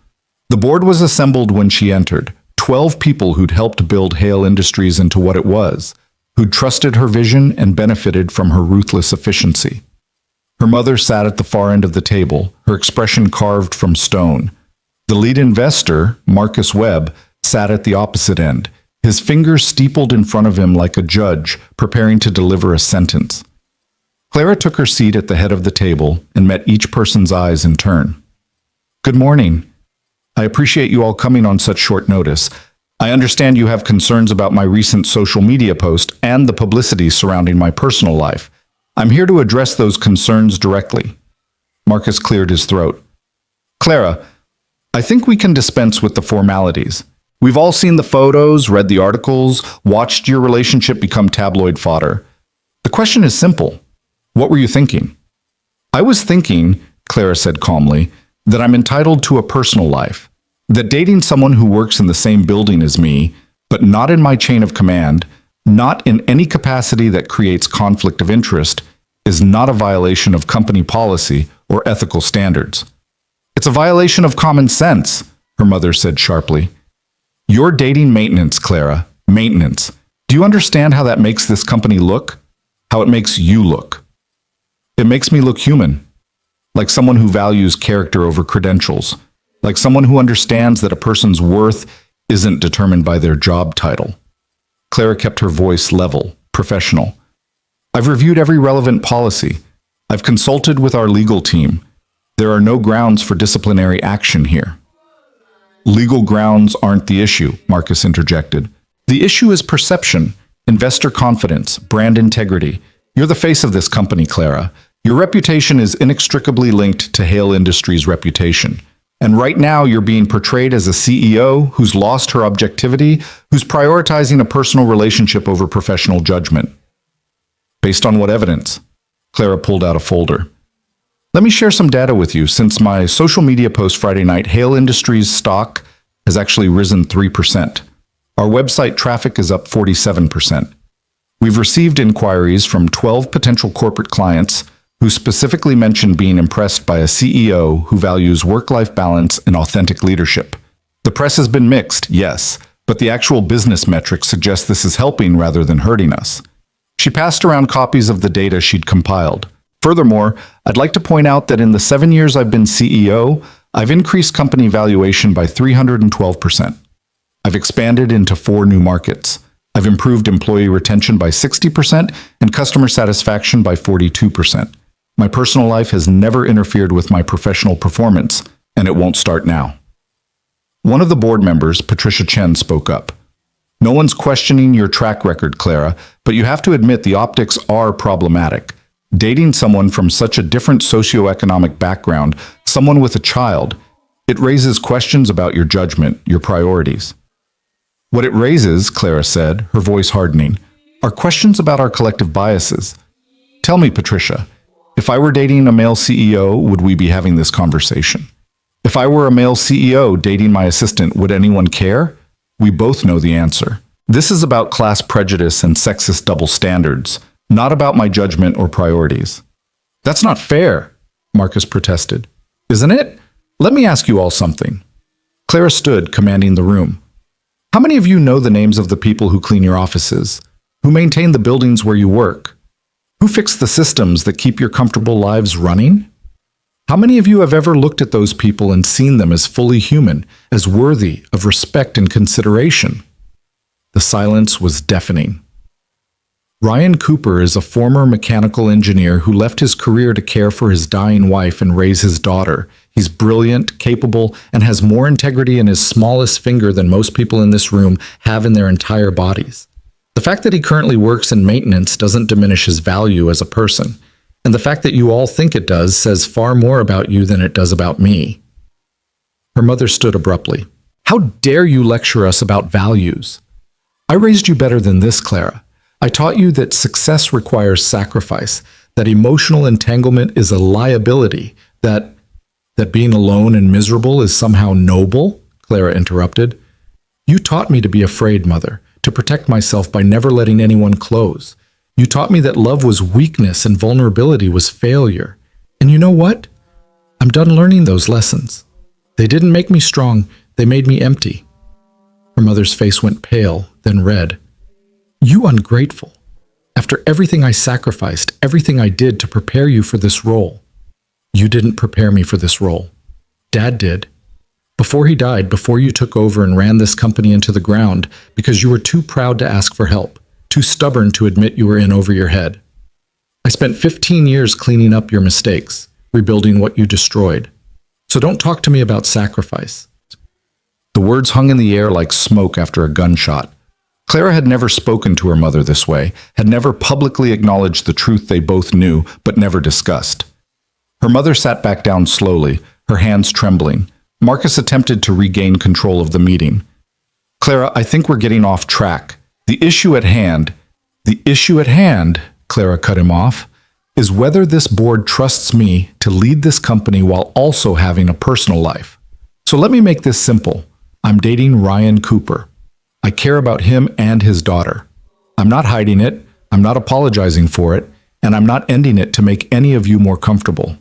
The board was assembled when she entered, 12 people who'd helped build Hale Industries into what it was, who'd trusted her vision and benefited from her ruthless efficiency. Her mother sat at the far end of the table, her expression carved from stone. The lead investor, Marcus Webb, sat at the opposite end, his fingers steepled in front of him like a judge preparing to deliver a sentence. Clara took her seat at the head of the table and met each person's eyes in turn. "Good morning. I appreciate you all coming on such short notice. I understand you have concerns about my recent social media post and the publicity surrounding my personal life. I'm here to address those concerns directly." Marcus cleared his throat. "Clara, I think we can dispense with the formalities. We've all seen the photos, read the articles, watched your relationship become tabloid fodder. The question is simple. What were you thinking?" "I was thinking," Clara said calmly, "that I'm entitled to a personal life. That dating someone who works in the same building as me, but not in my chain of command, not in any capacity that creates conflict of interest, is not a violation of company policy or ethical standards. It's a violation of common sense, her mother said sharply. You're dating maintenance, Clara. Maintenance. Do you understand how that makes this company look? How it makes you look? It makes me look human. Like someone who values character over credentials. Like someone who understands that a person's worth isn't determined by their job title. Clara kept her voice level, professional. I've reviewed every relevant policy. I've consulted with our legal team. There are no grounds for disciplinary action here. Legal grounds aren't the issue, Marcus interjected. The issue is perception, investor confidence, brand integrity. You're the face of this company, Clara. Your reputation is inextricably linked to Hale Industries' reputation. And right now you're being portrayed as a CEO who's lost her objectivity, who's prioritizing a personal relationship over professional judgment. Based on what evidence? Clara pulled out a folder. Let me share some data with you. Since my social media post Friday night, Hale Industries stock has actually risen 3%. Our website traffic is up 47%. We've received inquiries from 12 potential corporate clients who specifically mentioned being impressed by a CEO who values work-life balance and authentic leadership. The press has been mixed, yes, but the actual business metrics suggest this is helping rather than hurting us. She passed around copies of the data she'd compiled. Furthermore, I'd like to point out that in the 7 years I've been CEO, I've increased company valuation by 312%. I've expanded into 4 new markets. I've improved employee retention by 60% and customer satisfaction by 42%. My personal life has never interfered with my professional performance, and it won't start now. One of the board members, Patricia Chen, spoke up. No one's questioning your track record, Clara, but you have to admit the optics are problematic. Dating someone from such a different socioeconomic background, someone with a child, it raises questions about your judgment, your priorities. What it raises, Clara said, her voice hardening, are questions about our collective biases. Tell me, Patricia, if I were dating a male CEO, would we be having this conversation? If I were a male CEO dating my assistant, would anyone care? We both know the answer. This is about class prejudice and sexist double standards, not about my judgment or priorities. That's not fair, Marcus protested. Isn't it? Let me ask you all something. Clara stood, commanding the room. How many of you know the names of the people who clean your offices, who maintain the buildings where you work, who fix the systems that keep your comfortable lives running? How many of you have ever looked at those people and seen them as fully human, as worthy of respect and consideration? The silence was deafening. Ryan Cooper is a former mechanical engineer who left his career to care for his dying wife and raise his daughter. He's brilliant, capable, and has more integrity in his smallest finger than most people in this room have in their entire bodies. The fact that he currently works in maintenance doesn't diminish his value as a person. And the fact that you all think it does says far more about you than it does about me. Her mother stood abruptly. How dare you lecture us about values? I raised you better than this, Clara. I taught you that success requires sacrifice, that emotional entanglement is a liability, that being alone and miserable is somehow noble, Clara interrupted. You taught me to be afraid, Mother, to protect myself by never letting anyone close. You taught me that love was weakness and vulnerability was failure. And you know what? I'm done learning those lessons. They didn't make me strong, they made me empty. Her mother's face went pale, then red. You ungrateful. After everything I sacrificed, everything I did to prepare you for this role. You didn't prepare me for this role. Dad did. Before he died, before you took over and ran this company into the ground, because you were too proud to ask for help, too stubborn to admit you were in over your head. I spent 15 years cleaning up your mistakes, rebuilding what you destroyed. So don't talk to me about sacrifice. The words hung in the air like smoke after a gunshot. Clara had never spoken to her mother this way, had never publicly acknowledged the truth they both knew, but never discussed. Her mother sat back down slowly, her hands trembling. Marcus attempted to regain control of the meeting. Clara, I think we're getting off track. The issue at hand, Clara cut him off, is whether this board trusts me to lead this company while also having a personal life. So let me make this simple. I'm dating Ryan Cooper. I care about him and his daughter. I'm not hiding it, I'm not apologizing for it, and I'm not ending it to make any of you more comfortable.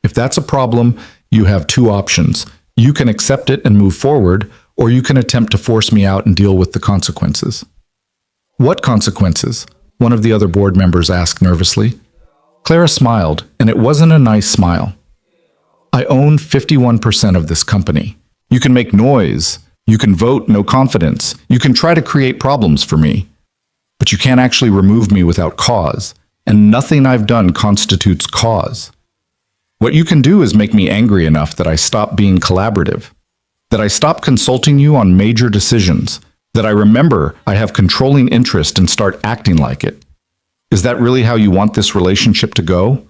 If that's a problem, you have two options. You can accept it and move forward, or you can attempt to force me out and deal with the consequences. What consequences? One of the other board members asked nervously. Clara smiled, and it wasn't a nice smile. I own 51% of this company. You can make noise. You can vote no confidence. You can try to create problems for me. But you can't actually remove me without cause, and nothing I've done constitutes cause. What you can do is make me angry enough that I stop being collaborative, that I stop consulting you on major decisions, that I remember I have controlling interest and start acting like it. Is that really how you want this relationship to go?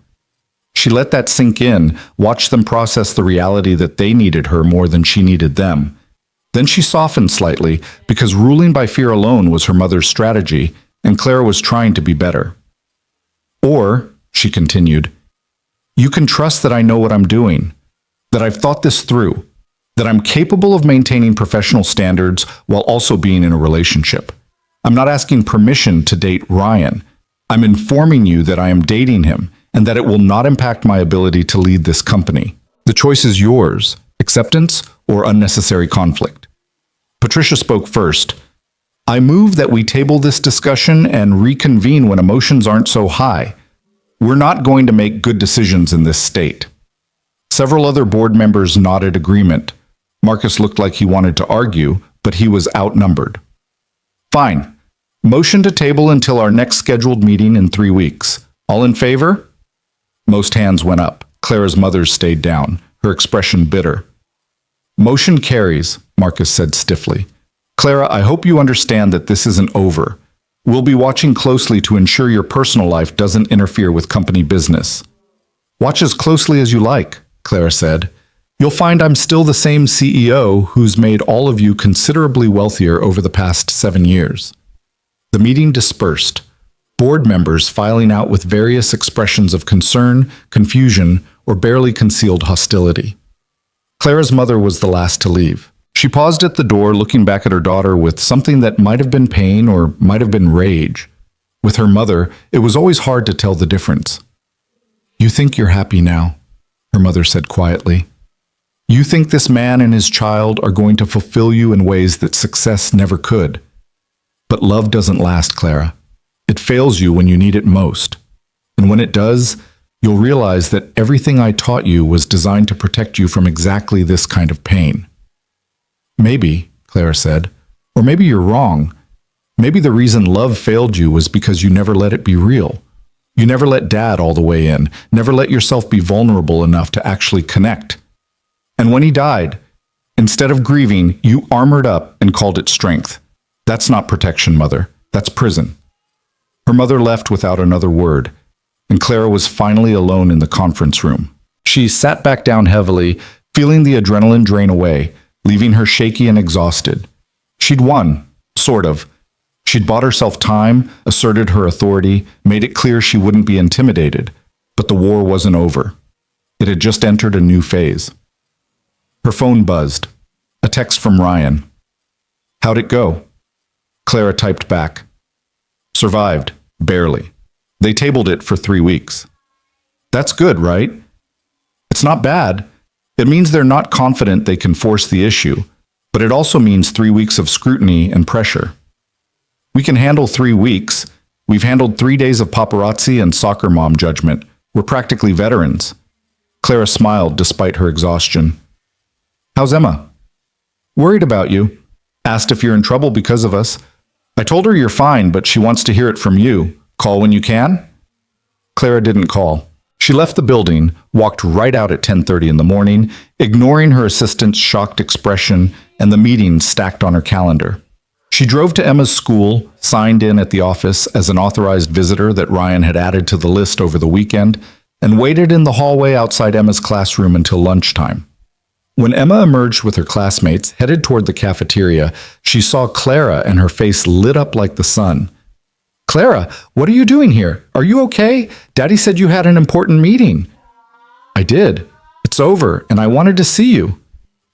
She let that sink in, watched them process the reality that they needed her more than she needed them. Then she softened slightly, because ruling by fear alone was her mother's strategy, and Clara was trying to be better. Or, she continued, you can trust that I know what I'm doing, that I've thought this through, that I'm capable of maintaining professional standards while also being in a relationship. I'm not asking permission to date Ryan. I'm informing you that I am dating him and that it will not impact my ability to lead this company. The choice is yours, acceptance or unnecessary conflict. Patricia spoke first. I move that we table this discussion and reconvene when emotions aren't so high. We're not going to make good decisions in this state. Several other board members nodded agreement. Marcus looked like he wanted to argue, but he was outnumbered. Fine. Motion to table until our next scheduled meeting in 3 weeks. All in favor? Most hands went up. Clara's mother stayed down, her expression bitter. Motion carries, Marcus said stiffly. Clara, I hope you understand that this isn't over. We'll be watching closely to ensure your personal life doesn't interfere with company business. Watch as closely as you like, Clara said. You'll find I'm still the same CEO who's made all of you considerably wealthier over the past 7 years. The meeting dispersed, board members filing out with various expressions of concern, confusion, or barely concealed hostility. Clara's mother was the last to leave. She paused at the door, looking back at her daughter with something that might have been pain or might have been rage. With her mother, it was always hard to tell the difference. You think you're happy now, her mother said quietly. You think this man and his child are going to fulfill you in ways that success never could. But love doesn't last, Clara. It fails you when you need it most. And when it does, you'll realize that everything I taught you was designed to protect you from exactly this kind of pain. Maybe, Clara said, or maybe you're wrong. Maybe the reason love failed you was because you never let it be real. You never let Dad all the way in, never let yourself be vulnerable enough to actually connect. And when he died, instead of grieving, you armored up and called it strength. That's not protection, Mother. That's prison. Her mother left without another word, and Clara was finally alone in the conference room. She sat back down heavily, feeling the adrenaline drain away, leaving her shaky and exhausted. She'd won, sort of. She'd bought herself time, asserted her authority, made it clear she wouldn't be intimidated. But the war wasn't over. It had just entered a new phase. Her phone buzzed. A text from Ryan. How'd it go? Clara typed back. Survived, barely. They tabled it for 3 weeks. That's good, right? It's not bad. It means they're not confident they can force the issue, but it also means 3 weeks of scrutiny and pressure. We can handle 3 weeks. We've handled 3 days of paparazzi and soccer mom judgment. We're practically veterans. Clara smiled despite her exhaustion. How's Emma? Worried about you. Asked if you're in trouble because of us. I told her you're fine, but she wants to hear it from you. Call when you can? Clara didn't call. She left the building, walked right out at 10:30 in the morning, ignoring her assistant's shocked expression and the meetings stacked on her calendar. She drove to Emma's school, signed in at the office as an authorized visitor that Ryan had added to the list over the weekend, and waited in the hallway outside Emma's classroom until lunchtime. When Emma emerged with her classmates, headed toward the cafeteria, she saw Clara and her face lit up like the sun. Clara, what are you doing here? Are you okay? Daddy said you had an important meeting. I did. It's over, and I wanted to see you.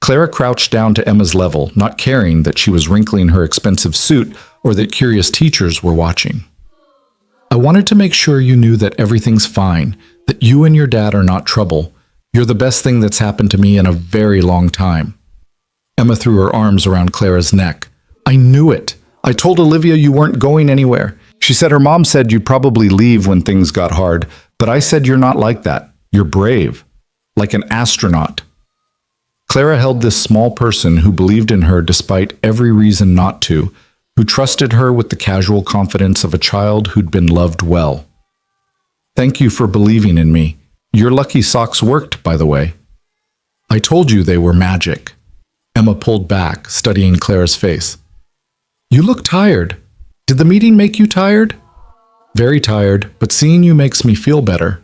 Clara crouched down to Emma's level, not caring that she was wrinkling her expensive suit or that curious teachers were watching. I wanted to make sure you knew that everything's fine, that you and your dad are not trouble. You're the best thing that's happened to me in a very long time. Emma threw her arms around Clara's neck. I knew it. I told Olivia you weren't going anywhere. She said her mom said you'd probably leave when things got hard, but I said you're not like that. You're brave. Like an astronaut. Clara held this small person who believed in her despite every reason not to, who trusted her with the casual confidence of a child who'd been loved well. Thank you for believing in me. Your lucky socks worked, by the way. I told you they were magic. Emma pulled back, studying Clara's face. You look tired. Did the meeting make you tired? Very tired, but seeing you makes me feel better.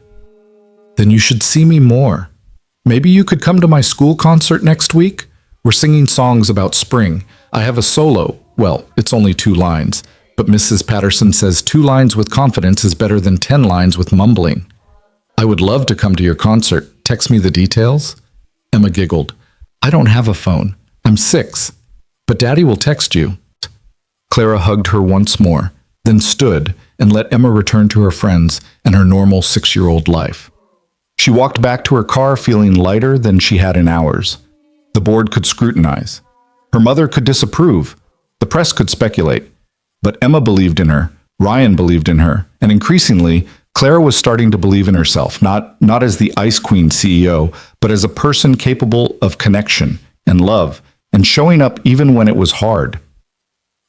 Then you should see me more. Maybe you could come to my school concert next week? We're singing songs about spring. I have a solo. Well, it's only 2 lines, but Mrs. Patterson says 2 lines with confidence is better than 10 lines with mumbling. I would love to come to your concert. Text me the details? Emma giggled. I don't have a phone. I'm 6. But Daddy will text you. Clara hugged her once more, then stood and let Emma return to her friends and her normal 6-year-old life. She walked back to her car feeling lighter than she had in hours. The board could scrutinize. Her mother could disapprove. The press could speculate. But Emma believed in her, Ryan believed in her, and increasingly, Clara was starting to believe in herself, not as the Ice Queen CEO, but as a person capable of connection and love, and showing up even when it was hard.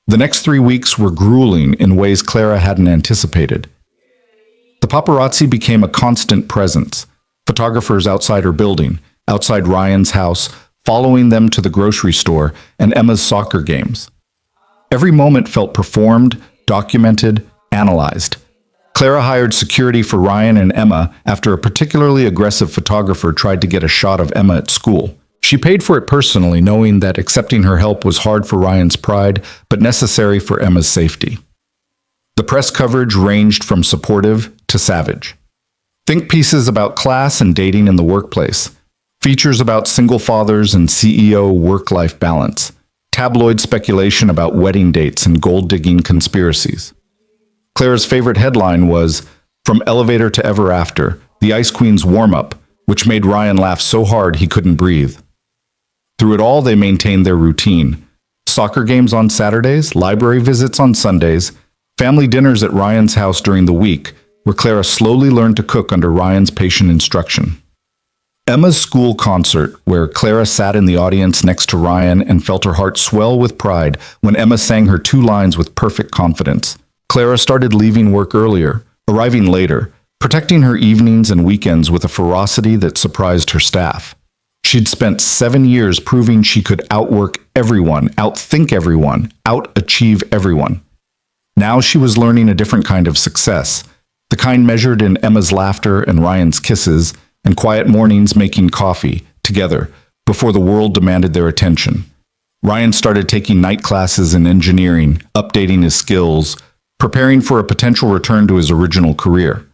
The next 3 weeks were grueling in ways Clara hadn't anticipated. The paparazzi became a constant presence. Photographers outside her building, outside Ryan's house, following them to the grocery store and Emma's soccer games. Every moment felt performed, documented, analyzed. Clara hired security for Ryan and Emma after a particularly aggressive photographer tried to get a shot of Emma at school. She paid for it personally, knowing that accepting her help was hard for Ryan's pride, but necessary for Emma's safety. The press coverage ranged from supportive to savage. Think pieces about class and dating in the workplace. Features about single fathers and CEO work-life balance. Tabloid speculation about wedding dates and gold-digging conspiracies. Clara's favorite headline was, From Elevator to Ever After, the Ice Queen's warm-up, which made Ryan laugh so hard he couldn't breathe. Through it all, they maintained their routine. Soccer games on Saturdays, library visits on Sundays, family dinners at Ryan's house during the week, where Clara slowly learned to cook under Ryan's patient instruction. Emma's school concert, where Clara sat in the audience next to Ryan and felt her heart swell with pride when Emma sang her 2 lines with perfect confidence. Clara started leaving work earlier, arriving later, protecting her evenings and weekends with a ferocity that surprised her staff. She'd spent 7 years proving she could outwork everyone, outthink everyone, out-achieve everyone. Now she was learning a different kind of success, the kind measured in Emma's laughter and Ryan's kisses, and quiet mornings making coffee, together, before the world demanded their attention. Ryan started taking night classes in engineering, updating his skills, preparing for a potential return to his original career.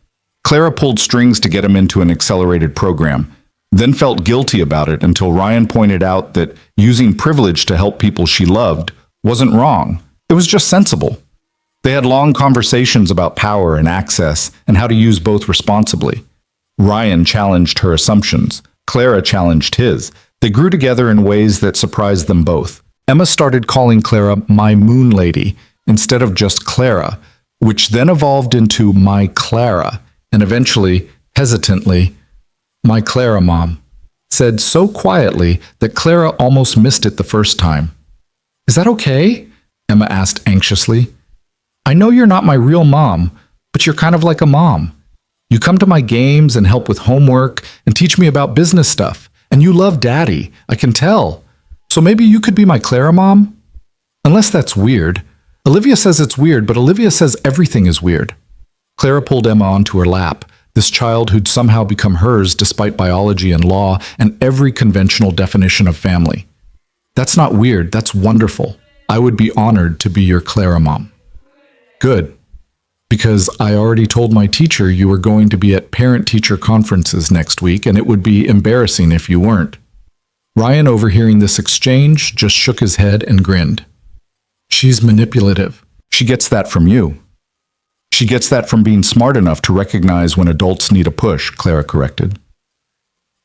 Clara pulled strings to get him into an accelerated program, then felt guilty about it until Ryan pointed out that using privilege to help people she loved wasn't wrong. It was just sensible. They had long conversations about power and access and how to use both responsibly. Ryan challenged her assumptions. Clara challenged his. They grew together in ways that surprised them both. Emma started calling Clara my moon lady instead of just Clara, which then evolved into my Clara, and eventually, hesitantly, my Clara mom, said so quietly that Clara almost missed it the first time. Is that okay? Emma asked anxiously. I know you're not my real mom, but you're kind of like a mom. You come to my games and help with homework and teach me about business stuff, and you love Daddy, I can tell. So maybe you could be my Clara mom? Unless that's weird. Olivia says it's weird, but Olivia says everything is weird. Clara pulled Emma onto her lap, this child who'd somehow become hers despite biology and law and every conventional definition of family. That's not weird, that's wonderful. I would be honored to be your Clara mom. Good. Because I already told my teacher you were going to be at parent-teacher conferences next week, and it would be embarrassing if you weren't. Ryan, overhearing this exchange, just shook his head and grinned. She's manipulative. She gets that from you. She gets that from being smart enough to recognize when adults need a push, Clara corrected.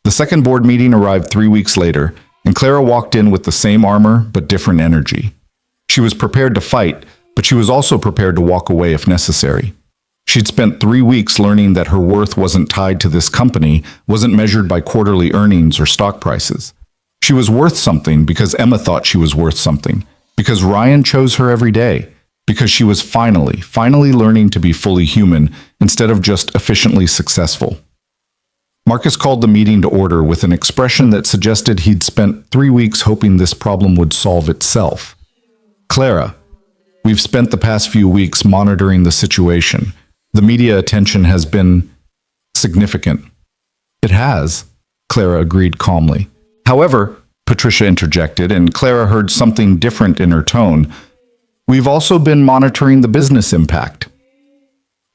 The second board meeting arrived 3 weeks later, and Clara walked in with the same armor but different energy. She was prepared to fight, but she was also prepared to walk away if necessary. She'd spent 3 weeks learning that her worth wasn't tied to this company, wasn't measured by quarterly earnings or stock prices. She was worth something because Emma thought she was worth something, because Ryan chose her every day, because she was finally learning to be fully human instead of just efficiently successful. Marcus called the meeting to order with an expression that suggested he'd spent 3 weeks hoping this problem would solve itself. Clara, we've spent the past few weeks monitoring the situation. The media attention has been significant. It has, Clara agreed calmly. However, Patricia interjected, and Clara heard something different in her tone. We've also been monitoring the business impact.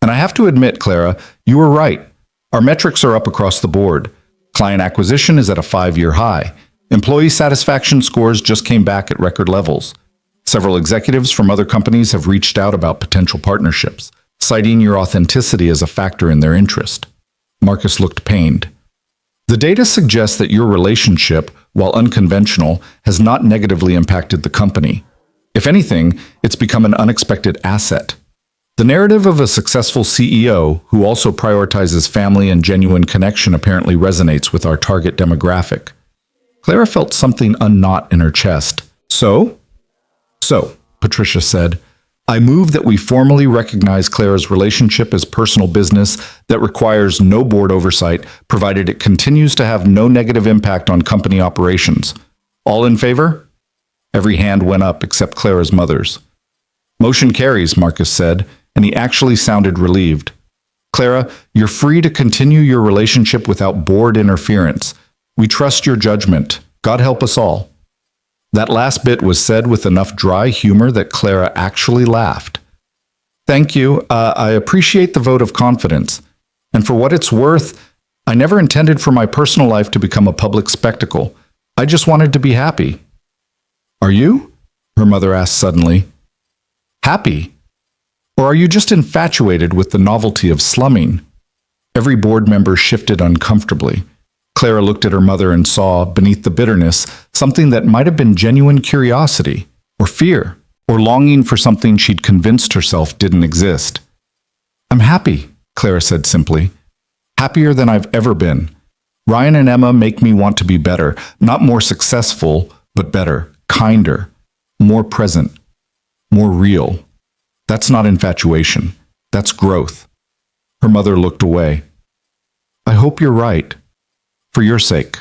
And I have to admit, Clara, you were right. Our metrics are up across the board. Client acquisition is at a 5-year high. Employee satisfaction scores just came back at record levels. Several executives from other companies have reached out about potential partnerships, citing your authenticity as a factor in their interest. Marcus looked pained. The data suggests that your relationship, while unconventional, has not negatively impacted the company. If anything, it's become an unexpected asset. The narrative of a successful CEO who also prioritizes family and genuine connection apparently resonates with our target demographic. Clara felt something unknot in her chest. So, Patricia said, I move that we formally recognize Clara's relationship as personal business that requires no board oversight, provided it continues to have no negative impact on company operations. All in favor? Every hand went up except Clara's mother's. Motion carries, Marcus said, and he actually sounded relieved. Clara, you're free to continue your relationship without board interference. We trust your judgment. God help us all. That last bit was said with enough dry humor that Clara actually laughed. Thank you. I appreciate the vote of confidence. And for what it's worth, I never intended for my personal life to become a public spectacle. I just wanted to be happy. Are you? Her mother asked suddenly. Happy? Or are you just infatuated with the novelty of slumming? Every board member shifted uncomfortably. Clara looked at her mother and saw, beneath the bitterness, something that might have been genuine curiosity, or fear, or longing for something she'd convinced herself didn't exist. I'm happy, Clara said simply. Happier than I've ever been. Ryan and Emma make me want to be better, not more successful, but better, kinder, more present, more real. That's not infatuation. That's growth. Her mother looked away. I hope you're right. For your sake.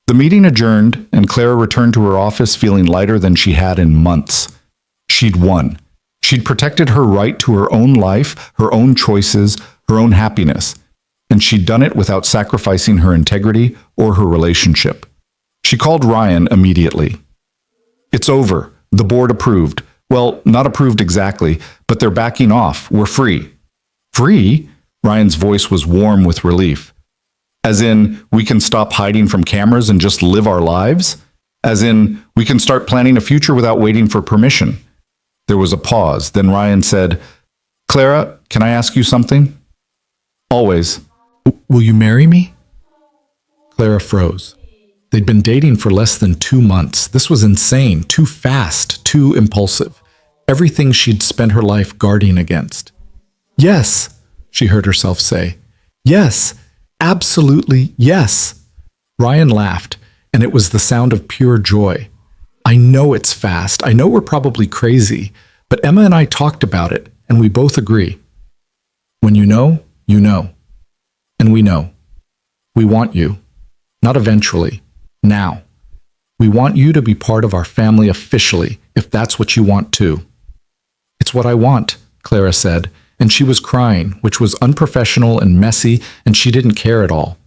The meeting adjourned, and Clara returned to her office feeling lighter than she had in months. She'd won. She'd protected her right to her own life, her own choices, her own happiness, and she'd done it without sacrificing her integrity or her relationship. She called Ryan immediately. It's over. The board approved. Well, not approved exactly, but they're backing off. We're free. Free? Ryan's voice was warm with relief. As in, we can stop hiding from cameras and just live our lives? As in, we can start planning a future without waiting for permission? There was a pause. Then Ryan said, Clara, can I ask you something? Always. Will you marry me? Clara froze. They'd been dating for less than 2 months. This was insane, too fast, too impulsive. Everything she'd spent her life guarding against. Yes, she heard herself say. Yes. Absolutely, yes. Ryan laughed, and it was the sound of pure joy. I know it's fast. I know we're probably crazy, but Emma and I talked about it, and we both agree. When you know, you know. And we know. We want you. Not eventually. Now. We want you to be part of our family officially, if that's what you want too. It's what I want, Clara said. And she was crying, which was unprofessional and messy, and she didn't care at all.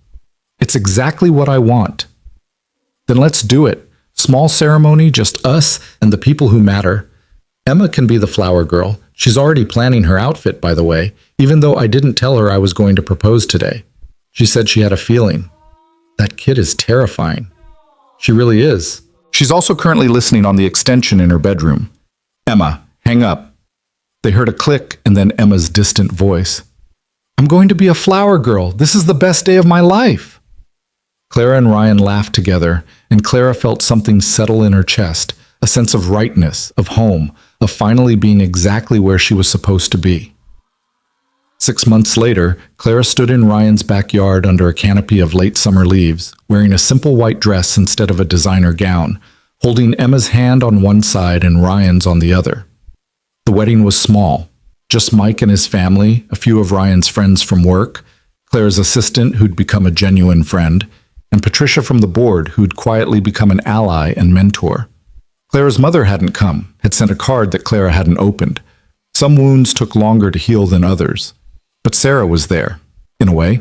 It's exactly what I want. Then let's do it. Small ceremony, just us and the people who matter. Emma can be the flower girl. She's already planning her outfit, by the way, even though I didn't tell her I was going to propose today. She said she had a feeling. That kid is terrifying. She really is. She's also currently listening on the extension in her bedroom. Emma, hang up. They heard a click and then Emma's distant voice. I'm going to be a flower girl. This is the best day of my life. Clara and Ryan laughed together, and Clara felt something settle in her chest, a sense of rightness, of home, of finally being exactly where she was supposed to be. 6 months later, Clara stood in Ryan's backyard under a canopy of late summer leaves, wearing a simple white dress instead of a designer gown, holding Emma's hand on one side and Ryan's on the other. The wedding was small. Just Mike and his family, a few of Ryan's friends from work, Clara's assistant who'd become a genuine friend, and Patricia from the board who'd quietly become an ally and mentor. Clara's mother hadn't come, had sent a card that Clara hadn't opened. Some wounds took longer to heal than others. But Sarah was there, in a way.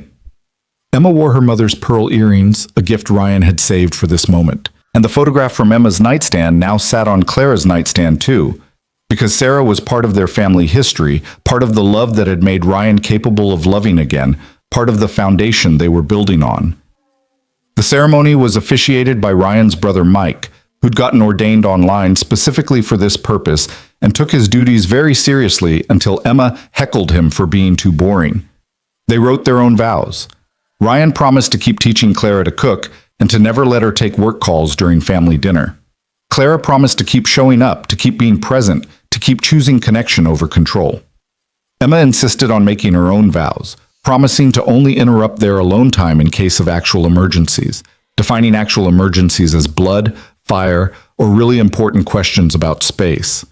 Emma wore her mother's pearl earrings, a gift Ryan had saved for this moment. And the photograph from Emma's nightstand now sat on Clara's nightstand too, because Sarah was part of their family history, part of the love that had made Ryan capable of loving again, part of the foundation they were building on. The ceremony was officiated by Ryan's brother Mike, who'd gotten ordained online specifically for this purpose and took his duties very seriously until Emma heckled him for being too boring. They wrote their own vows. Ryan promised to keep teaching Clara to cook and to never let her take work calls during family dinner. Clara promised to keep showing up, to keep being present, to keep choosing connection over control. Emma insisted on making her own vows, promising to only interrupt their alone time in case of actual emergencies, defining actual emergencies as blood, fire, or really important questions about space.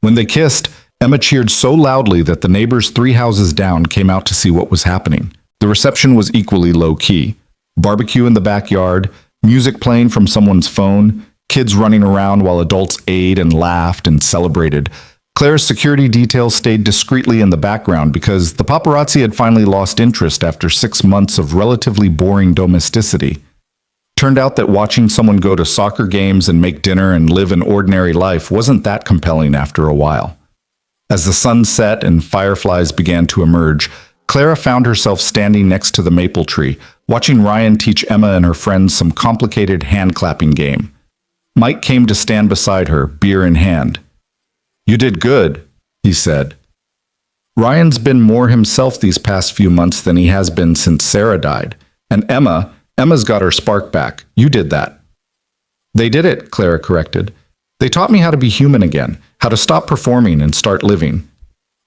When they kissed, Emma cheered so loudly that the neighbors 3 houses down came out to see what was happening. The reception was equally low-key. Barbecue in the backyard, music playing from someone's phone, kids running around while adults ate and laughed and celebrated. Claire's security details stayed discreetly in the background because the paparazzi had finally lost interest after 6 months of relatively boring domesticity. Turned out that watching someone go to soccer games and make dinner and live an ordinary life wasn't that compelling after a while. As the sun set and fireflies began to emerge, Clara found herself standing next to the maple tree, watching Ryan teach Emma and her friends some complicated hand-clapping game. Mike came to stand beside her, beer in hand. You did good, he said. Ryan's been more himself these past few months than he has been since Sarah died. And Emma's got her spark back. You did that. They did it, Clara corrected. They taught me how to be human again, how to stop performing and start living.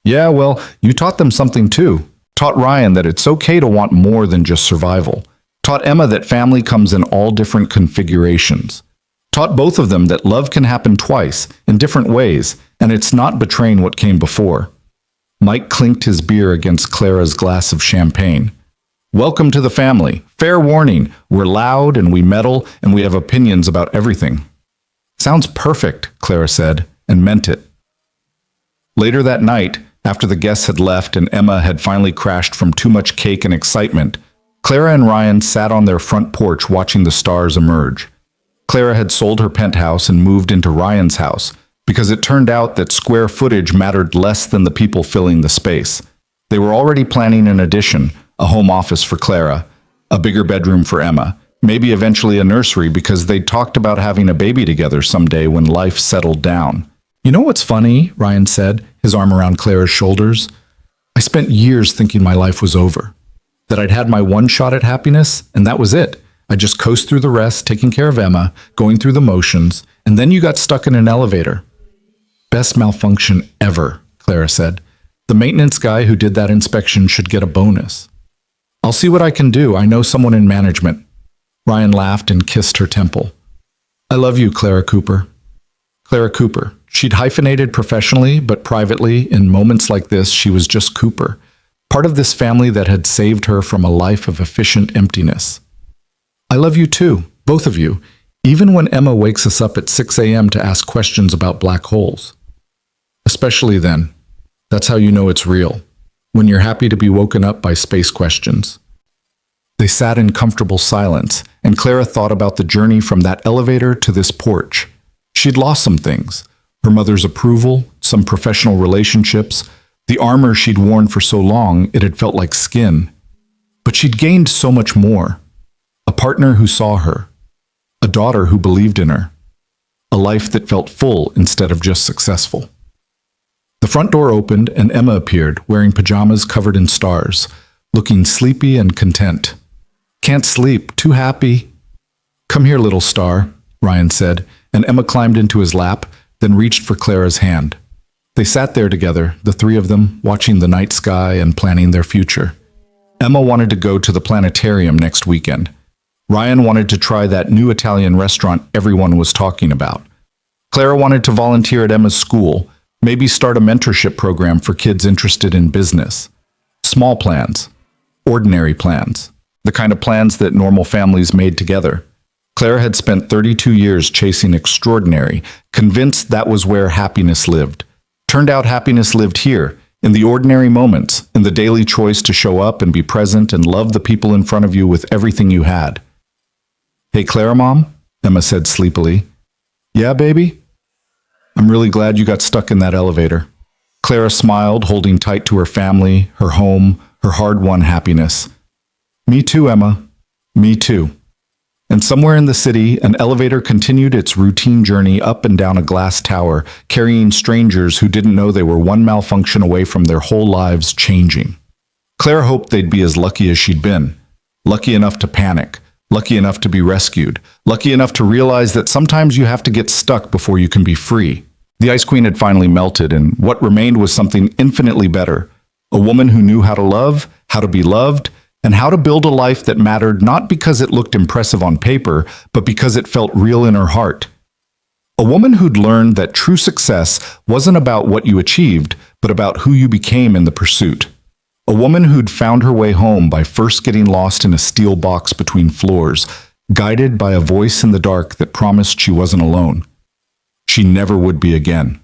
Yeah, well, you taught them something too. Taught Ryan that it's okay to want more than just survival. Taught Emma that family comes in all different configurations. Taught both of them that love can happen twice, in different ways, and it's not betraying what came before. Mike clinked his beer against Clara's glass of champagne. Welcome to the family. Fair warning, we're loud and we meddle and we have opinions about everything. Sounds perfect, Clara said, and meant it. Later that night, after the guests had left and Emma had finally crashed from too much cake and excitement, Clara and Ryan sat on their front porch watching the stars emerge. Clara had sold her penthouse and moved into Ryan's house because it turned out that square footage mattered less than the people filling the space. They were already planning an addition, a home office for Clara, a bigger bedroom for Emma, maybe eventually a nursery because they'd talked about having a baby together someday when life settled down. You know what's funny, Ryan said, his arm around Clara's shoulders? I spent years thinking my life was over, that I'd had my one shot at happiness, and that was it. I just coast through the rest, taking care of Emma, going through the motions, and then you got stuck in an elevator. Best malfunction ever, Clara said. The maintenance guy who did that inspection should get a bonus. I'll see what I can do. I know someone in management. Ryan laughed and kissed her temple. I love you, Clara Cooper. Clara Cooper. She'd hyphenated professionally, but privately, in moments like this, she was just Cooper, part of this family that had saved her from a life of efficient emptiness. I love you too, both of you, even when Emma wakes us up at 6 a.m. to ask questions about black holes. Especially then. That's how you know it's real, when you're happy to be woken up by space questions. They sat in comfortable silence, and Clara thought about the journey from that elevator to this porch. She'd lost some things, her mother's approval, some professional relationships, the armor she'd worn for so long it had felt like skin. But she'd gained so much more. A partner who saw her. A a daughter who believed in her, a life that felt full instead of just successful. The front door opened and Emma appeared, wearing pajamas covered in stars, looking sleepy and content. "Can't sleep, too happy." "Come here, little star," Ryan said, and Emma climbed into his lap, then reached for Clara's hand. They sat there together, the three of them, watching the night sky and planning their future. Emma wanted to go to the planetarium next weekend. Ryan wanted to try that new Italian restaurant everyone was talking about. Clara wanted to volunteer at Emma's school, maybe start a mentorship program for kids interested in business. Small plans, ordinary plans, the kind of plans that normal families made together. Clara had spent 32 years chasing extraordinary, convinced that was where happiness lived. Turned out happiness lived here, in the ordinary moments, in the daily choice to show up and be present and love the people in front of you with everything you had. "Hey, Clara, Mom," Emma said sleepily. "Yeah, baby?" "I'm really glad you got stuck in that elevator." Clara smiled, holding tight to her family, her home, her hard-won happiness. "Me too, Emma. Me too." And somewhere in the city, an elevator continued its routine journey up and down a glass tower, carrying strangers who didn't know they were one malfunction away from their whole lives changing. Claire hoped they'd be as lucky as she'd been. Lucky enough to panic, lucky enough to be rescued, lucky enough to realize that sometimes you have to get stuck before you can be free. The Ice Queen had finally melted, and what remained was something infinitely better. A woman who knew how to love, how to be loved, and how to build a life that mattered not because it looked impressive on paper, but because it felt real in her heart. A woman who'd learned that true success wasn't about what you achieved, but about who you became in the pursuit. A woman who'd found her way home by first getting lost in a steel box between floors, guided by a voice in the dark that promised she wasn't alone. She never would be again.